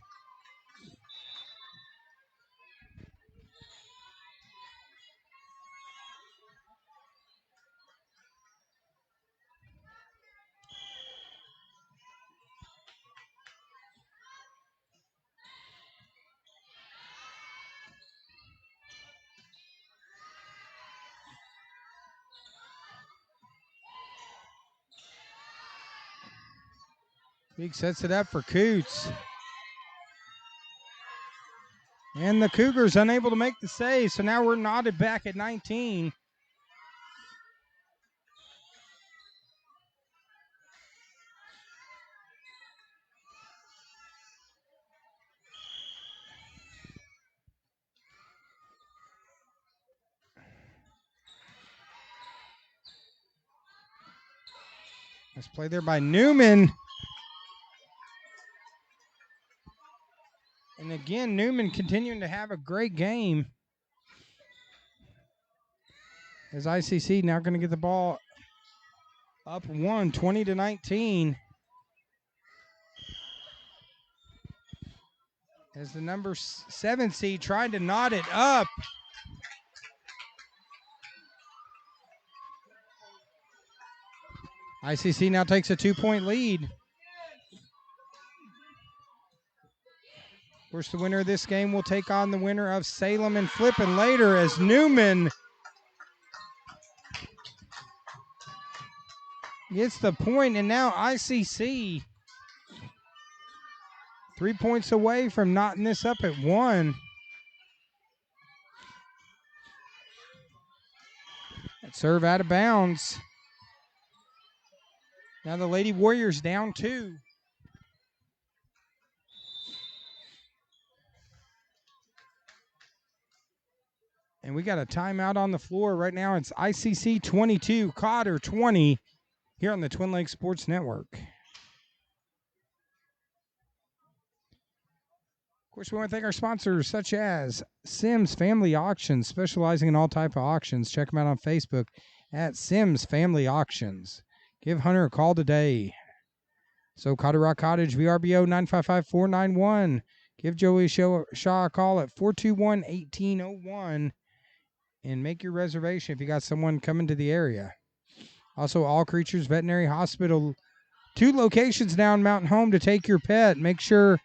Cheek sets it up for Coots. And the Cougars unable to make the save, so now we're knotted back at 19. Nice play there by Newman. And again, Newman continuing to have a great game. As ICC now going to get the ball up 20-19. As the number 7 seed trying to knot it up. ICC now takes a 2-point lead. Of course, the winner of this game will take on the winner of Salem and Flippin later as Newman gets the point, and now ICC 3 points away from knotting this up at 1. That serve out of bounds. Now the Lady Warriors down 2. And we got a timeout on the floor right now. It's ICC 22, Cotter 20 here on the Twin Lakes Sports Network. Of course, we want to thank our sponsors such as Sims Family Auctions, specializing in all type of auctions. Check them out on Facebook at Sims Family Auctions. Give Hunter a call today. So Cotter Rock Cottage, VRBO 955-491. Give Joey Shaw a call at 421-1801 and make your reservation if you got someone coming to the area. Also, All Creatures Veterinary Hospital, 2 locations now in Mountain Home to take your pet. Make sure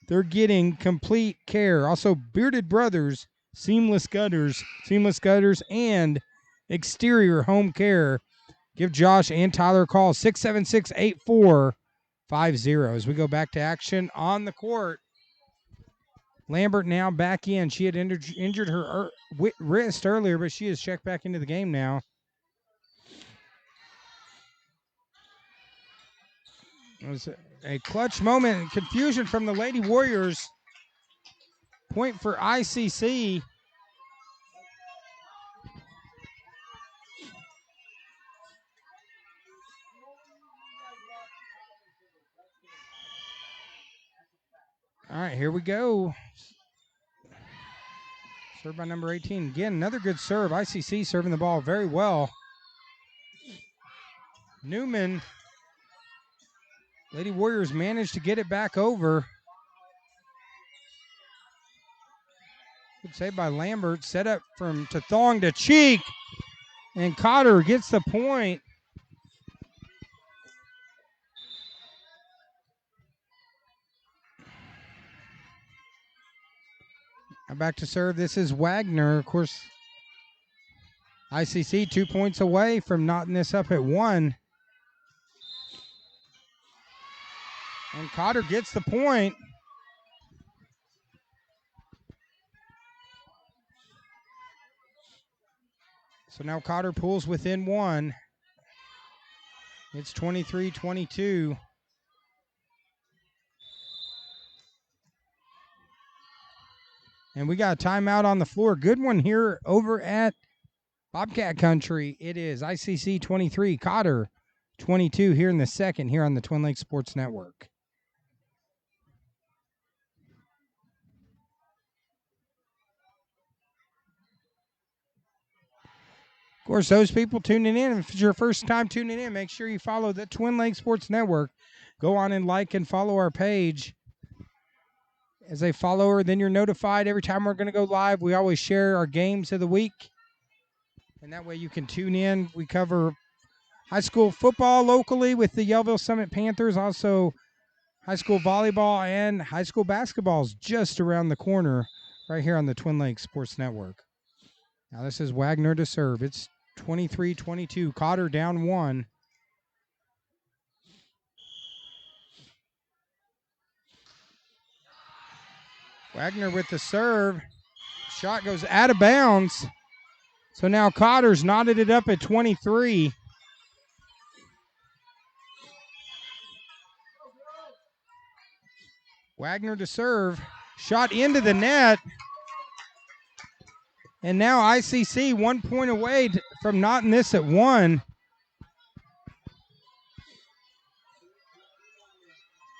they're getting complete care. Also, Bearded Brothers, Seamless Gutters, and Exterior Home Care. Give Josh and Tyler a call, 676-8450. As we go back to action on the court. Lambert now back in. She had injured her wrist earlier, but she is checked back into the game now. It was a clutch moment. Confusion from the Lady Warriors. Point for ICC. All right, here we go. Serve by number 18. Again, another good serve. ICC serving the ball very well. Newman. Lady Warriors managed to get it back over. Good save by Lambert. Set up from Thong to Cheek. And Cotter gets the point. Back to serve. This is Wagner. Of course, ICC 2 points away from knotting this up at 1. And Cotter gets the point. So now Cotter pulls within one. It's 23-22. And we got a timeout on the floor. Good one here over at Bobcat Country. It is ICC 23, Cotter 22 here in the second here on the Twin Lakes Sports Network. Of course, those people tuning in, if it's your first time tuning in, make sure you follow the Twin Lakes Sports Network. Go on and like and follow our page. As a follower, then you're notified every time we're going to go live. We always share our games of the week. And that way you can tune in. We cover high school football locally with the Yellville Summit Panthers. Also, high school volleyball and high school basketball is just around the corner right here on the Twin Lakes Sports Network. Now this is Wagner to serve. It's 23-22. Cotter down one. Wagner with the serve. Shot goes out of bounds. So now Cotter's knotted it up at 23. Wagner to serve. Shot into the net. And now ICC 1 point away from knotting this at one.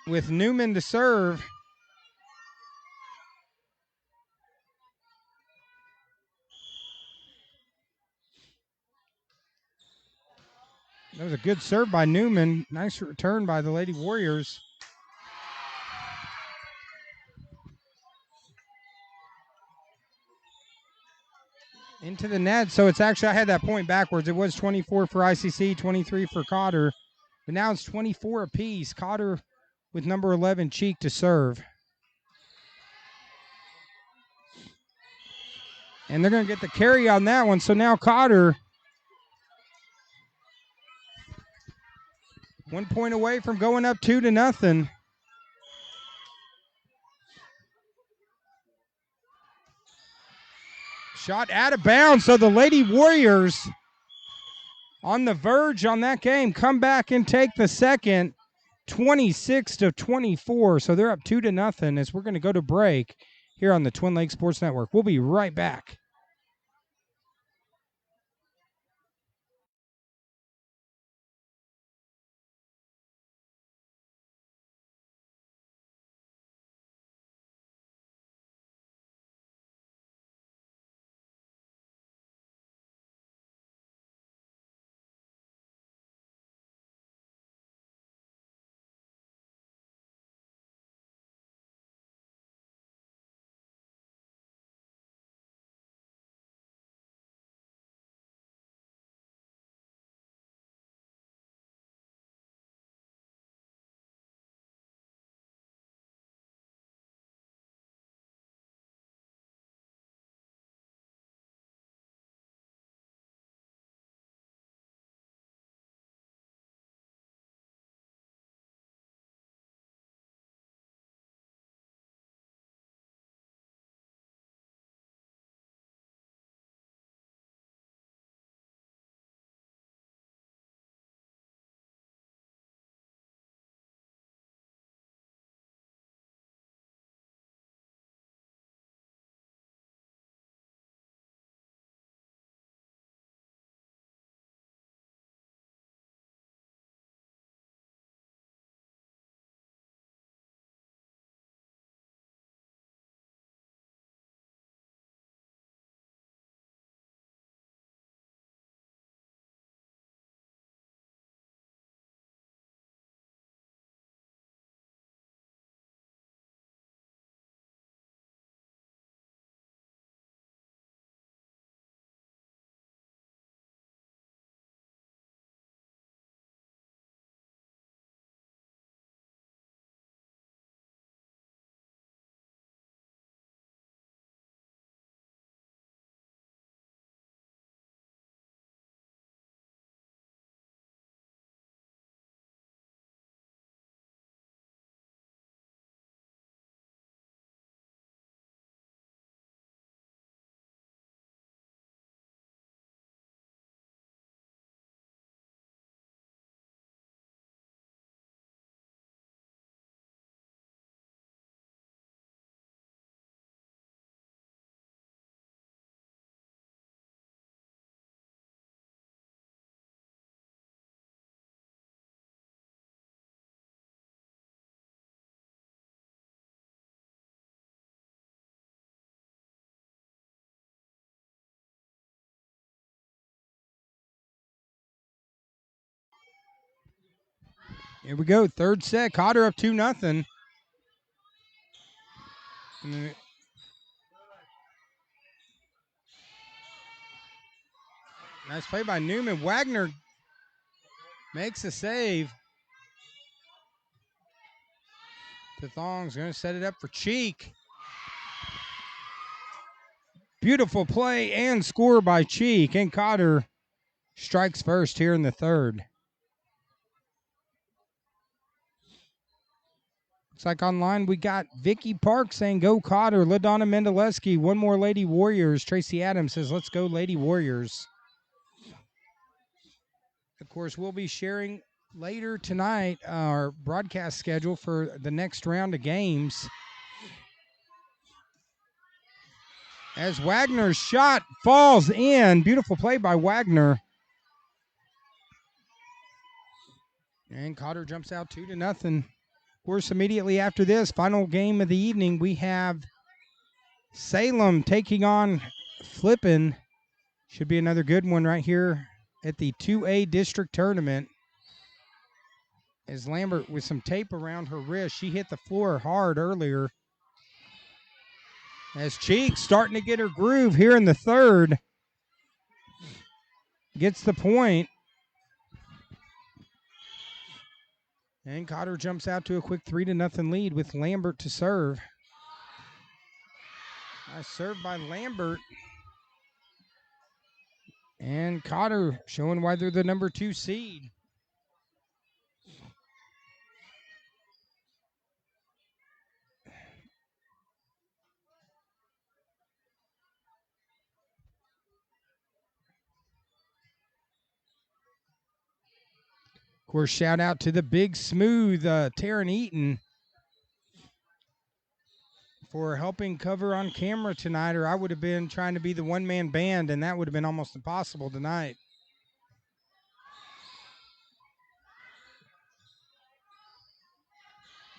With Newman to serve. That was a good serve by Newman. Nice return by the Lady Warriors. Into the net. So it's actually, I had that point backwards. It was 24 for ICC, 23 for Cotter. But now it's 24 apiece. Cotter with number 11, Cheek, to serve. And they're going to get the carry on that one. So now Cotter 1 point away from going up 2-0. Shot out of bounds. So the Lady Warriors on the verge on that game come back and take the second, 26-24. So they're up 2-0 as we're going to go to break here on the Twin Lakes Sports Network. We'll be right back. Here we go, third set. Cotter up 2-0. Nice play by Newman. Wagner makes a save. Thong's going to set it up for Cheek. Beautiful play and score by Cheek. And Cotter strikes first here in the third. Looks like online we got Vicky Park saying go Cotter. LaDonna Mendeleski. One more Lady Warriors. Tracy Adams says let's go Lady Warriors. Of course, we'll be sharing later tonight our broadcast schedule for the next round of games. As Wagner's shot falls in. Beautiful play by Wagner. And Cotter jumps out 2-0. Of course, immediately after this, final game of the evening, we have Salem taking on Flippin. Should be another good one right here at the 2A district tournament. As Lambert with some tape around her wrist, she hit the floor hard earlier. As Cheek starting to get her groove here in the third. Gets the point. And Cotter jumps out to a quick 3-0 lead with Lambert to serve. Nice serve by Lambert. And Cotter showing why they're the number 2 seed. Of course, shout out to the big smooth Taryn Eaton for helping cover on camera tonight, or I would have been trying to be the one-man band, and that would have been almost impossible tonight.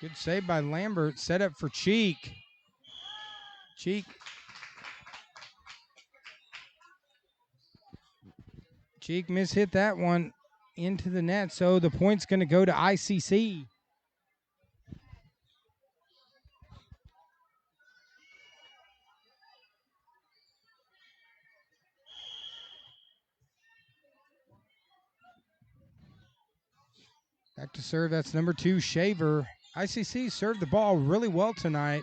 Good save by Lambert. Set up for Cheek. Cheek mishit that one into the net, so the point's going to go to ICC. Back to serve, that's number 2, Shaver. ICC served the ball really well tonight.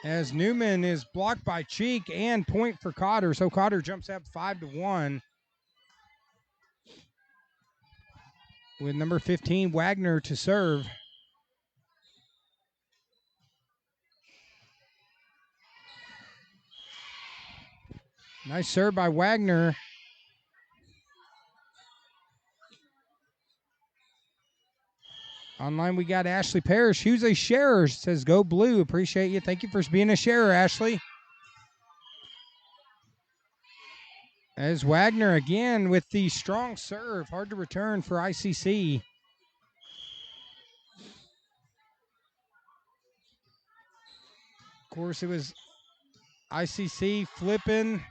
As Newman is blocked by Cheek and point for Cotter, so Cotter jumps up 5-1. With number 15, Wagner to serve. Nice serve by Wagner. Online we got Ashley Parrish, who's a sharer, says go blue. Appreciate you. Thank you for being a sharer, Ashley. As Wagner again with the strong serve. Hard to return for ICC. Of course, it was ICC flipping.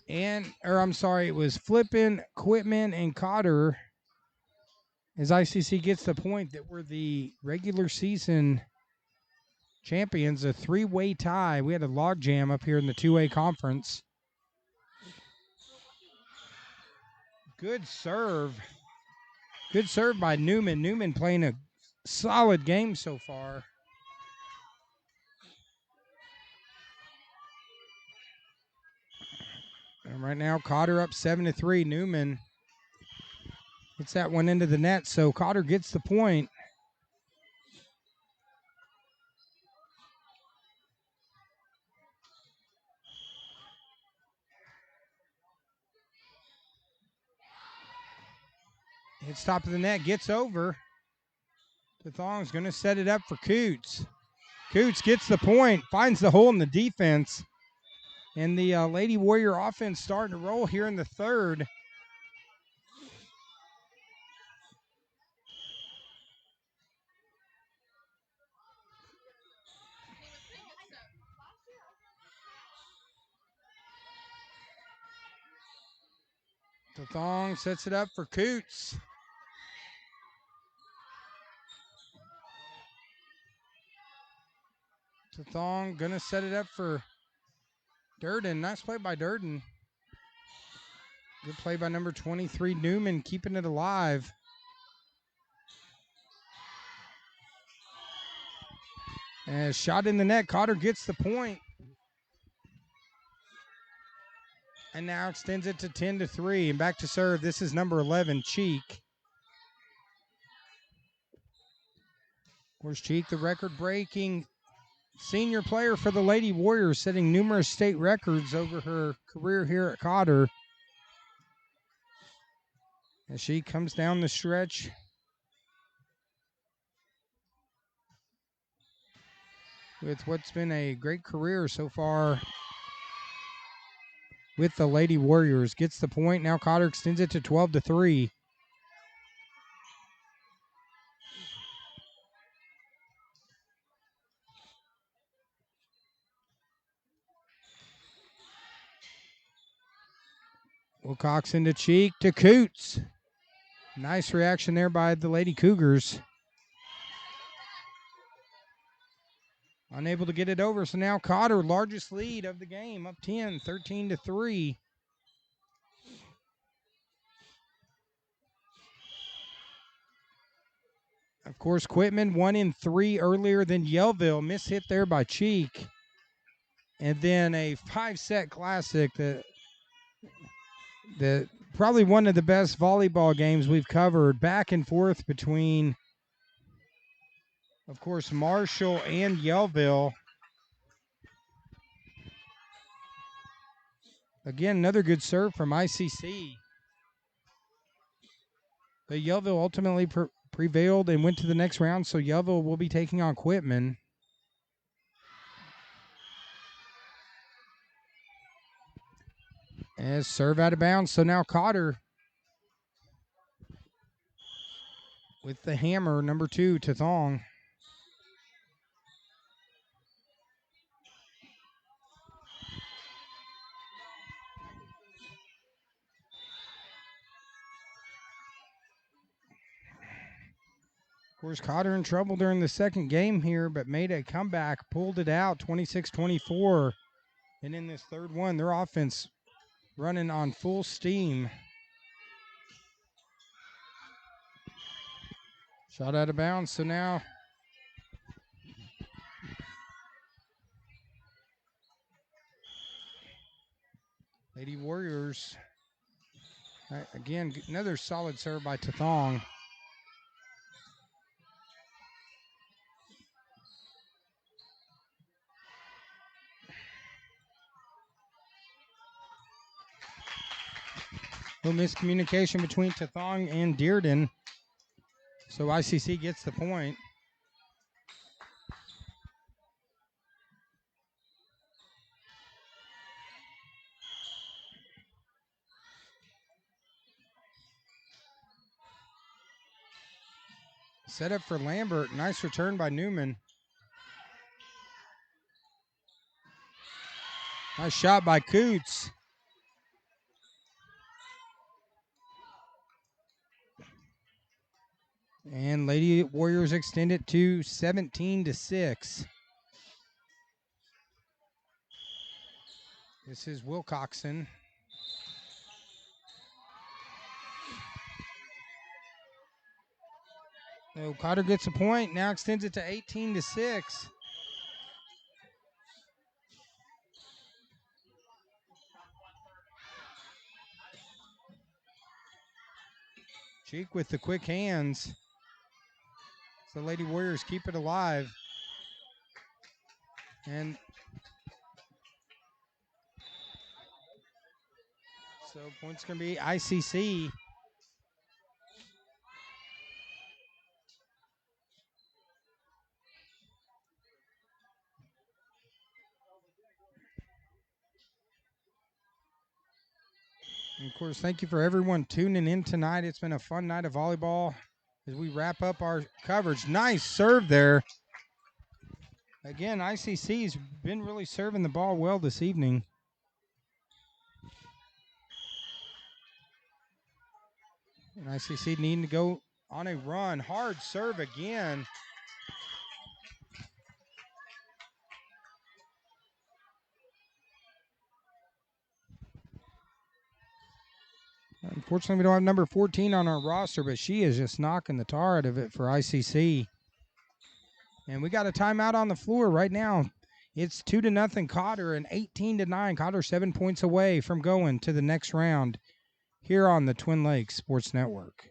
It was Flippin, Quitman, and Cotter. As ICC gets the point that we're the regular season champions, a 3-way tie. We had a log jam up here in the 2A conference. Good serve. Good serve by Newman. Newman playing a solid game so far. And right now, Cotter up 7-3. Newman hits that one into the net, so Cotter gets the point. Hits top of the net, gets over. Thong's going to set it up for Coots. Coots gets the point, finds the hole in the defense. And the Lady Warrior offense starting to roll here in the third. Thong sets it up for Coots. Thong gonna set it up for Durden. Nice play by Durden. Good play by number 23, Newman, keeping it alive. And shot in the net. Cotter gets the point. And now extends it to 10-3. And back to serve. This is number 11, Cheek. Of course, Cheek, the record-breaking senior player for the Lady Warriors, setting numerous state records over her career here at Cotter. As she comes down the stretch. With what's been a great career so far with the Lady Warriors. Gets the point. Now Cotter extends it to 12-3. Wilcoxon to Cheek to Coots. Nice reaction there by the Lady Cougars. Unable to get it over, so now Cotter, largest lead of the game, up 10, 13-3. Of course, Quitman 1 in 3 earlier than Yellville. Mishit there by Cheek. And then a 5-set classic that probably one of the best volleyball games we've covered. Back and forth between, of course, Marshall and Yellville. Again, another good serve from ICC. But Yellville ultimately prevailed and went to the next round, so Yellville will be taking on Quitman. As serve out of bounds, so now Cotter with the hammer, number 2, to Thong. Of course, Cotter in trouble during the second game here, but made a comeback, pulled it out, 26-24. And in this third one, their offense running on full steam. Shot out of bounds, so now Lady Warriors. Again, another solid serve by Tathong. Little miscommunication between Tathong and Dearden. So ICC gets the point. Set up for Lambert. Nice return by Newman. Nice shot by Coots. And Lady Warriors extend it to 17-6. This is Wilcoxon. So Cotter gets a point. Now extends it to 18-6. Cheek with the quick hands. So Lady Warriors keep it alive. And so points going to be ICC. And of course, thank you for everyone tuning in tonight. It's been a fun night of volleyball as we wrap up our coverage. Nice serve there. Again, ICC's been really serving the ball well this evening. And ICC needing to go on a run. Hard serve again. Unfortunately, we don't have number 14 on our roster, but she is just knocking the tar out of it for ICC. And we got a timeout on the floor right now. It's 2-0 Cotter and 18-9. Cotter 7 points away from going to the next round here on the Twin Lakes Sports Network.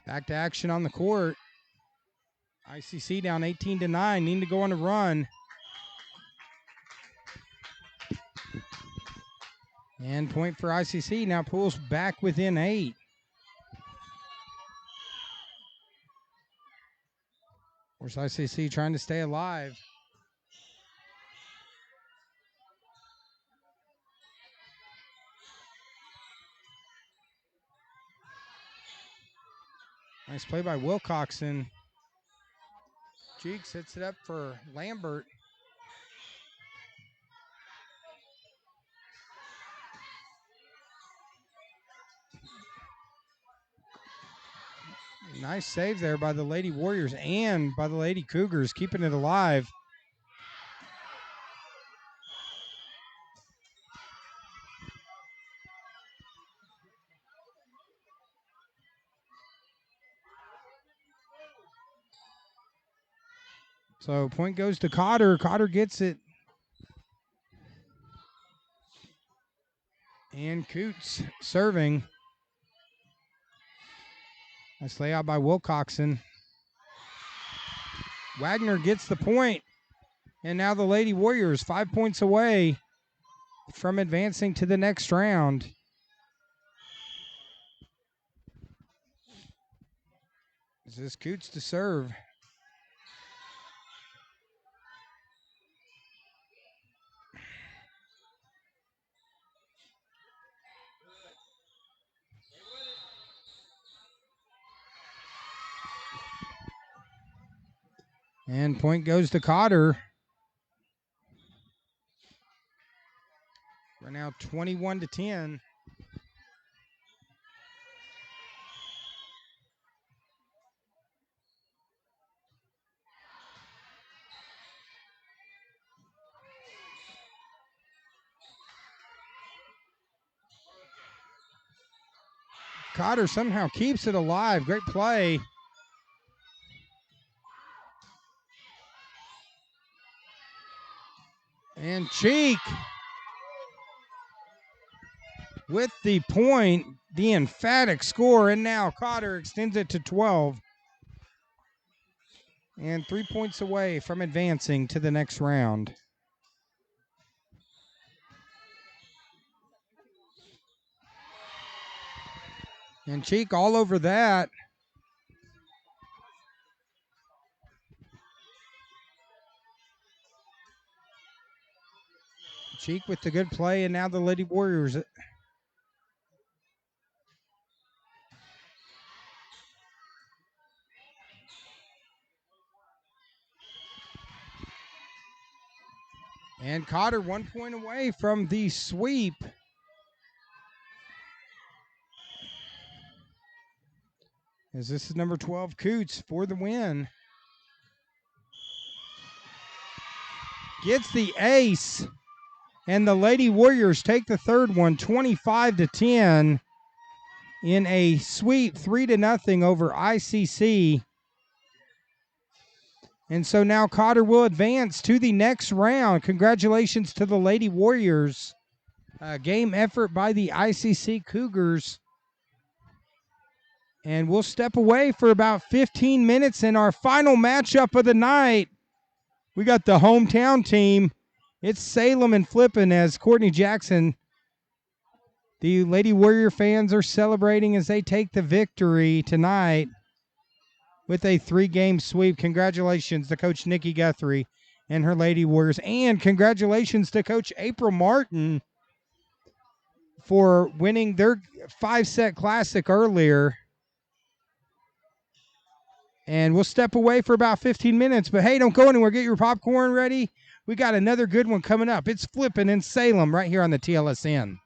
Back to action on the court. ICC down 18-9, needing to go on a run. And point for ICC, now pulls back within 8. Of course, ICC trying to stay alive. Nice play by Wilcoxon. Cheeks hits it up for Lambert. Nice save there by the Lady Warriors and by the Lady Cougars, keeping it alive. So point goes to Cotter. Cotter gets it. And Coots serving. Nice layout by Wilcoxon. Wagner gets the point. And now the Lady Warriors 5 points away from advancing to the next round. This is Coots to serve. And point goes to Cotter. We're now 21-10. Cotter somehow keeps it alive. Great play. And Cheek with the point, the emphatic score, and now Cotter extends it to 12. And 3 points away from advancing to the next round. And Cheek all over that. Cheek with the good play, and now the Lady Warriors. And Cotter 1 point away from the sweep. As this is number 12, Coots, for the win. Gets the ace. And the Lady Warriors take the third one, 25-10, in a sweep 3-0 over ICC. And so now Cotter will advance to the next round. Congratulations to the Lady Warriors. Game effort by the ICC Cougars. And we'll step away for about 15 minutes in our final matchup of the night. We got the hometown team. It's Salem and flipping as Courtney Jackson. The Lady Warrior fans are celebrating as they take the victory tonight with a 3-game sweep. Congratulations to Coach Nikki Guthrie and her Lady Warriors. And congratulations to Coach April Martin for winning their 5-set classic earlier. And we'll step away for about 15 minutes. But, hey, don't go anywhere. Get your popcorn ready. We got another good one coming up. It's flipping in Salem right here on the TLSN.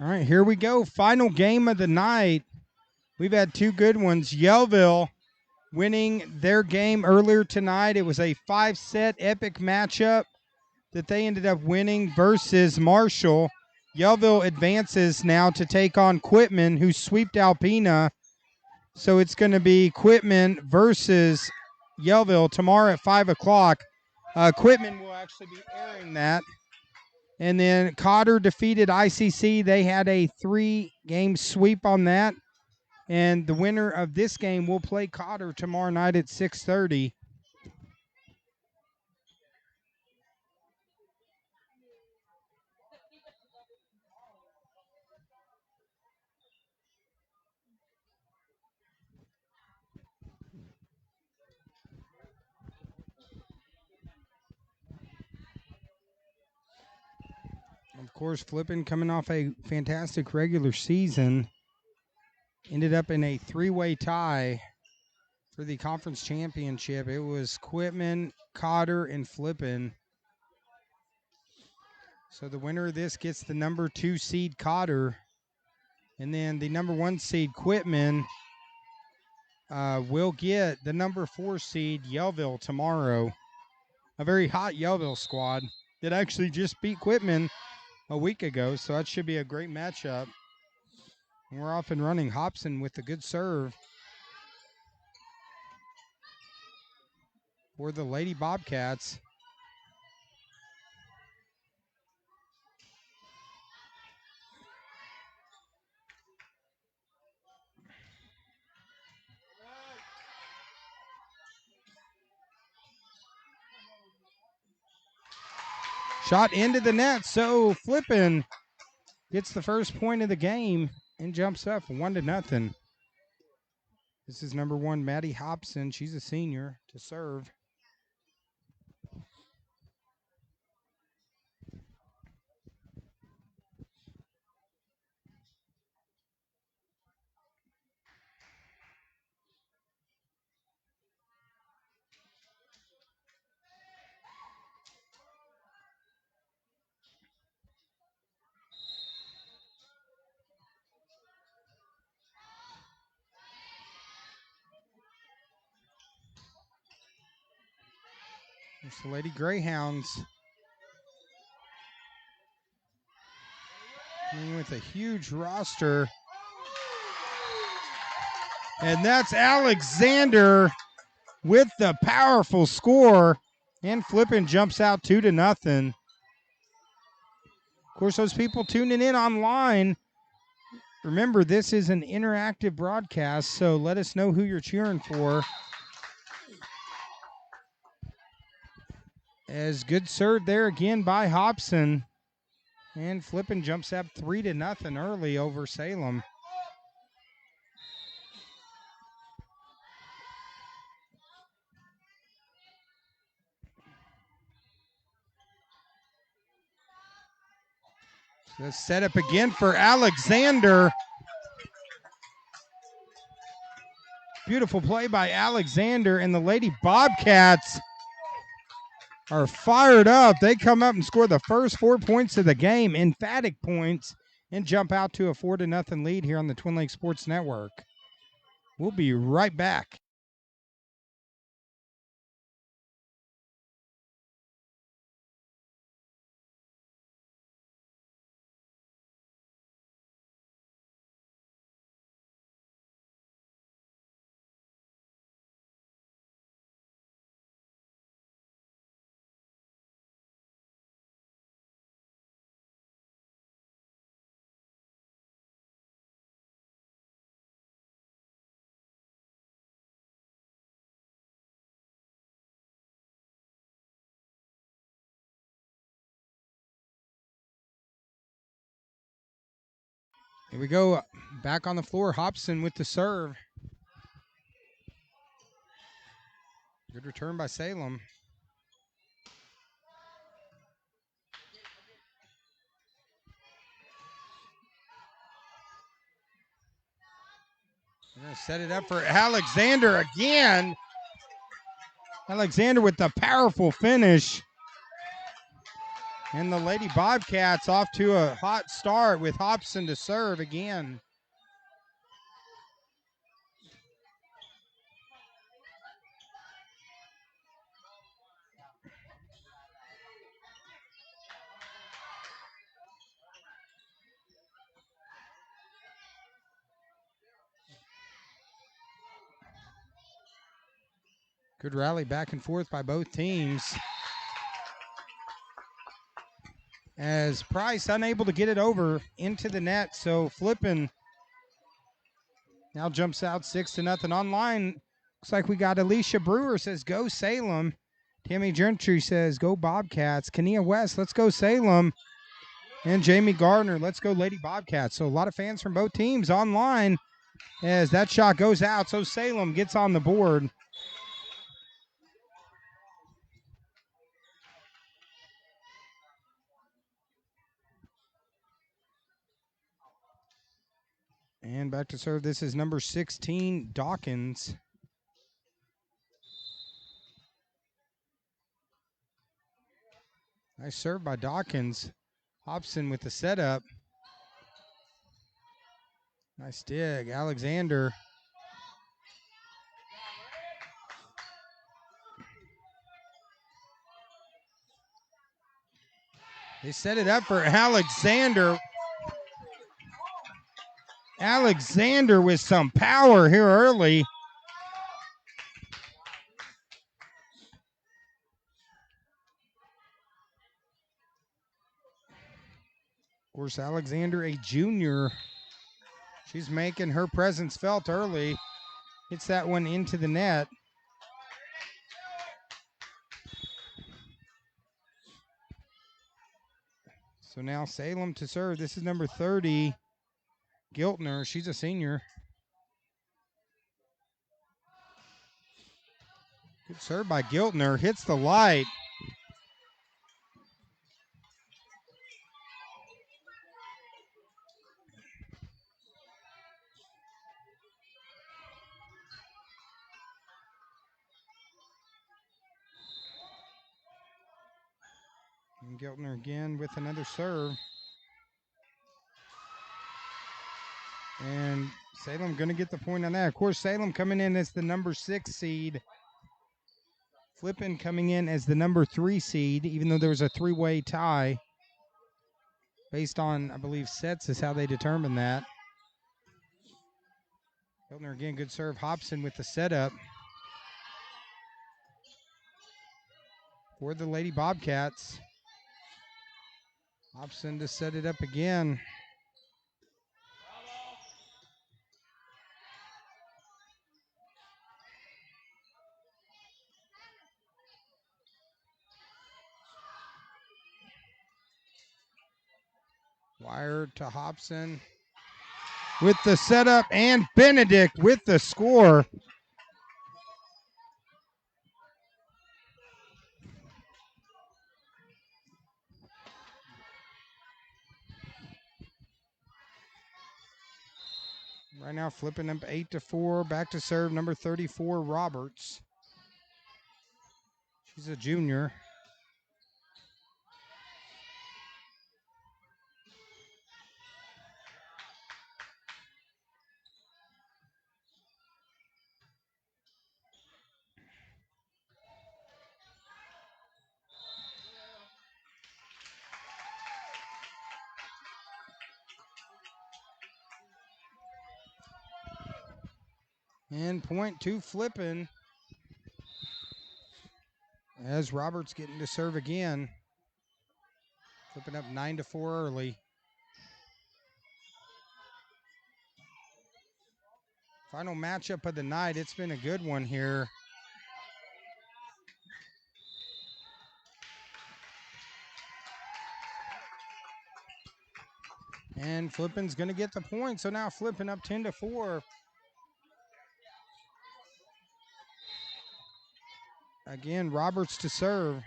All right, here we go. Final game of the night. We've had two good ones. Yellville winning their game earlier tonight. It was a 5-set epic matchup that they ended up winning versus Marshall. Yellville advances now to take on Quitman, who swept Alpena. So it's going to be Quitman versus Yellville tomorrow at 5 o'clock. Quitman will actually be airing that. And then Cotter defeated ICC. They had a 3-game sweep on that. And the winner of this game will play Cotter tomorrow night at 6:30. Of course, Flippin coming off a fantastic regular season. Ended up in a 3-way tie for the conference championship. It was Quitman, Cotter, and Flippin. So the winner of this gets the number 2 seed Cotter. And then the number 1 seed Quitman will get the number 4 seed Yellville tomorrow. A very hot Yellville squad that actually just beat Quitman a week ago. So that should be a great matchup. And we're off and running. Hobson with a good serve for the Lady Bobcats. Shot into the net, so Flippin gets the first point of the game and jumps up 1-0. This is number 1, Maddie Hobson. She's a senior to serve. There's the Lady Greyhounds coming with a huge roster. And that's Alexander with the powerful score. And Flippin jumps out 2-0. Of course, those people tuning in online, remember this is an interactive broadcast, so let us know who you're cheering for. As good serve there again by Hobson. And Flippin jumps up 3-0 early over Salem. So that's set up again for Alexander. Beautiful play by Alexander, and the Lady Bobcats are fired up. They come up and score the first 4 points of the game, emphatic points, and jump out to a 4-0 lead here on the Twin Lakes Sports Network. We'll be right back. Here we go, back on the floor. Hobson with the serve. Good return by Salem. We're going to set it up for Alexander again. Alexander with the powerful finish. And the Lady Bobcats off to a hot start with Hobson to serve again. Good rally back and forth by both teams. As Price unable to get it over into the net, so Flippin now jumps out 6-0. Online, looks like we got Alicia Brewer says, go Salem. Tammy Gentry says, go Bobcats. Kania West, let's go Salem. And Jamie Gardner, let's go Lady Bobcats. So a lot of fans from both teams online as that shot goes out. So Salem gets on the board. And back to serve. This is number 16, Dawkins. Nice serve by Dawkins. Hobson with the setup. Nice dig. Alexander. They set it up for Alexander. Alexander with some power here early. Of course, Alexander, a junior. She's making her presence felt early. Hits that one into the net. So now Salem to serve. This is number 30, Giltner. She's a senior. Good serve by Giltner. Hits the light. And Giltner again with another serve. And Salem going to get the point on that. Of course, Salem coming in as the number 6 seed. Flippin coming in as the number 3 seed, even though there was a 3-way tie. Based on, I believe, sets is how they determine that. Giltner again, good serve. Hobson with the setup for the Lady Bobcats. Hobson to set it up again. Wire to Hobson with the setup, and Benedict with the score. Right now flipping up 8-4. Back to serve number 34, Roberts. She's a junior. And point to Flippin as Roberts getting to serve again. Flipping up 9-4 early. Final matchup of the night. It's been a good one here. And Flippin's going to get the point. So now Flippin up 10-4. Again, Roberts to serve.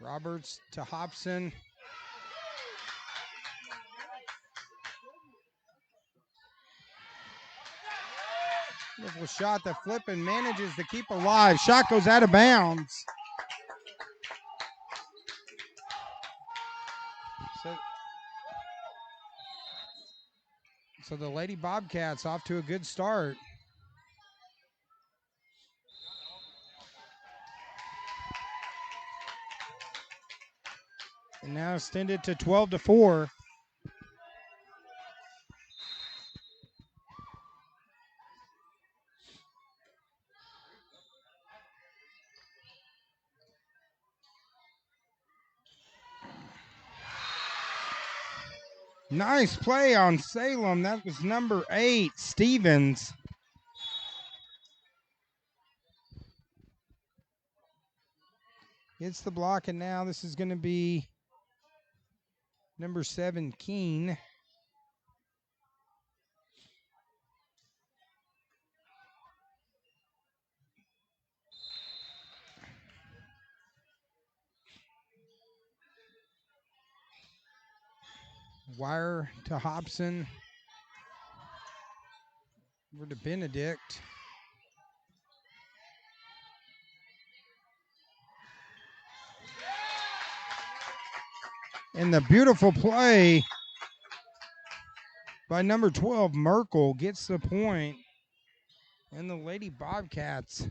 Roberts to Hobson. Beautiful shot that Flippin manages to keep alive. Shot goes out of bounds. So the Lady Bobcats off to a good start. And now extended to 12-4. Nice play on Salem. That was number 8, Stevens. Hits the block, and now this is going to be number 7, Keene. Wire to Hobson. Over to Benedict. And the beautiful play by number 12, Merkel, gets the point. And the Lady Bobcats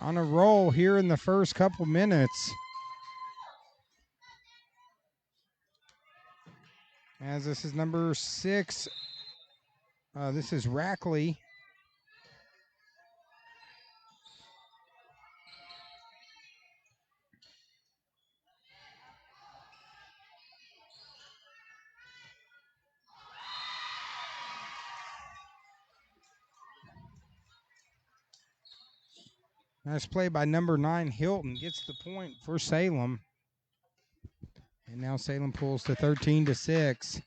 on a roll here in the first couple minutes. As this is number 6. This is Rackley. Nice play by number 9, Hilton. Gets the point for Salem. And now Salem pulls to 13-6.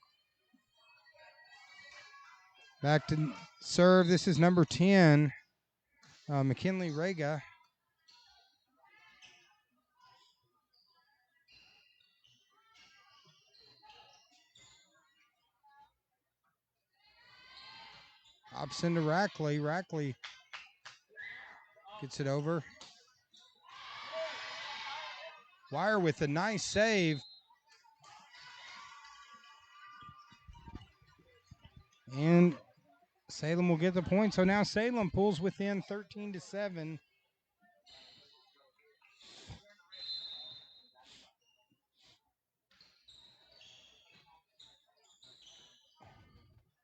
Back to serve. This is number 10, McKinley Rega. Hobson to Rackley. Rackley gets it over. Wire with a nice save. And Salem will get the point. So now Salem pulls within 13-7.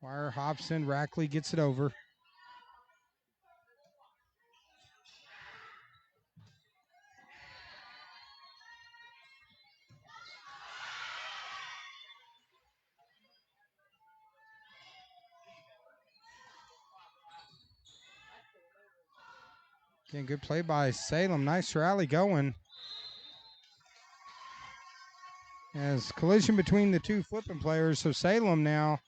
Wire, Hobson, Rackley gets it over. Again, good play by Salem. Nice rally going. As collision between the two Flippin players. So Salem now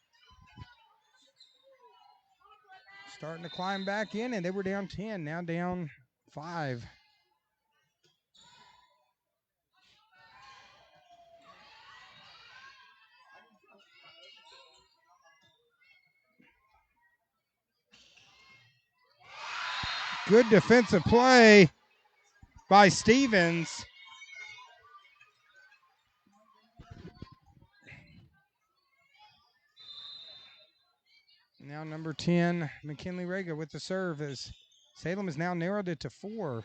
starting to climb back in, and they were down 10, now down 5. Good defensive play by Stevens. Now number 10, McKinley Rega with the serve, as Salem has now narrowed it to 4.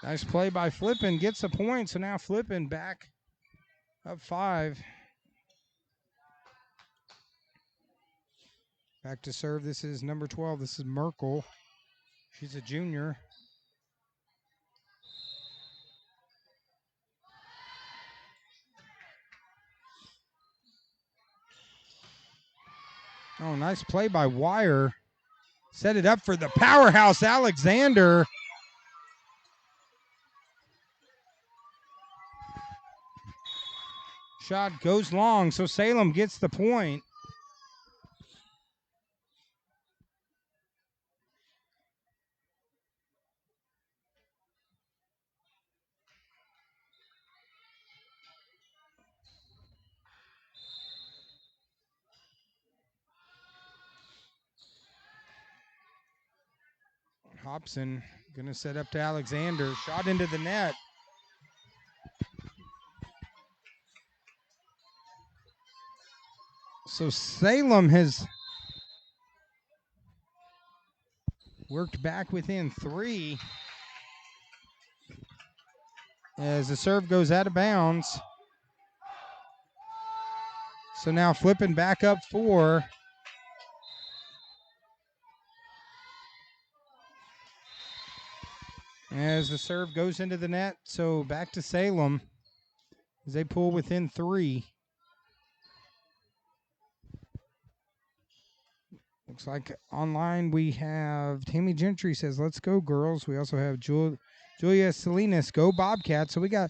Nice play by Flippin, gets a point, so now Flippin back up 5. Back to serve, this is number 12, this is Merkel. She's a junior. Oh, nice play by Wire. Set it up for the powerhouse, Alexander. Shot goes long, so Salem gets the point. Hobson going to set up to Alexander. Shot into the net. So Salem has worked back within 3 as the serve goes out of bounds. So now flipping back up 4. As the serve goes into the net, so back to Salem as they pull within 3. Looks like online we have Tammy Gentry says, let's go, girls. We also have Julia Salinas, go Bobcats. So we got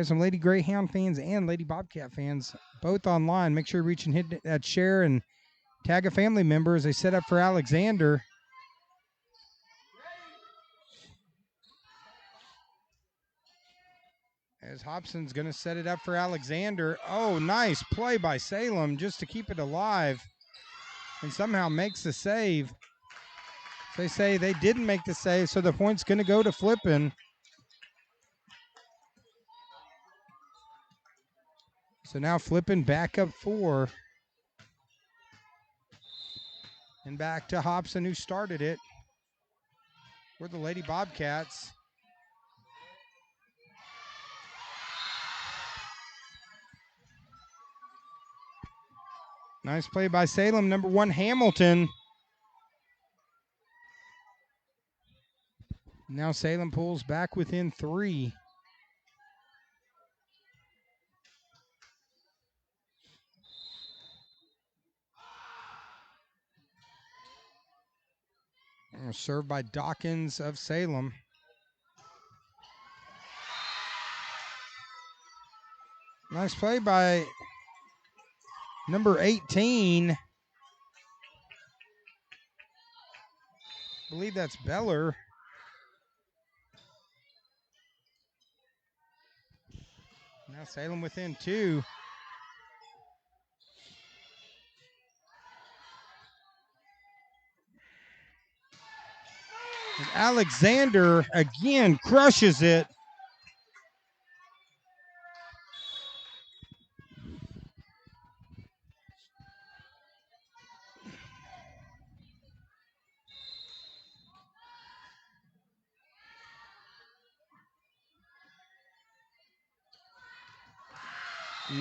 some Lady Greyhound fans and Lady Bobcat fans both online. Make sure you reach and hit that share and tag a family member as they set up for Alexander. As Hobson's going to set it up for Alexander. Oh, nice play by Salem just to keep it alive and somehow makes the save. They say they didn't make the save, so the point's going to go to Flippin. So now Flippin back up 4. And back to Hobson, who started it for the Lady Bobcats. Nice play by Salem, number 1, Hamilton. Now Salem pulls back within 3. Served by Dawkins of Salem. Nice play by number 18. I believe that's Beller. Now Salem within 2. And Alexander again crushes it.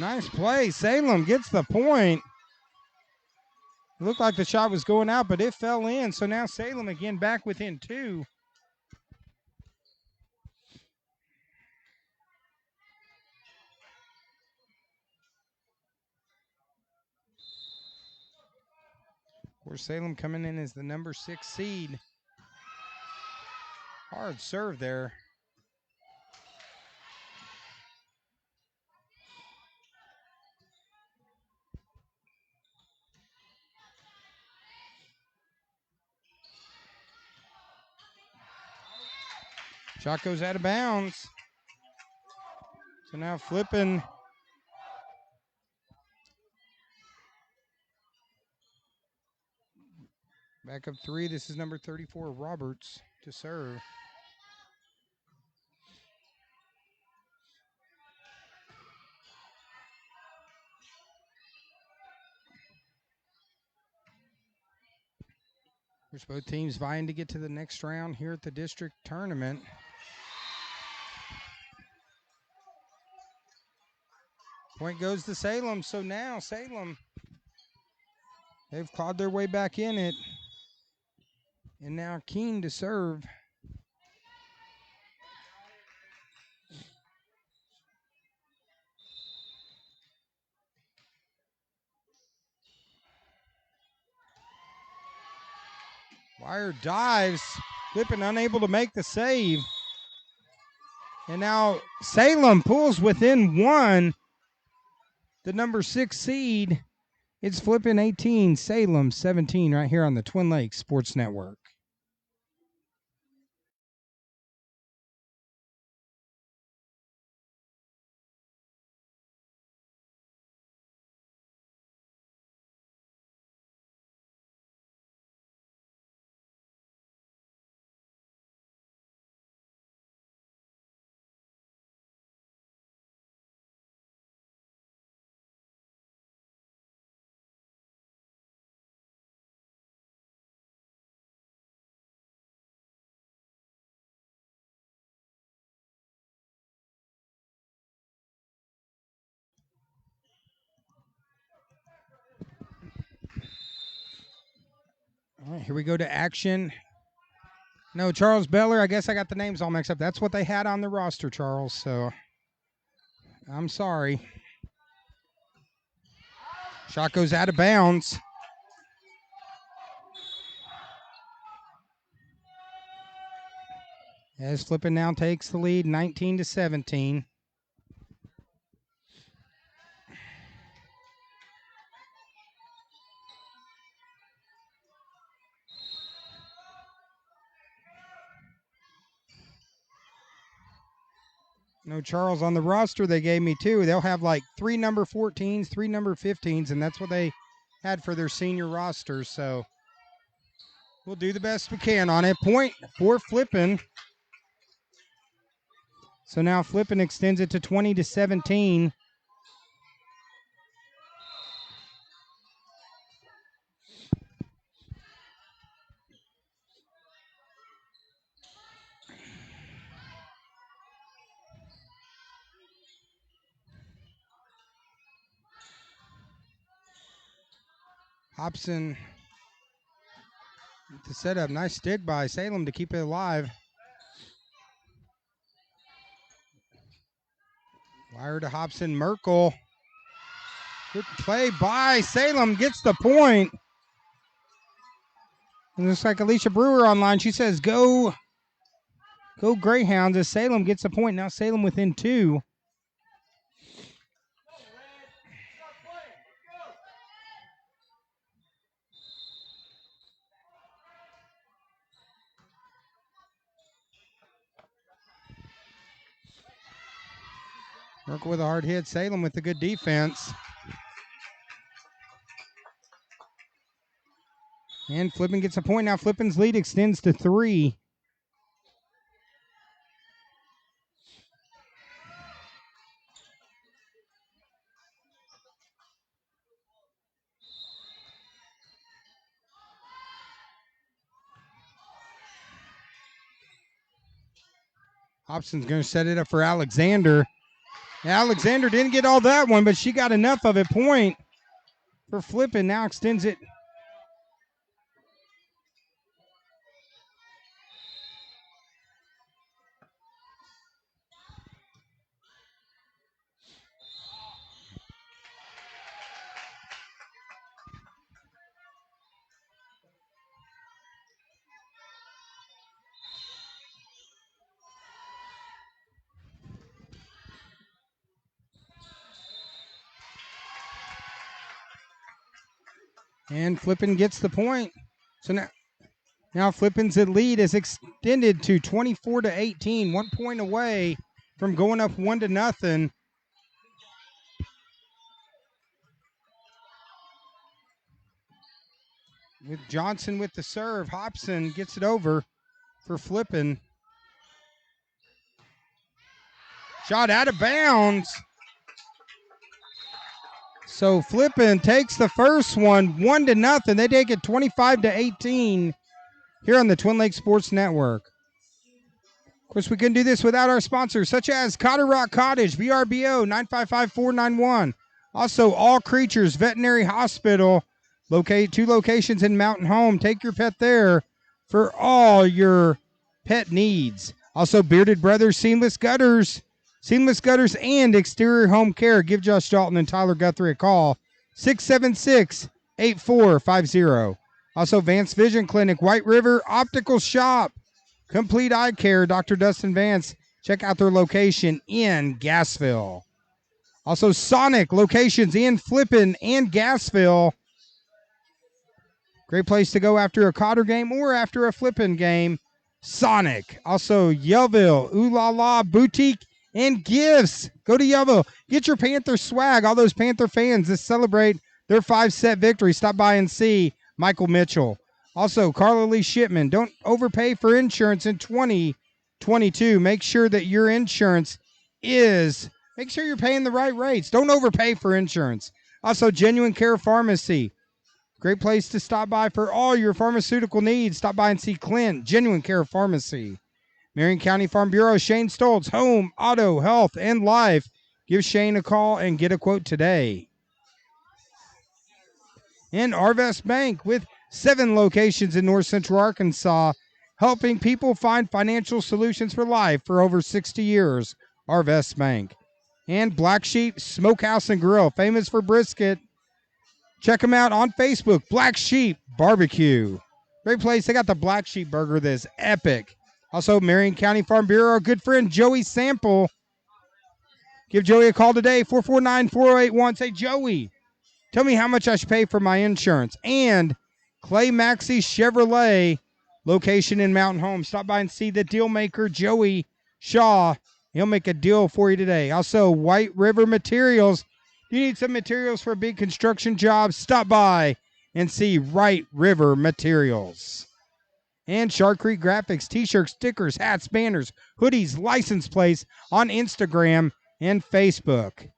Nice play. Salem gets the point. It looked like the shot was going out, but it fell in. So now Salem again back within 2. Of course, Salem coming in as the number 6 seed. Hard serve there. Shot goes out of bounds. So now Flippin. Back up 3. This is number 34, Roberts, to serve. There's both teams vying to get to the next round here at the district tournament. Point goes to Salem. So now Salem, they've clawed their way back in it. And now Keene to serve. Wire dives, Flippin unable to make the save. And now Salem pulls within 1. The number 6 seed. It's Flippin 18, Salem 17 right here on the Twin Lakes Sports Network. All right, here we go to action. No, Charles Beller. I guess I got the names all mixed up. That's what they had on the roster, Charles. So I'm sorry. Shot goes out of bounds. As Flippin now takes the lead, 19-17. No Charles on the roster. They gave me two. They'll have like 3 number 14s, 3 number 15s, and that's what they had for their senior roster. So we'll do the best we can on it. Point for Flippin. So now Flippin extends it to 20-17. Hobson to set up. Nice stick by Salem to keep it alive. Wire to Hobson. Merkel. Good play by Salem. Gets the point. And looks like Alicia Brewer online. She says, go Greyhounds, as Salem gets the point. Now Salem within 2. Merkel with a hard hit. Salem with the good defense. And Flippin gets a point. Now Flippin's lead extends to 3. Hobson's going to set it up for Alexander. Alexander didn't get all that one, but she got enough of it. Point for Flippin. Now extends it. And Flippin gets the point. So now Flippin's lead is extended to 24-18. 1 point away from going up 1-0. With Johnson with the serve, Hobson gets it over for Flippin. Shot out of bounds. So Flippin takes the first one, 1-0. They take it 25-18 here on the Twin Lakes Sports Network. Of course, we couldn't do this without our sponsors, such as Cotter Rock Cottage, VRBO 955-491. Also, All Creatures Veterinary Hospital, 2 locations in Mountain Home. Take your pet there for all your pet needs. Also, Bearded Brothers Seamless Gutters and Exterior Home Care. Give Josh Dalton and Tyler Guthrie a call, 676-8450. Also, Vance Vision Clinic, White River Optical Shop, Complete Eye Care, Dr. Dustin Vance. Check out their location in Gassville. Also, Sonic locations in Flippin and Gassville. Great place to go after a Cotter game or after a Flippin game. Sonic. Also, Yellville, Ooh La La Boutique and Gifts. Go to Yellville. Get your Panther swag. All those Panther fans that celebrate their 5-set victory. Stop by and see Michael Mitchell. Also, Carla Lee Shipman. Don't overpay for insurance in 2022. Make sure that your insurance make sure you're paying the right rates. Don't overpay for insurance. Also, Genuine Care Pharmacy. Great place to stop by for all your pharmaceutical needs. Stop by and see Clint, Genuine Care Pharmacy. Marion County Farm Bureau, Shane Stoltz, Home, Auto, Health, and Life. Give Shane a call and get a quote today. And Arvest Bank with 7 locations in North Central Arkansas, helping people find financial solutions for life for over 60 years. Arvest Bank. And Black Sheep Smokehouse and Grill, famous for brisket. Check them out on Facebook, Black Sheep Barbecue. Great place. They got the Black Sheep Burger that's epic. Also, Marion County Farm Bureau, our good friend Joey Sample. Give Joey a call today, 449-4081. Say, Joey, tell me how much I should pay for my insurance. And Clay Maxey Chevrolet, location in Mountain Home. Stop by and see the deal maker, Joey Shaw. He'll make a deal for you today. Also, White River Materials. You need some materials for a big construction job? Stop by and see White River Materials. And Shark Creek Graphics, t-shirts, stickers, hats, banners, hoodies, license plates on Instagram and Facebook.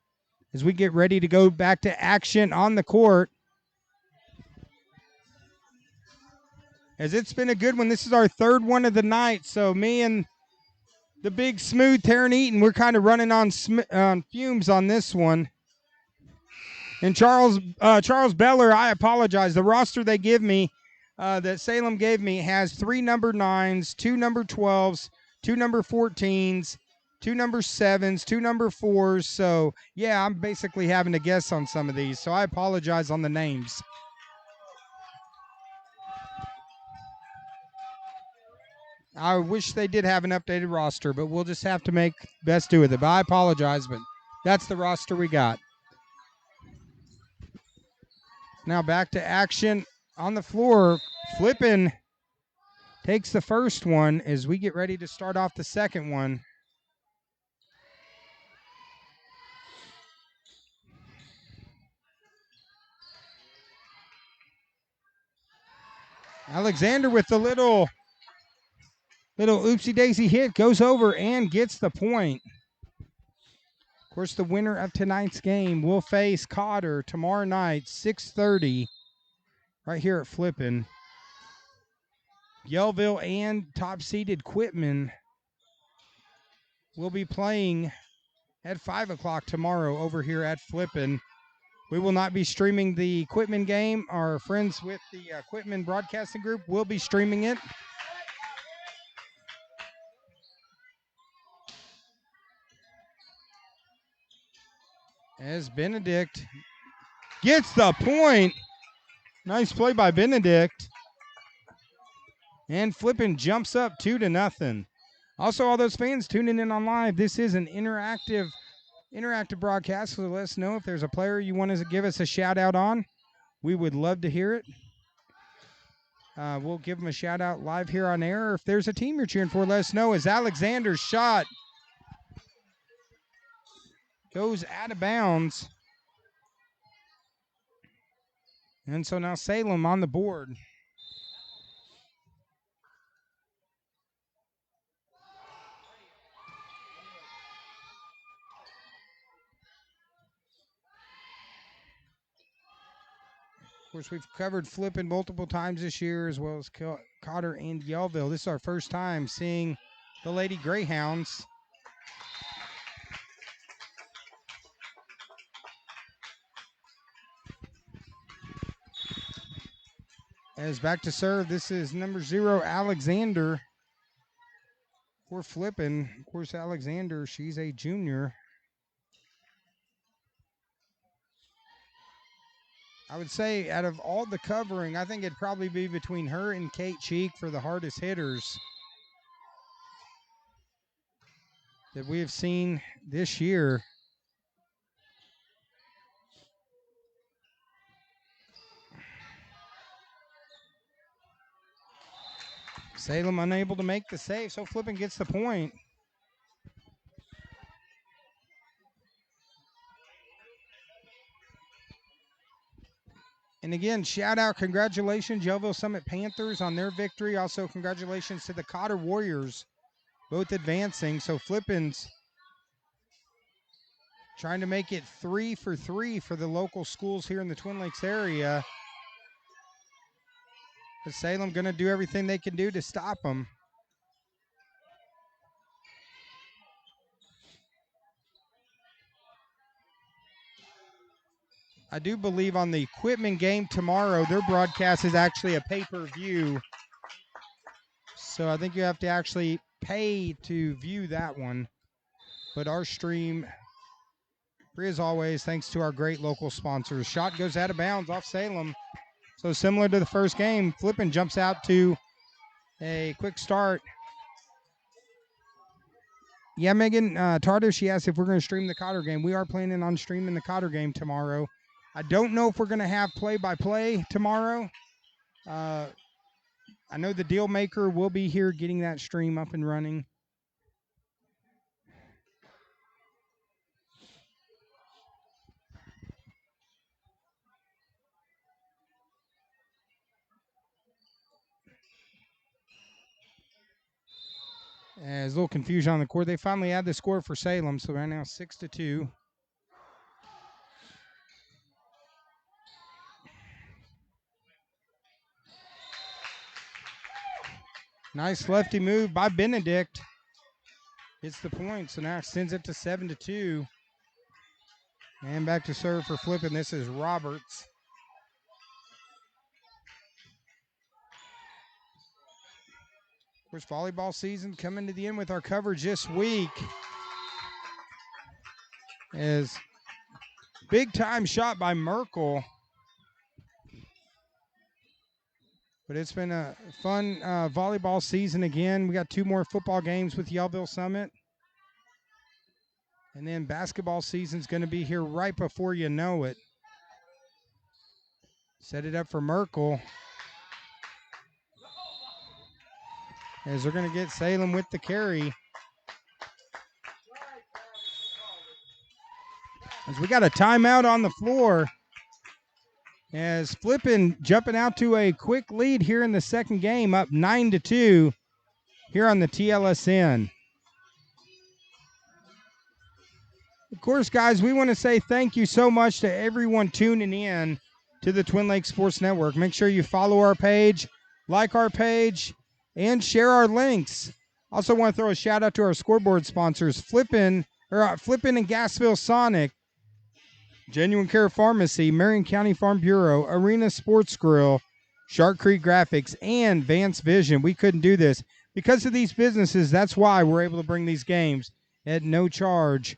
As we get ready to go back to action on the court. As it's been a good one. This is our third one of the night. So me and the big smooth Taryn Eaton, we're kind of running on fumes on this one. And Charles Beller, I apologize. The roster they give me, that Salem gave me, has 3 number 9s, 2 number 12s, 2 number 14s, 2 number 7s, 2 number 4s. So, yeah, I'm basically having to guess on some of these. So I apologize on the names. I wish they did have an updated roster, but we'll just have to make best do with it. But I apologize, but that's the roster we got. Now back to action on the floor. Flippin takes the first one as we get ready to start off the second one. Alexander with the little oopsie-daisy hit, goes over and gets the point. Of course, the winner of tonight's game will face Cotter tomorrow night, 6:30, right here at Flippin. Yellville and top-seeded Quitman will be playing at 5 o'clock tomorrow over here at Flippin. We will not be streaming the Quitman game. Our friends with the Quitman Broadcasting Group will be streaming it. As Benedict gets the point. Nice play by Benedict. And Flippin jumps up 2-0. Also, all those fans tuning in on live, this is an interactive broadcast, so let us know if there's a player you want to give us a shout out on. We would love to hear it. We'll give them a shout out live here on air. If there's a team you're cheering for, let us know. As Alexander's shot goes out of bounds. And so now Salem on the board. Of course, we've covered Flippin multiple times this year, as well as Cotter and Yellville. This is our first time seeing the Lady Greyhounds. As back to serve, this is number 0, Alexander. For Flippin, of course, Alexander, she's a junior. I would say out of all the covering, I think it'd probably be between her and Kate Cheek for the hardest hitters that we have seen this year. Salem unable to make the save, so Flippin gets the point. And again, shout out, congratulations, Yellville Summit Panthers on their victory. Also, congratulations to the Cotter Warriors, both advancing. So Flippin's trying to make it 3 for 3 for the local schools here in the Twin Lakes area. But Salem going to do everything they can do to stop them. I do believe on the Equipment game tomorrow, their broadcast is actually a pay-per-view. So I think you have to actually pay to view that one. But our stream, free as always, thanks to our great local sponsors. Shot goes out of bounds off Salem. So similar to the first game, Flippin jumps out to a quick start. Yeah, Megan Tardo, she asked if we're going to stream the Cotter game. We are planning on streaming the Cotter game tomorrow. I don't know if we're going to have play-by-play tomorrow. I know the deal maker will be here getting that stream up and running. There's a little confusion on the court. They finally had the score for Salem, so right now 6-2. Nice lefty move by Benedict. Hits the point, so now extends it to 7-2. And back to serve for Flippin. This is Roberts. Of course, volleyball season coming to the end with our coverage this week. As big time shot by Merkel. But it's been a fun volleyball season again. We got 2 more football games with Yellville Summit. And then basketball season's going to be here right before you know it. Set it up for Merkel. As they're going to get Salem with the carry. As we got a timeout on the floor. As Flippin jumping out to a quick lead here in the second game, up 9-2 here on the TLSN. Of course, guys, we want to say thank you so much to everyone tuning in to the Twin Lakes Sports Network. Make sure you follow our page, like our page, and share our links. Also want to throw a shout out to our scoreboard sponsors, Flippin and Gassville Sonic, Genuine Care Pharmacy, Marion County Farm Bureau, Arena Sports Grill, Shark Creek Graphics, and Vance Vision. We couldn't do this. Because of these businesses, that's why we're able to bring these games at no charge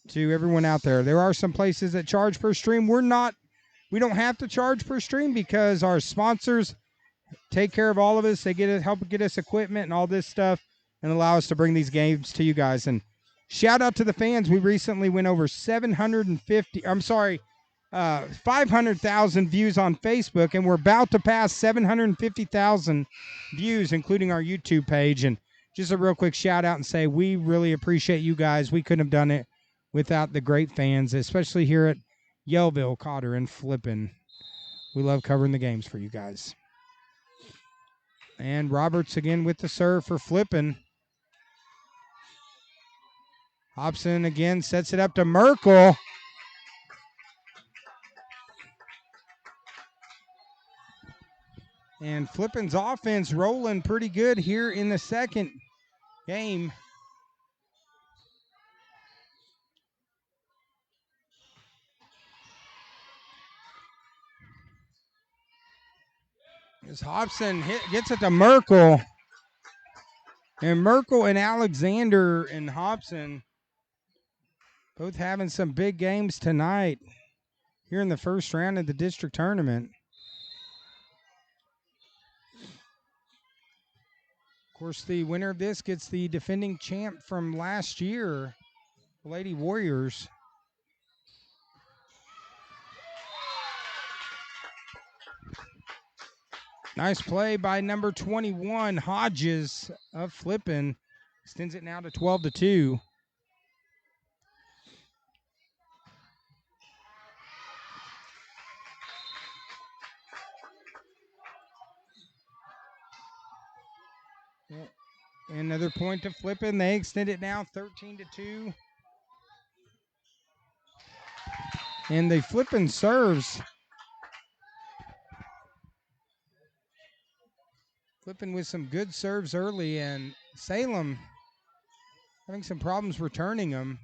to everyone out there. There are some places that charge per stream. We don't have to charge per stream because our sponsors take care of all of us. They help get us equipment and all this stuff and allow us to bring these games to you guys. And shout out to the fans. We recently went over 500,000 views on Facebook, and we're about to pass 750,000 views, including our YouTube page. And just a real quick shout out and say we really appreciate you guys. We couldn't have done it without the great fans, especially here at Yellville, Cotter, and Flippin. We love covering the games for you guys. And Roberts again with the serve for Flippin. Hobson again sets it up to Merkel. And Flippin's offense rolling pretty good here in the second game. As Hobson gets it to Merkel. And Merkel and Alexander and Hobson both having some big games tonight here in the first round of the district tournament. Of course, the winner of this gets the defending champ from last year, the Lady Warriors. Nice play by number 21, Hodges of Flippin. Extends it now to 12-2. Another point to Flippin. They extend it now 13-2. And the Flippin serves. Flippin with some good serves early, and Salem having some problems returning them.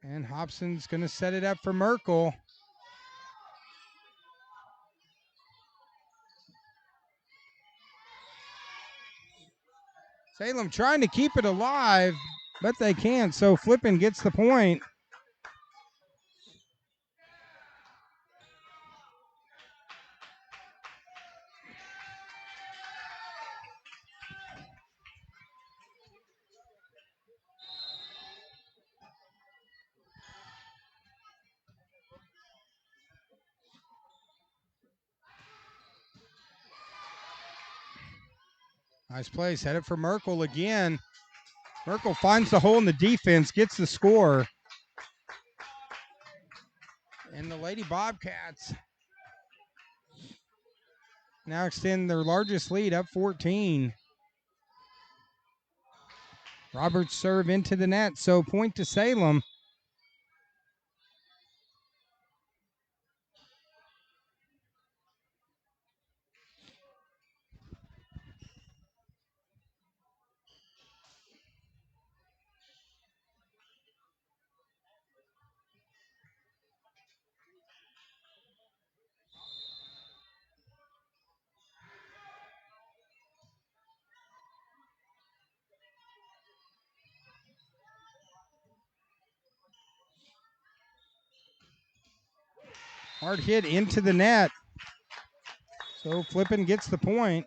And Hobson's going to set it up for Merkel. Salem trying to keep it alive, but they can't, so Flippin gets the point. Nice play, set it for Merkel again. Merkel finds the hole in the defense, gets the score. And the Lady Bobcats now extend their largest lead, up 14. Roberts serve into the net, so point to Salem. Hard hit into the net. So Flippin gets the point.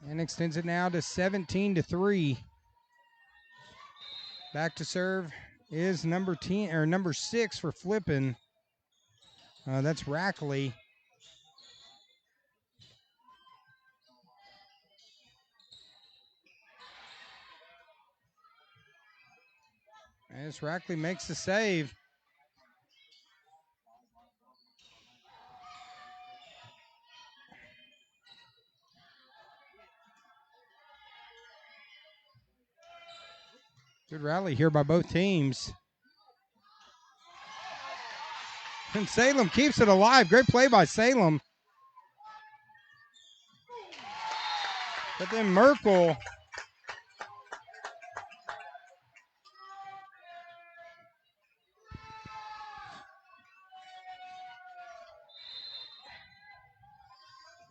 And extends it now to 17-3. Back to serve is number 6 for Flippin. That's Rackley. As Rackley makes the save. Good rally here by both teams. And Salem keeps it alive. Great play by Salem. But then Merkel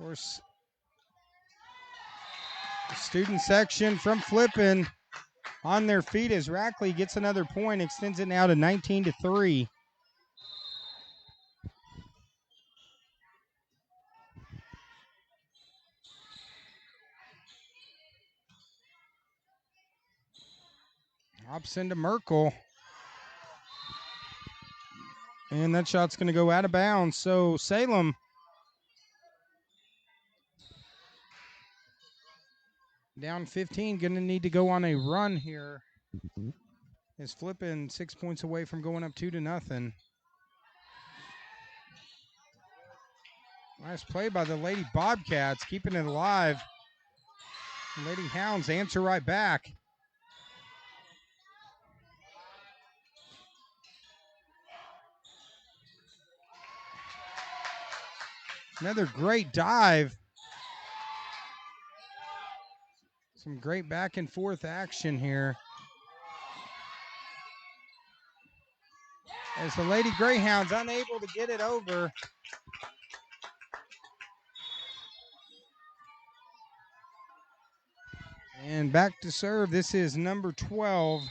of course, the student section from Flippin on their feet as Rackley gets another point, extends it now to 19-3. Hobson to Merkel. And that shot's going to go out of bounds. So Salem down 15, going to need to go on a run here. Is Flippin 6 points away from going up 2-0. Nice play by the Lady Bobcats, keeping it alive. Lady Hounds answer right back. Another great dive. Some great back and forth action here. As the Lady Greyhounds unable to get it over. And back to serve. This is number 12.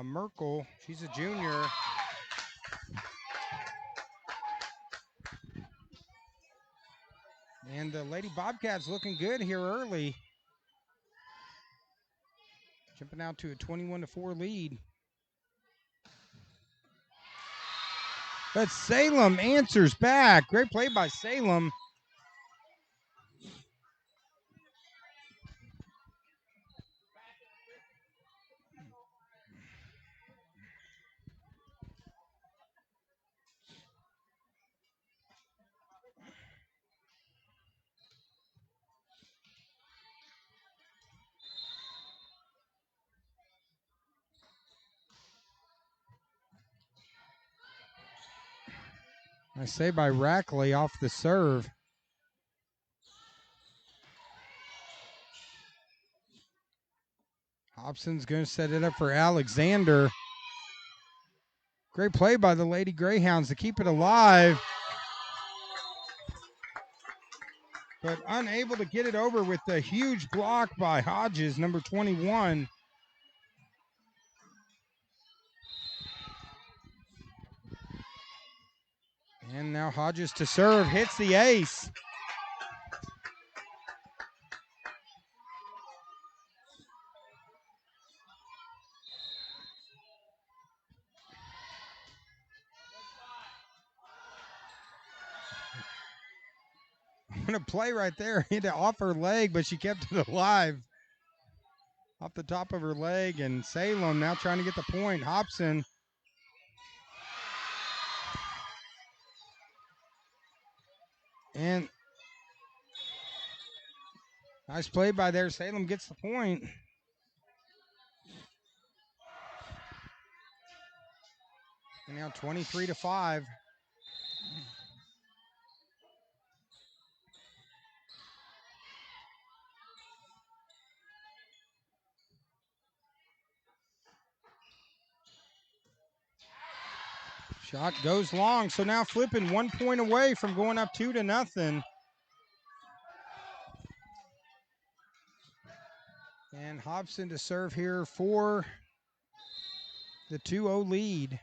Merkel, she's a junior. And the Lady Bobcats looking good here early. Jumping out to a 21-4 lead. But Salem answers back. Great play by Salem. Nice save by Rackley off the serve. Hobson's going to set it up for Alexander. Great play by the Lady Greyhounds to keep it alive, but unable to get it over with the huge block by Hodges, number 21. And now Hodges to serve, hits the ace. I'm going to play right there. Hit it off her leg, but she kept it alive. Off the top of her leg, and Salem now trying to get the point. Hobson. And nice play by there. Salem gets the point. And now 23-5. Shot goes long, so now Flippin 1 point away from going up 2-0. And Hobson to serve here for the 2-0 lead.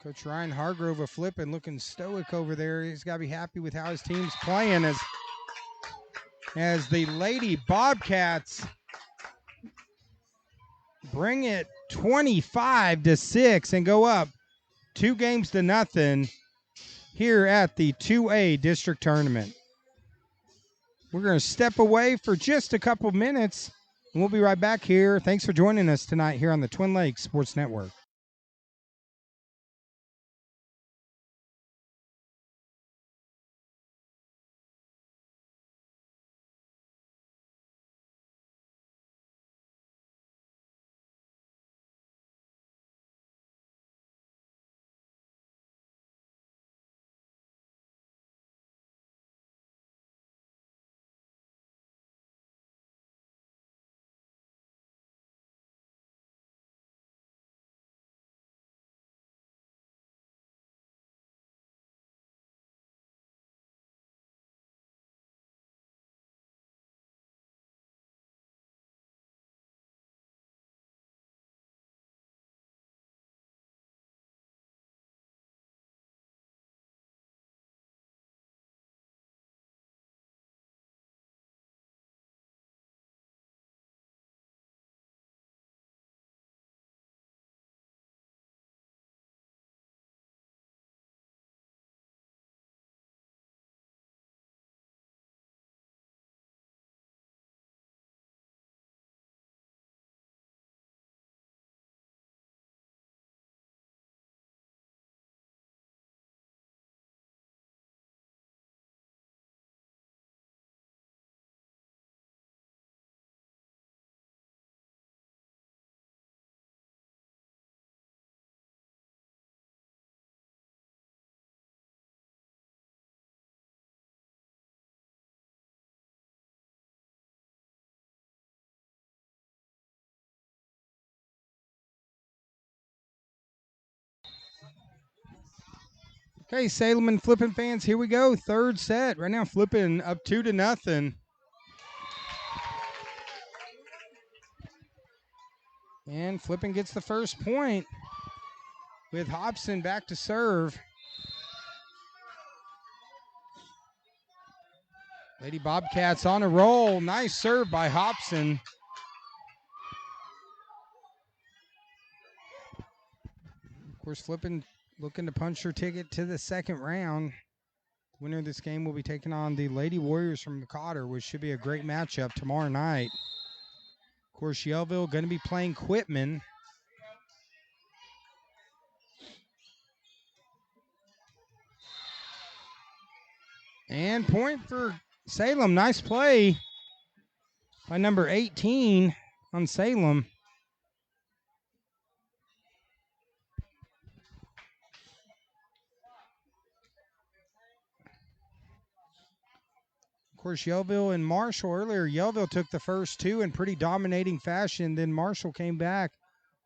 Coach Ryan Hargrove of Flippin looking stoic over there. He's got to be happy with how his team's playing as the Lady Bobcats bring it 25-6 and go up 2-0 here at the 2A district tournament. We're going to step away for just a couple minutes, and we'll be right back here. Thanks for joining us tonight here on the Twin Lakes Sports Network. Okay, Salem and Flippin fans, here we go. Third set. Right now, Flippin up 2-0. And Flippin gets the first point with Hobson back to serve. Lady Bobcats on a roll. Nice serve by Hobson. Of course, Flippin looking to punch her ticket to the second round. The winner of this game will be taking on the Lady Warriors from McOtter, which should be a great matchup tomorrow night. Of course, Yellville going to be playing Quitman. And point for Salem. Nice play by number 18 on Salem. Of course, Yellville and Marshall earlier. Yellville took the first two in pretty dominating fashion. Then Marshall came back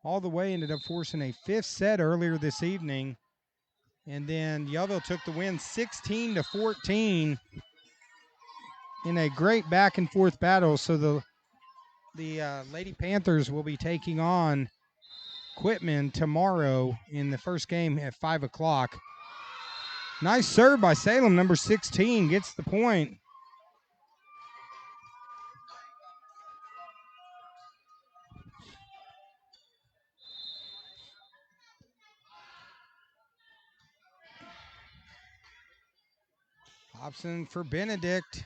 all the way, ended up forcing a fifth set earlier this evening. And then Yellville took the win 16-14 in a great back and forth battle. So the Lady Panthers will be taking on Quitman tomorrow in the first game at 5 o'clock. Nice serve by Salem. Number 16 gets the point. Hobson for Benedict.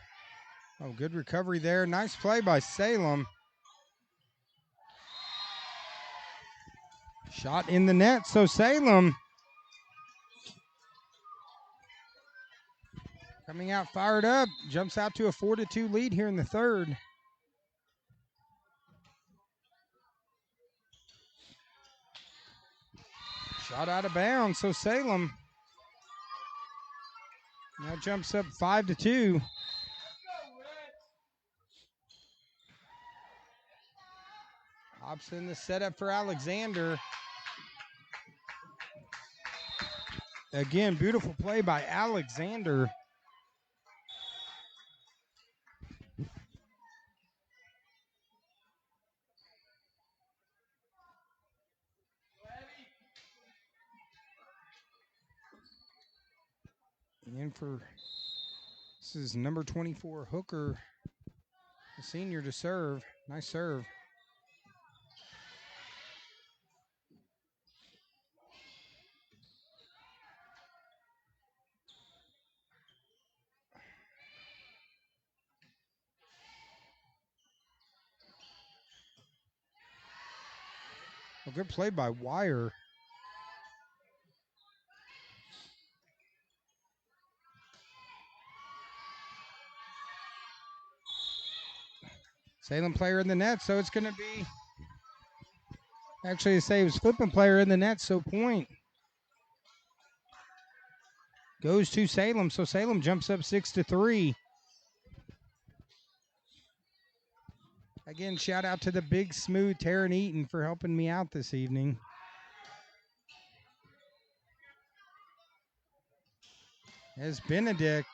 Oh, good recovery there. Nice play by Salem. Shot in the net, so Salem coming out fired up. Jumps out to a 4-2 lead here in the third. Shot out of bounds, so Salem now jumps up 5-2. Hobson the setup for Alexander. Again, beautiful play by Alexander. And this is number 24, Hooker, the senior, to serve. Nice serve. A good play by Wire. Salem player in the net, so it's going to be, actually, say it was flipping player in the net, so point goes to Salem. So Salem jumps up 6-3. Again, shout out to the big smooth Taryn Eaton for helping me out this evening. As Benedict,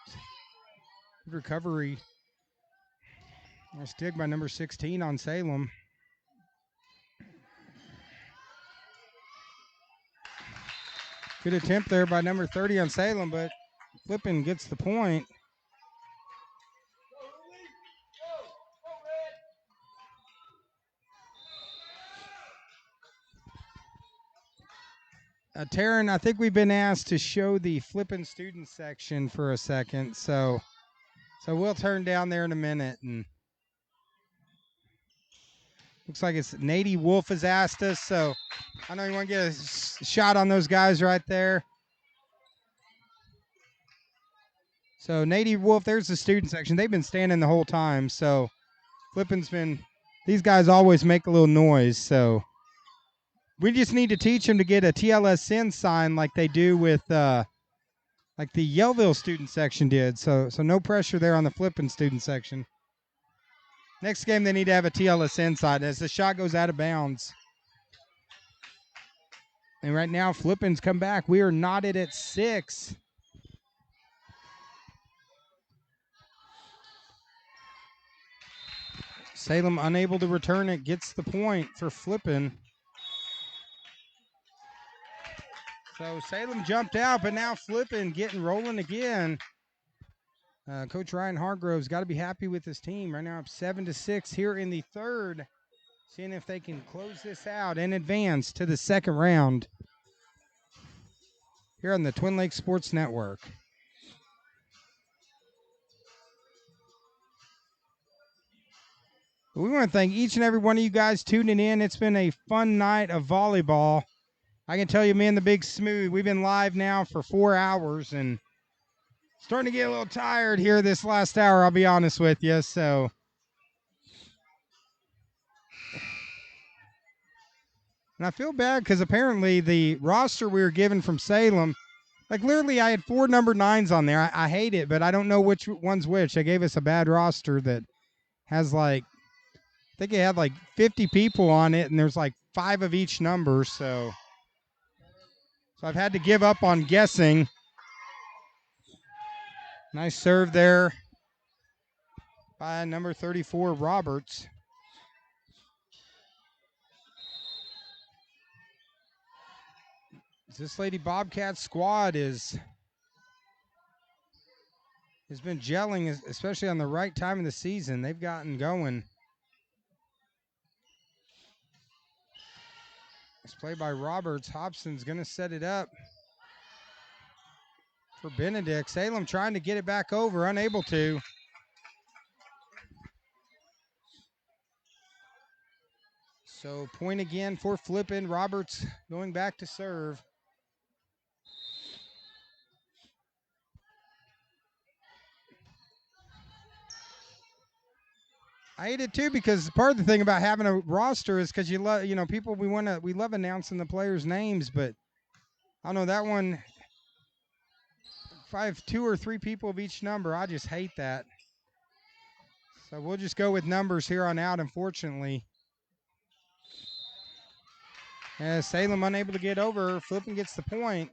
good recovery. Nice dig by number 16 on Salem. Good attempt there by number 30 on Salem, but Flippin gets the point. Taryn, I think we've been asked to show the Flippin student section for a second, so we'll turn down there in a minute. And looks like it's Nady Wolf has asked us, so I know you want to get a shot on those guys right there. So Nady Wolf, there's the student section. They've been standing the whole time, so Flippin's been, these guys always make a little noise, so we just need to teach them to get a TLSN sign like they do with, like the Yellville student section did. So no pressure there on the Flippin student section. Next game, they need to have a TLSN sign as the shot goes out of bounds. And right now, Flippin's come back. We are knotted at 6. Salem unable to return it, gets the point for Flippin. So Salem jumped out, but now Flippin getting rolling again. Coach Ryan Hargrove's got to be happy with his team. Right now up 7-6 here in the third. Seeing if they can close this out and advance to the second round here on the Twin Lakes Sports Network. We want to thank each and every one of you guys tuning in. It's been a fun night of volleyball. I can tell you, me and the Big Smooth, we've been live now for 4 hours and starting to get a little tired here this last hour, I'll be honest with you. So and I feel bad because apparently the roster we were given from Salem Like, literally, I had 4 number 9s on there. I hate it, but I don't know which one's which. They gave us a bad roster that has, like, I think it had, like, 50 people on it, and there's, like, 5 of each number, so I've had to give up on guessing. Nice serve there by number 34, Roberts. This Lady Bobcat squad has been gelling, especially on the right time of the season. They've gotten going. It's played by Roberts. Hobson's going to set it up for Benedict. Salem trying to get it back over, unable to. So point again for Flippin. Roberts going back to serve. I hate it too, because part of the thing about having a roster is because you love, people, we love announcing the players' names, but I don't know, that one, if I have 2 or 3 people of each number, I just hate that. So we'll just go with numbers here on out, unfortunately. As Salem unable to get over, Flippin gets the point.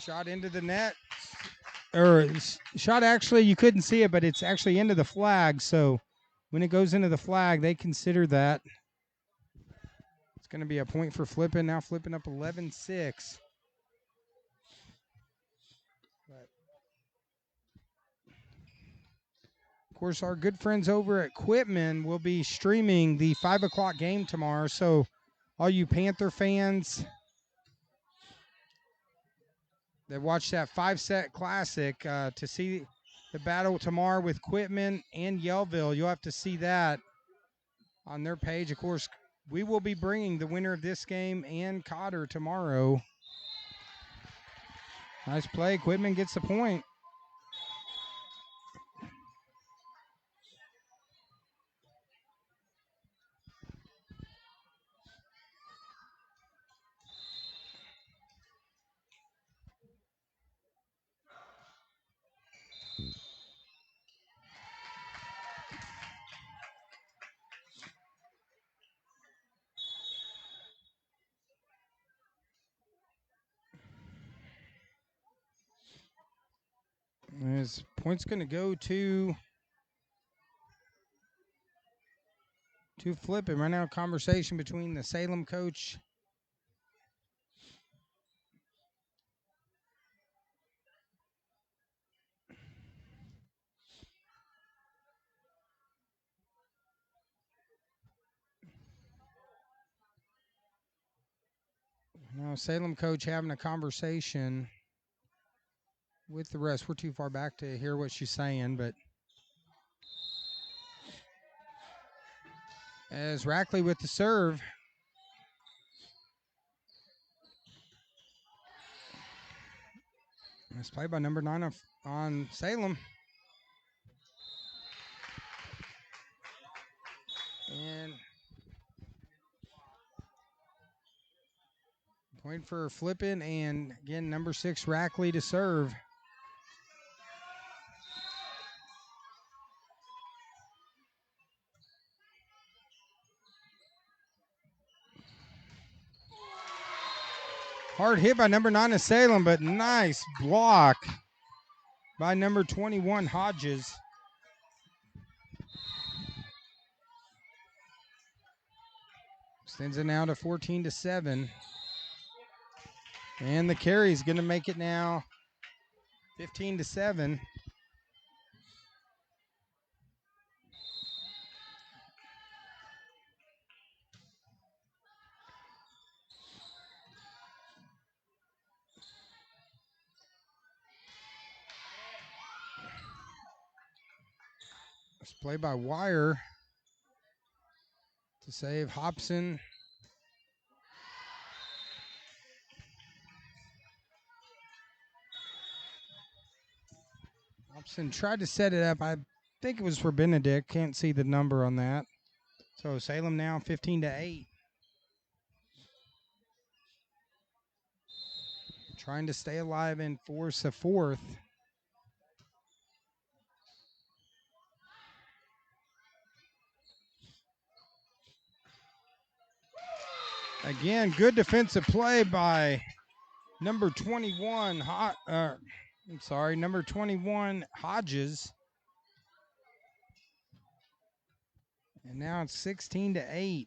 Shot into the net. Or shot, actually, you couldn't see it, but it's actually into the flag. So when it goes into the flag, they consider that. It's going to be a point for Flippin. Now Flippin up 11-6. Of course, our good friends over at Quitman will be streaming the 5 o'clock game tomorrow. So all you Panther fans that watch that 5-set classic, to see the battle tomorrow with Quitman and Yellville, you'll have to see that on their page. Of course, we will be bringing the winner of this game and Cotter tomorrow. Nice play. Quitman gets the point. His point's going to go to Flippin. Right now, a conversation between the Salem coach Salem coach having a conversation with the rest. We're too far back to hear what she's saying, but as Rackley with the serve. It's played by number 9 on Salem. And point for Flippin, and again, number 6, Rackley to serve. Hard hit by number 9 of Salem, but nice block by number 21, Hodges. Extends it now to 14-7. And the carry's going to make it now 15-7. It's played by Wire to save Hobson. Hobson tried to set it up. I think it was for Benedict. Can't see the number on that. So Salem now 15-8. Trying to stay alive and force a fourth. Again, good defensive play by number 21, number 21, Hodges. And now it's 16-8.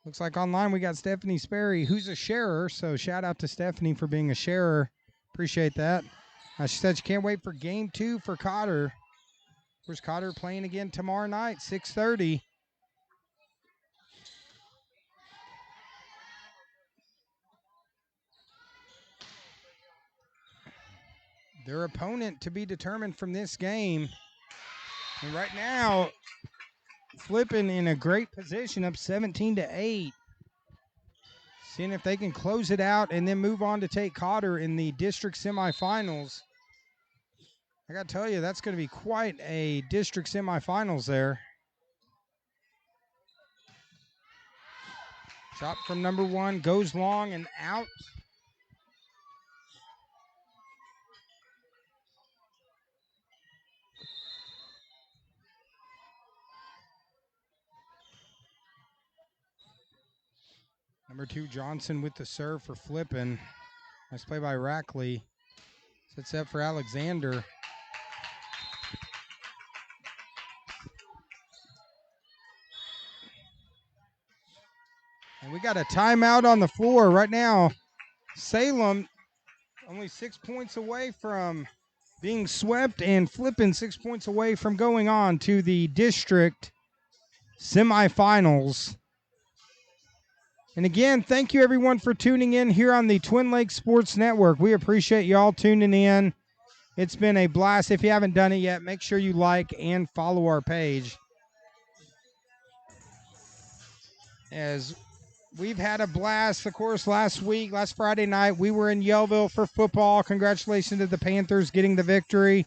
Looks like online we got Stephanie Sperry, who's a sharer. So shout out to Stephanie for being a sharer. Appreciate that. She said she can't wait for game 2 for Cotter. Where's Cotter playing again tomorrow night, 6:30. Their opponent to be determined from this game. And right now, Flippin in a great position, up 17-8. Seeing if they can close it out and then move on to take Cotter in the district semifinals. I got to tell you, that's going to be quite a district semifinals there. Shot from number 1 goes long and out. Number 2 Johnson with the serve for Flippin. Nice play by Rackley. Sets up for Alexander. And we got a timeout on the floor right now. Salem only 6 points away from being swept, and Flippin 6 points away from going on to the district semifinals. And again, thank you everyone for tuning in here on the Twin Lakes Sports Network. We appreciate y'all tuning in. It's been a blast. If you haven't done it yet, make sure you like and follow our page. As we've had a blast, of course, last Friday night, we were in Yellville for football. Congratulations to the Panthers getting the victory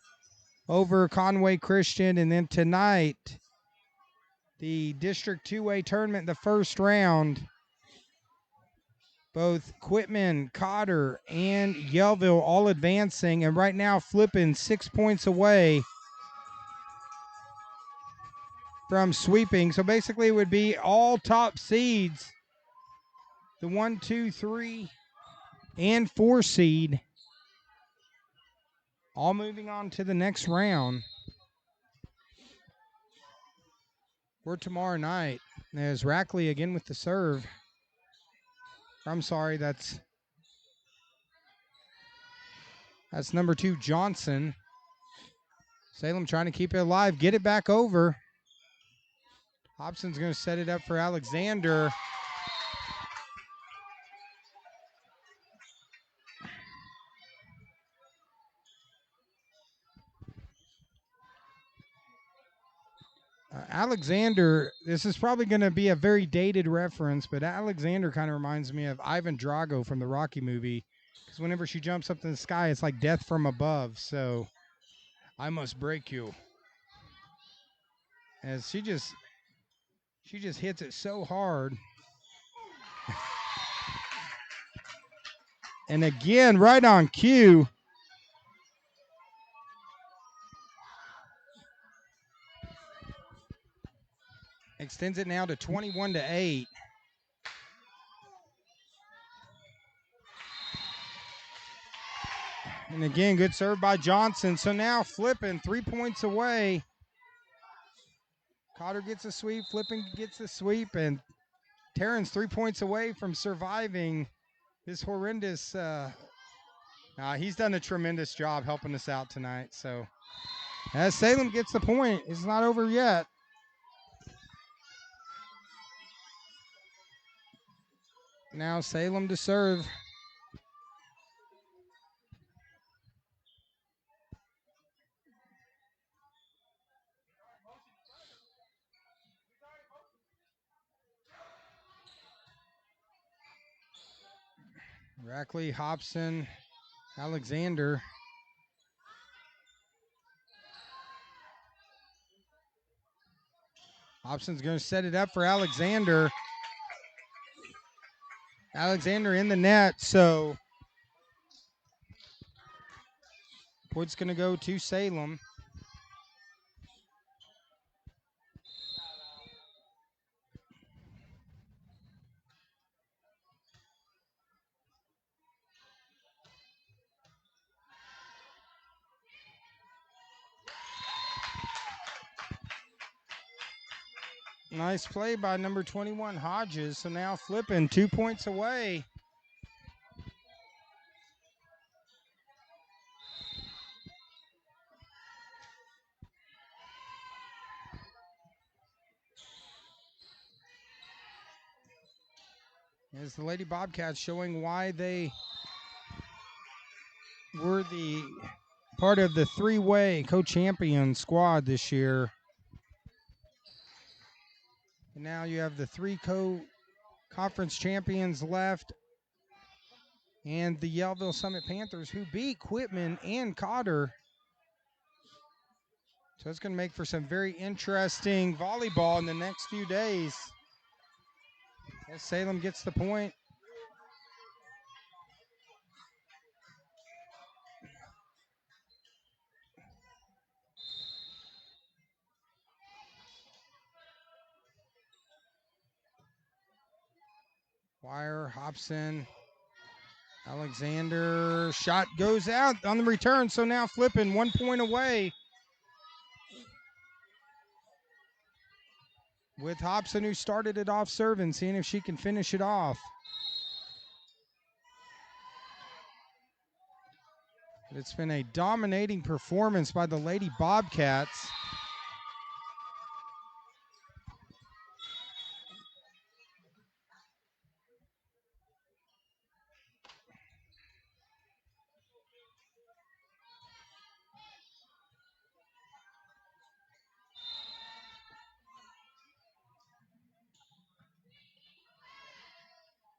over Conway Christian. And then tonight, the District 2A tournament, the first round, both Quitman, Cotter, and Yellville all advancing. And right now, Flippin 6 points away from sweeping. So basically, it would be all top seeds, the 1, 2, 3, and 4 seed, all moving on to the next round for tomorrow night. There's Rackley again with the serve. I'm sorry, that's number 2, Johnson. Salem trying to keep it alive, get it back over. Hobson's going to set it up for Alexander. Alexander, this is probably going to be a very dated reference, but Alexander kind of reminds me of Ivan Drago from the Rocky movie, because whenever she jumps up in the sky, it's like death from above. So I must break you. As she just hits it so hard. And again, right on cue. Extends it now to 21-8. And again, good serve by Johnson. So now Flippin 3 points away. Cotter gets a sweep, Flippin gets a sweep, and Terrence 3 points away from surviving this horrendous. He's done a tremendous job helping us out tonight. So as Salem gets the point, it's not over yet. Now Salem to serve. Rackley, Hobson, Alexander. Hobson's going to set it up for Alexander. Alexander in the net, so point's going to go to Salem. Nice play by number 21, Hodges. So now flipping 2 points away. As the Lady Bobcats showing why they were the part of the three-way co-champion squad this year. And now you have the three conference champions left, and the Yellville Summit Panthers, who beat Quitman and Cotter. So it's going to make for some very interesting volleyball in the next few days. As Salem gets the point. Wire, Hobson, Alexander, shot goes out on the return, so now flipping 1 point away with Hobson, who started it off serving, seeing if she can finish it off. It's been a dominating performance by the Lady Bobcats.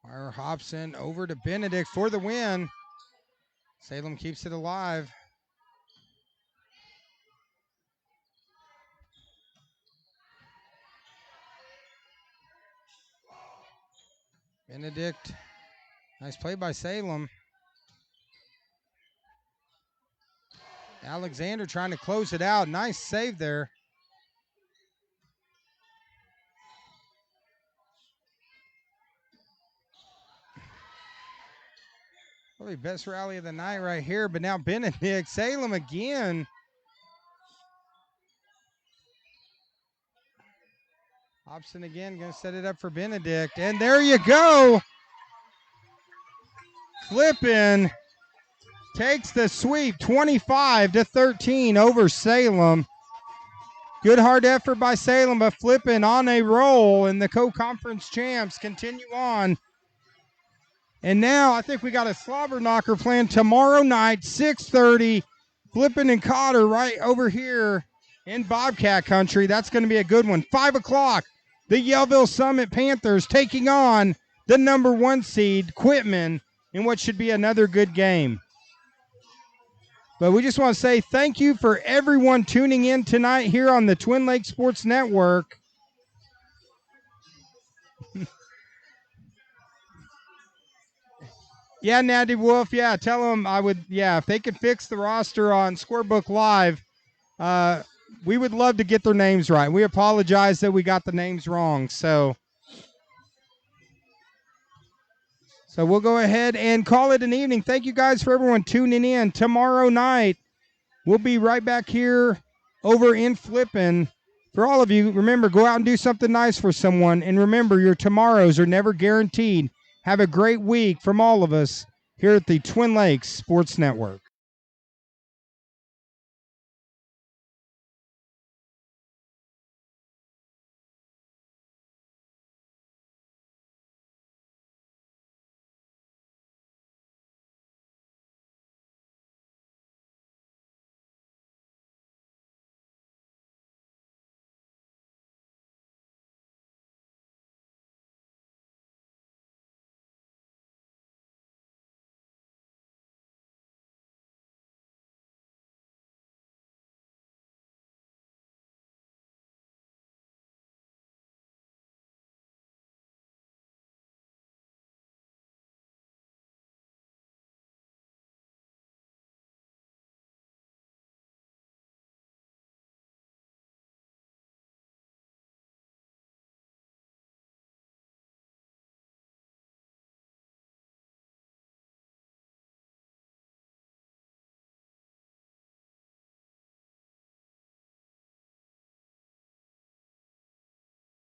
Wire Hobson over to Benedict for the win. Salem keeps it alive. Benedict, nice play by Salem. Alexander trying to close it out. Nice save there. Probably best rally of the night right here, but now Benedict, Salem again. Hobson again, going to set it up for Benedict. And there you go. Flippin takes the sweep, 25-13 over Salem. Good hard effort by Salem, but Flippin on a roll, and the co-conference champs continue on. And now I think we got a slobber knocker planned tomorrow night, 6:30. Flippin and Cotter right over here in Bobcat country. That's going to be a good one. 5 o'clock, the Yellville Summit Panthers taking on the number 1 seed, Quitman, in what should be another good game. But we just want to say thank you for everyone tuning in tonight here on the Twin Lakes Sports Network. Yeah, Natty Wolf, yeah, tell them I would, yeah, if they could fix the roster on Scorebook Live, we would love to get their names right. We apologize that we got the names wrong. So we'll go ahead and call it an evening. Thank you guys for everyone tuning in. Tomorrow night, we'll be right back here over in Flippin. For all of you, remember, go out and do something nice for someone. And remember, your tomorrows are never guaranteed. Have a great week from all of us here at the Twin Lakes Sports Network.